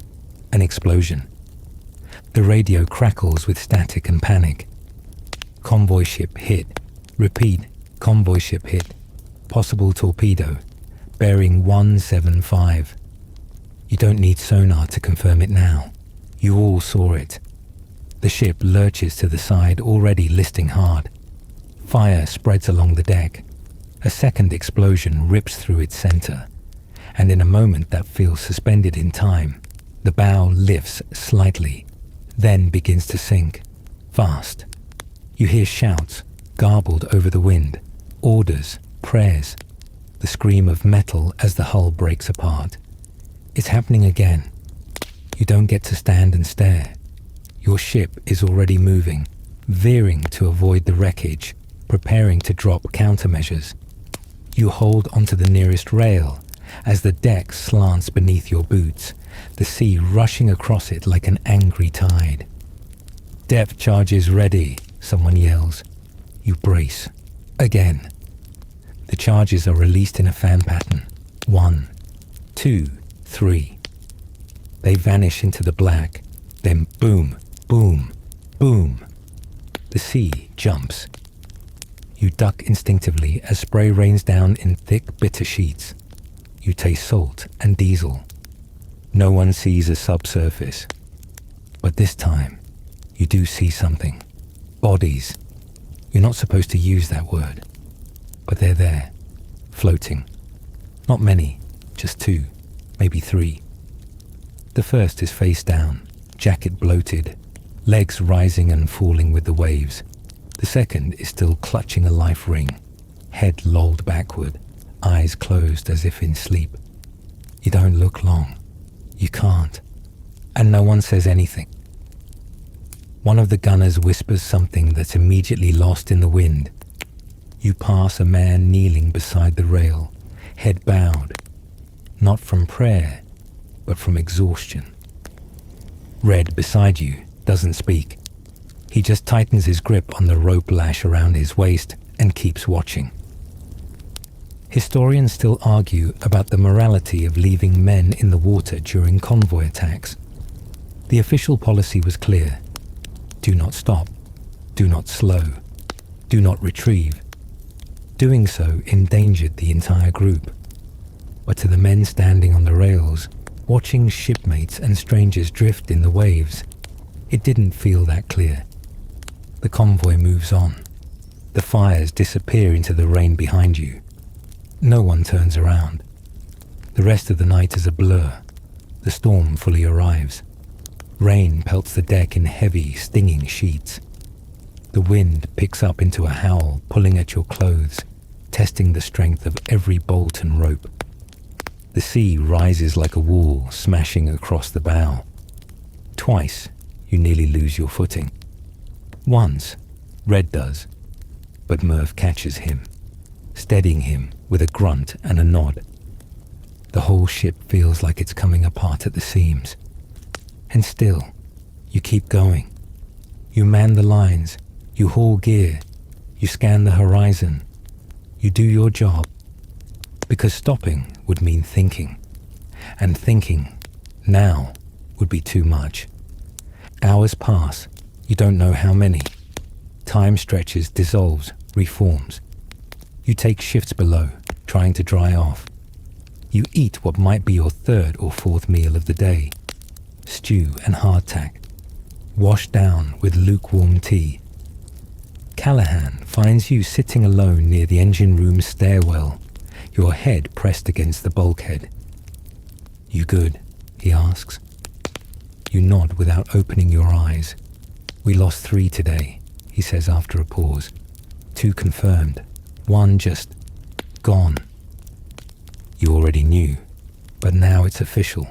An explosion. The radio crackles with static and panic. Convoy ship hit. Repeat, convoy ship hit. Possible torpedo. Bearing 175. You don't need sonar to confirm it now. You all saw it. The ship lurches to the side, already listing hard. Fire spreads along the deck. A second explosion rips through its center. And in a moment that feels suspended in time, the bow lifts slightly, then begins to sink, fast. You hear shouts, garbled over the wind, orders, prayers, the scream of metal as the hull breaks apart. It's happening again. You don't get to stand and stare. Your ship is already moving, veering to avoid the wreckage, preparing to drop countermeasures. You hold onto the nearest rail as the deck slants beneath your boots, the sea rushing across it like an angry tide. "Depth charges ready," someone yells. You brace. Again. The charges are released in a fan pattern. 1, 2, 3. They vanish into the black. Then boom, boom, boom. The sea jumps. You duck instinctively as spray rains down in thick, bitter sheets. You taste salt and diesel. No one sees a subsurface. But this time, you do see something. Bodies. You're not supposed to use that word. But they're there, floating. Not many, just 2, maybe 3. The first is face down, jacket bloated, legs rising and falling with the waves. The second is still clutching a life ring, head lolled backward, eyes closed as if in sleep. You don't look long. You can't. And no one says anything. One of the gunners whispers something that's immediately lost in the wind. You pass a man kneeling beside the rail, head bowed, not from prayer, but from exhaustion. Red beside you doesn't speak. He just tightens his grip on the rope lash around his waist and keeps watching. Historians still argue about the morality of leaving men in the water during convoy attacks. The official policy was clear. Do not stop. Do not slow. Do not retrieve. Doing so endangered the entire group. But to the men standing on the rails, Watching shipmates and strangers drift in the waves, it didn't feel that clear. The convoy moves on. The fires disappear into the rain behind you. No one turns around. The rest of the night is a blur. The storm fully arrives. Rain pelts the deck in heavy, stinging sheets. The wind picks up into a howl, pulling at your clothes, testing the strength of every bolt and rope. The sea rises like a wall, smashing across the bow. Twice, you nearly lose your footing. Once, Red does, but Murph catches him, steadying him with a grunt and a nod. The whole ship feels like it's coming apart at the seams. And still, you keep going. You man the lines, you haul gear, you scan the horizon, you do your job. Because stopping would mean thinking, and thinking now would be too much. Hours pass, you don't know how many. Time stretches, dissolves, reforms. You take shifts below, trying to dry off. You eat what might be your third or fourth meal of the day. Stew and hardtack, washed down with lukewarm tea. Callahan finds you sitting alone near the engine room stairwell, your head pressed against the bulkhead. "You good?" he asks. You nod without opening your eyes. "We lost 3 today," he says after a pause. 2 confirmed, 1 just gone. You already knew, but now it's official.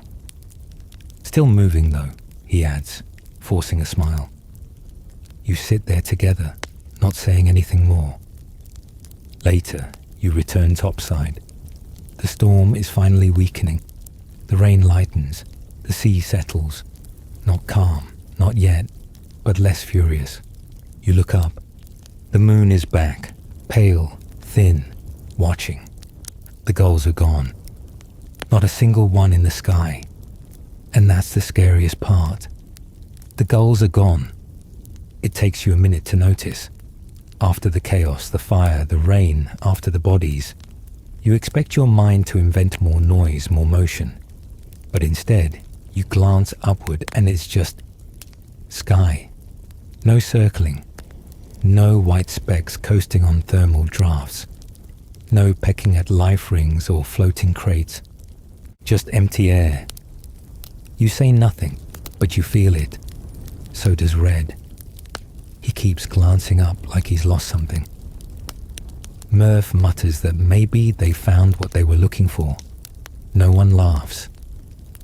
"Still moving though," he adds, forcing a smile. You sit there together, not saying anything more. Later, you return topside. The storm is finally weakening. The rain lightens. The sea settles. Not calm, not yet, but less furious. You look up. The moon is back, pale, thin, watching. The gulls are gone. Not a single one in the sky. And that's the scariest part. The gulls are gone. It takes you a minute to notice. After the chaos, the fire, the rain, after the bodies, you expect your mind to invent more noise, more motion. But instead, you glance upward and it's just sky. No circling. No white specks coasting on thermal drafts. No pecking at life rings or floating crates. Just empty air. You say nothing, but you feel it. So does Red. He keeps glancing up like he's lost something. Murph mutters that maybe they found what they were looking for. No one laughs.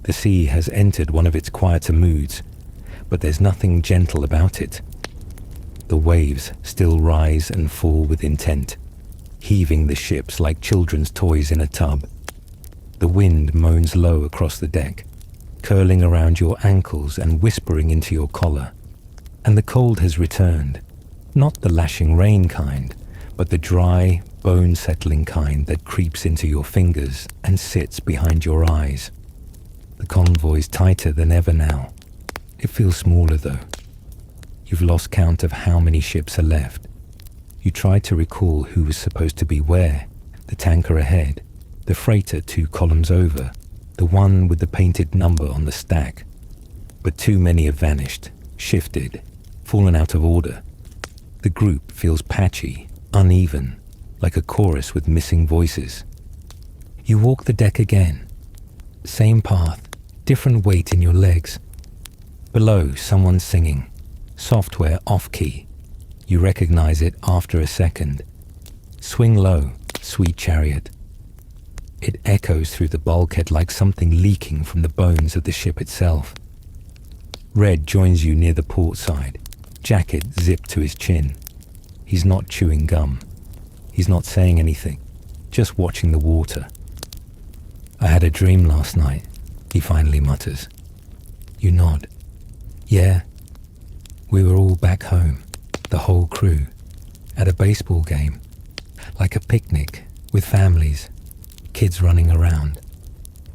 The sea has entered one of its quieter moods, but there's nothing gentle about it. The waves still rise and fall with intent, heaving the ships like children's toys in a tub. The wind moans low across the deck, curling around your ankles and whispering into your collar. And the cold has returned, not the lashing rain kind, but the dry, bone-settling kind that creeps into your fingers and sits behind your eyes. The convoy's tighter than ever now. It feels smaller though. You've lost count of how many ships are left. You try to recall who was supposed to be where, the tanker ahead, the freighter 2 columns over, the one with the painted number on the stack. But too many have vanished, shifted, fallen out of order. The group feels patchy, uneven, like a chorus with missing voices. You walk the deck again. Same path, different weight in your legs. Below, someone's singing. Software off-key. You recognize it after a second. Swing low, sweet chariot. It echoes through the bulkhead like something leaking from the bones of the ship itself. Red joins you near the port side, jacket zipped to his chin. He's not chewing gum. He's not saying anything, just watching the water. "I had a dream last night," he finally mutters. You nod. "Yeah. We were all back home, the whole crew, at a baseball game, like a picnic with families, kids running around.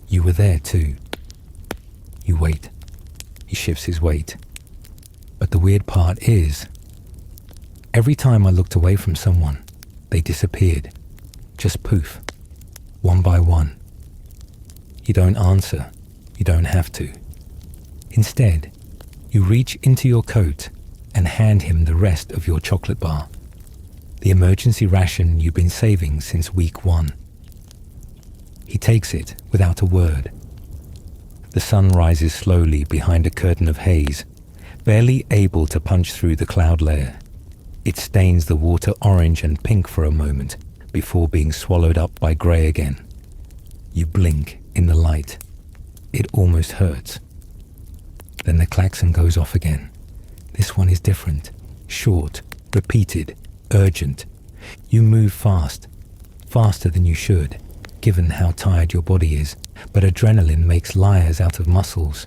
You were there too." You wait. He shifts his weight. But the weird part is, every time I looked away from someone, they disappeared. Just poof. One by one. You don't answer. You don't have to. Instead, you reach into your coat and hand him the rest of your chocolate bar, the emergency ration you've been saving since week 1. He takes it without a word. The sun rises slowly behind a curtain of haze, barely able to punch through the cloud layer. It stains the water orange and pink for a moment before being swallowed up by grey again. You blink in the light. It almost hurts. Then the klaxon goes off again. This one is different, short, repeated, urgent. You move fast, faster than you should, given how tired your body is, but adrenaline makes liars out of muscles.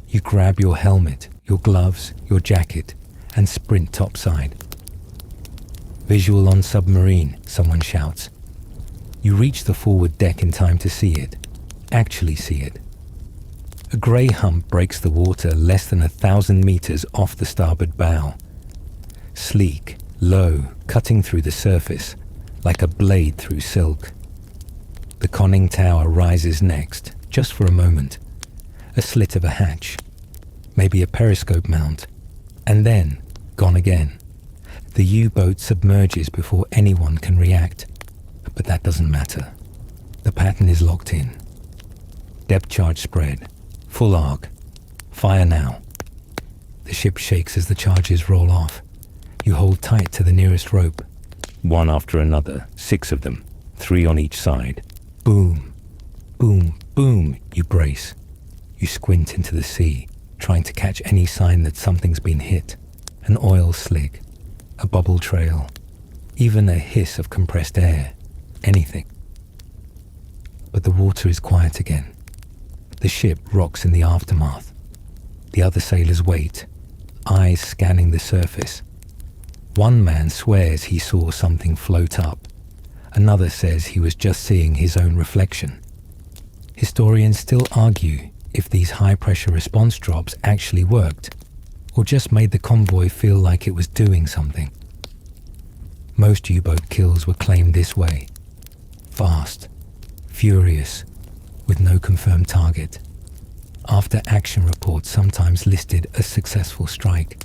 You grab your helmet, your gloves, your jacket, and sprint topside. Visual on submarine, someone shouts. You reach the forward deck in time to see it, actually see it. A grey hump breaks the water less than 1,000 meters off the starboard bow. Sleek, low, cutting through the surface, like a blade through silk. The conning tower rises next, just for a moment. A slit of a hatch, maybe a periscope mount, and then gone again. The U-boat submerges before anyone can react, but that doesn't matter. The pattern is locked in. Depth charge spread. Full arc. Fire now. The ship shakes as the charges roll off. You hold tight to the nearest rope. One after another, 6 of them, 3 on each side. Boom, boom, boom, you brace. You squint into the sea, trying to catch any sign that something's been hit. An oil slick, a bubble trail, even a hiss of compressed air, anything. But the water is quiet again. The ship rocks in the aftermath. The other sailors wait, eyes scanning the surface. One man swears he saw something float up. Another says he was just seeing his own reflection. Historians still argue if these high-pressure response drops actually worked, or just made the convoy feel like it was doing something. Most U-boat kills were claimed this way. Fast, furious, with no confirmed target. After-action reports sometimes listed a successful strike,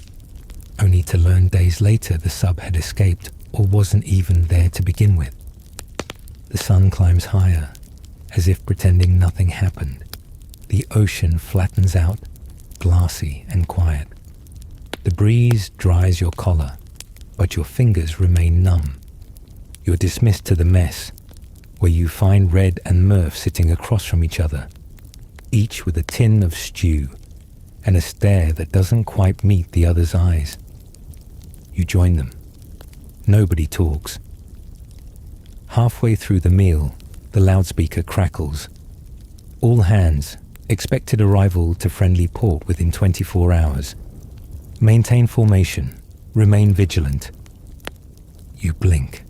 only to learn days later the sub had escaped or wasn't even there to begin with. The sun climbs higher, as if pretending nothing happened. The ocean flattens out, glassy and quiet. The breeze dries your collar, but your fingers remain numb. You're dismissed to the mess, where you find Red and Murph sitting across from each other, each with a tin of stew and a stare that doesn't quite meet the other's eyes. You join them. Nobody talks. Halfway through the meal, the loudspeaker crackles. All hands, expected arrival to friendly port within 24 hours. Maintain formation, remain vigilant. You blink.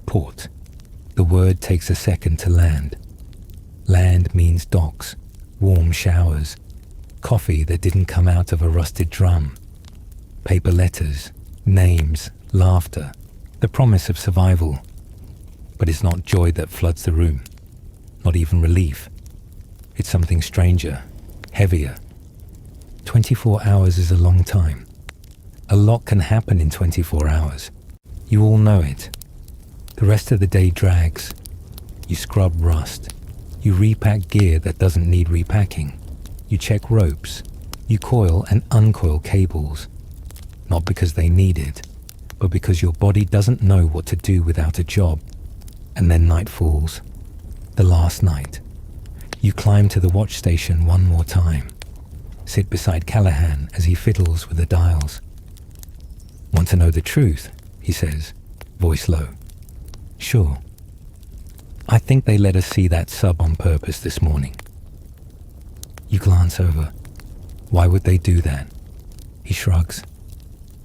Port. The word takes a second to land. Land means docks, warm showers, coffee that didn't come out of a rusted drum, paper letters, names, laughter, the promise of survival. But it's not joy that floods the room, not even relief. It's something stranger, heavier. 24 hours is a long time. A lot can happen in 24 hours. You all know it. The rest of the day drags. You scrub rust. You repack gear that doesn't need repacking. You check ropes. You coil and uncoil cables. Not because they need it, but because your body doesn't know what to do without a job. And then night falls. The last night. You climb to the watch station one more time. Sit beside Callahan as he fiddles with the dials. Want to know the truth? He says, voice low. Sure. I think they let us see that sub on purpose this morning. You glance over. Why would they do that? He shrugs.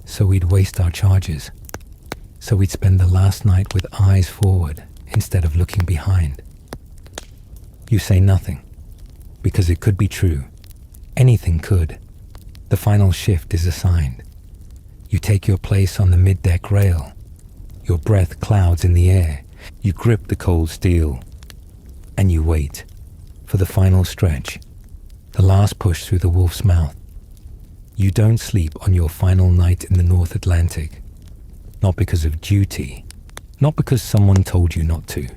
So we'd waste our charges. So we'd spend the last night with eyes forward instead of looking behind. You say nothing, because it could be true. Anything could. The final shift is assigned. You take your place on the mid-deck rail. Your breath clouds in the air. You grip the cold steel. And you wait for the final stretch, The last push through the wolf's mouth. You don't sleep on your final night in the North Atlantic. Not because of duty, not because someone told you not to,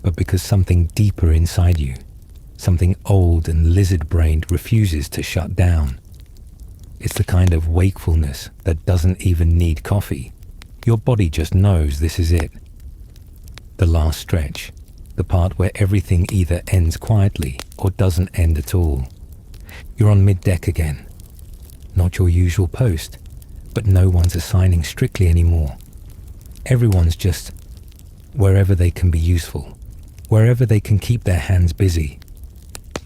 but because something deeper inside you, something old and lizard-brained, refuses to shut down. It's the kind of wakefulness that doesn't even need coffee. Your body just knows this is it. The last stretch, the part where everything either ends quietly or doesn't end at all. You're on mid-deck again. Not your usual post, but no one's assigning strictly anymore. Everyone's just wherever they can be useful, wherever they can keep their hands busy.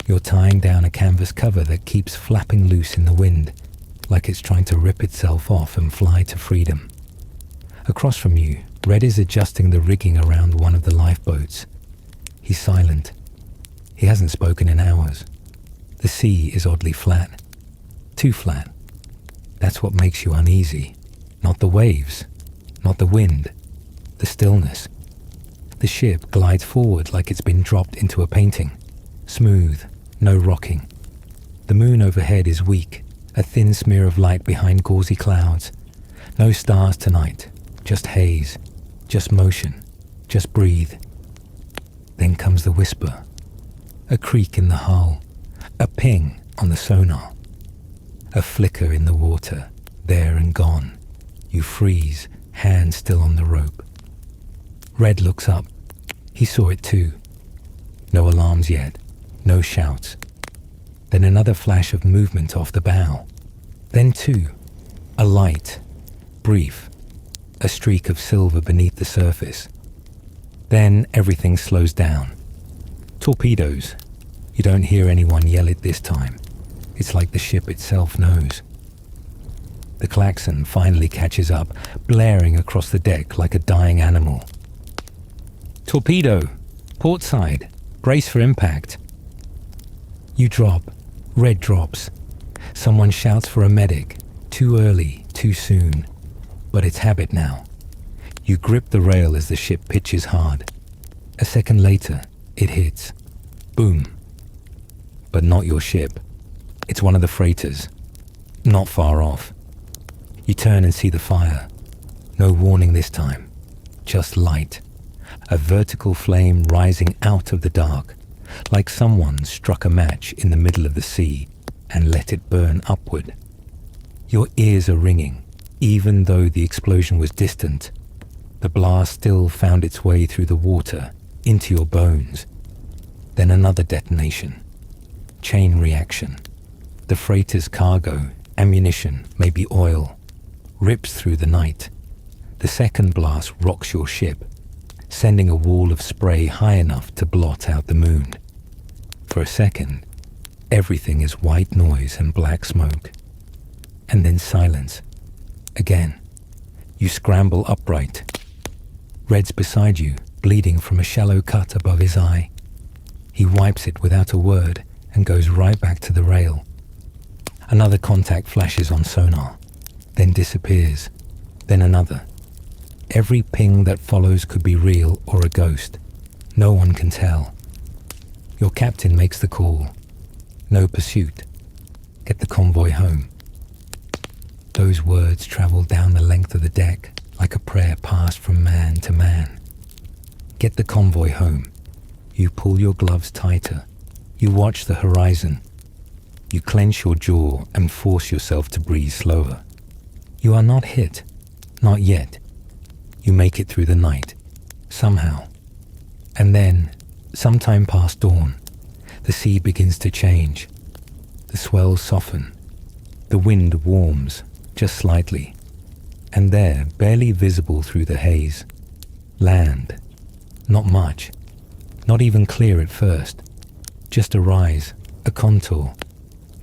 You're tying down a canvas cover that keeps flapping loose in the wind, like it's trying to rip itself off and fly to freedom. Across from you, Red is adjusting the rigging around one of the lifeboats. He's silent. He hasn't spoken in hours. The sea is oddly flat. Too flat. That's what makes you uneasy. Not the waves, not the wind, the stillness. The ship glides forward like it's been dropped into a painting. Smooth, no rocking. The moon overhead is weak, a thin smear of light behind gauzy clouds. No stars tonight, just haze, just motion, just breathe. Then comes the whisper, a creak in the hull, a ping on the sonar, a flicker in the water, there and gone. You freeze, hand still on the rope. Red looks up. He saw it too. No alarms yet, no shouts. Then another flash of movement off the bow. Then two, a light, brief, a streak of silver beneath the surface. Then everything slows down. Torpedoes. You don't hear anyone yell it this time. It's like the ship itself knows. The klaxon finally catches up, blaring across the deck like a dying animal. Torpedo! Port side! Brace for impact! You drop. Red drops. Someone shouts for a medic. Too early, too soon. But it's habit now. You grip the rail as the ship pitches hard. A second later, it hits. Boom. But not your ship. It's one of the freighters. Not far off. You turn and see the fire. No warning this time. Just light. A vertical flame rising out of the dark, like someone struck a match in the middle of the sea and let it burn upward. Your ears are ringing, even though the explosion was distant. The blast still found its way through the water, into your bones. Then another detonation. Chain reaction. The freighter's cargo, ammunition, maybe oil, rips through the night. The second blast rocks your ship, sending a wall of spray high enough to blot out the moon. For a second, everything is white noise and black smoke. And then silence. Again. You scramble upright. Red's beside you, bleeding from a shallow cut above his eye. He wipes it without a word and goes right back to the rail. Another contact flashes on sonar, then disappears, then another. Every ping that follows could be real or a ghost. No one can tell. Your captain makes the call. No pursuit. Get the convoy home. Those words travel down the length of the deck like a prayer passed from man to man. Get the convoy home. You pull your gloves tighter. You watch the horizon. You clench your jaw and force yourself to breathe slower. You are not hit. Not yet. You make it through the night. Somehow. And then, sometime past dawn, the sea begins to change. The swells soften. The wind warms, just slightly. And there, barely visible through the haze, land. Not much. Not even clear at first. Just a rise, a contour.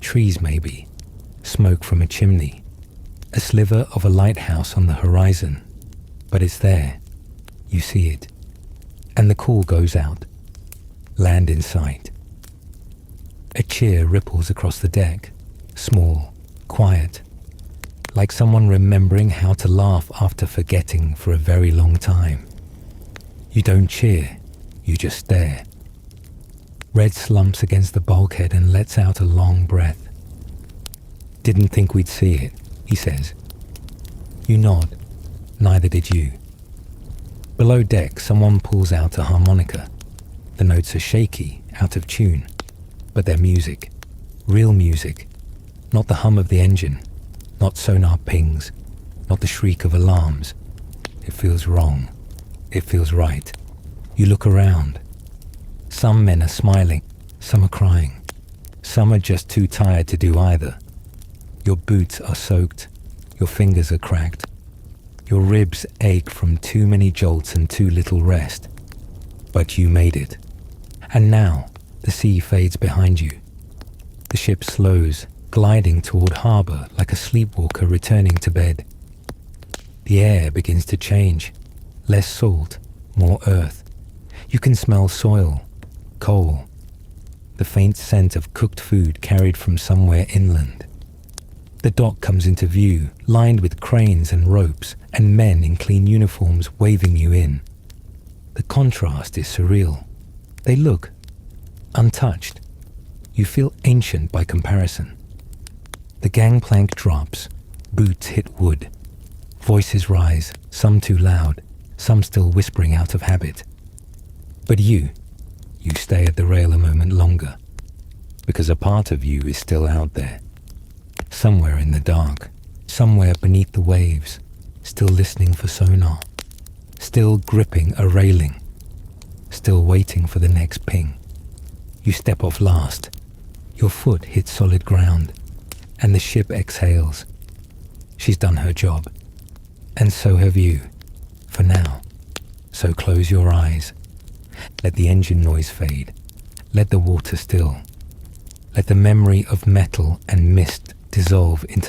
Trees maybe. Smoke from a chimney. A sliver of a lighthouse on the horizon. But it's there. You see it. And the call goes out. Land in sight. A cheer ripples across the deck. Small, quiet. Like someone remembering how to laugh after forgetting for a very long time. You don't cheer. You just stare. Red slumps against the bulkhead and lets out a long breath. "Didn't think we'd see it," he says. You nod. Neither did you. Below deck, someone pulls out a harmonica. The notes are shaky, out of tune, but they're music. Real music. Not the hum of the engine, not sonar pings, not the shriek of alarms. It feels wrong. It feels right. You look around. Some men are smiling, some are crying. Some are just too tired to do either. Your boots are soaked, your fingers are cracked. Your ribs ache from too many jolts and too little rest. But you made it. And now, the sea fades behind you. The ship slows, gliding toward harbor like a sleepwalker returning to bed. The air begins to change. Less salt, more earth. You can smell soil, coal, the faint scent of cooked food carried from somewhere inland. The dock comes into view, lined with cranes and ropes, and men in clean uniforms waving you in. The contrast is surreal. They look untouched. You feel ancient by comparison. The gangplank drops, boots hit wood. Voices rise, some too loud, some still whispering out of habit. But you stay at the rail a moment longer, because a part of you is still out there. Somewhere in the dark, somewhere beneath the waves, still listening for sonar, still gripping a railing, still waiting for the next ping. You step off last. Your foot hits solid ground, and the ship exhales. She's done her job, and so have you, for now. So close your eyes. Let the engine noise fade. Let the water still. Let the memory of metal and mist dissolve into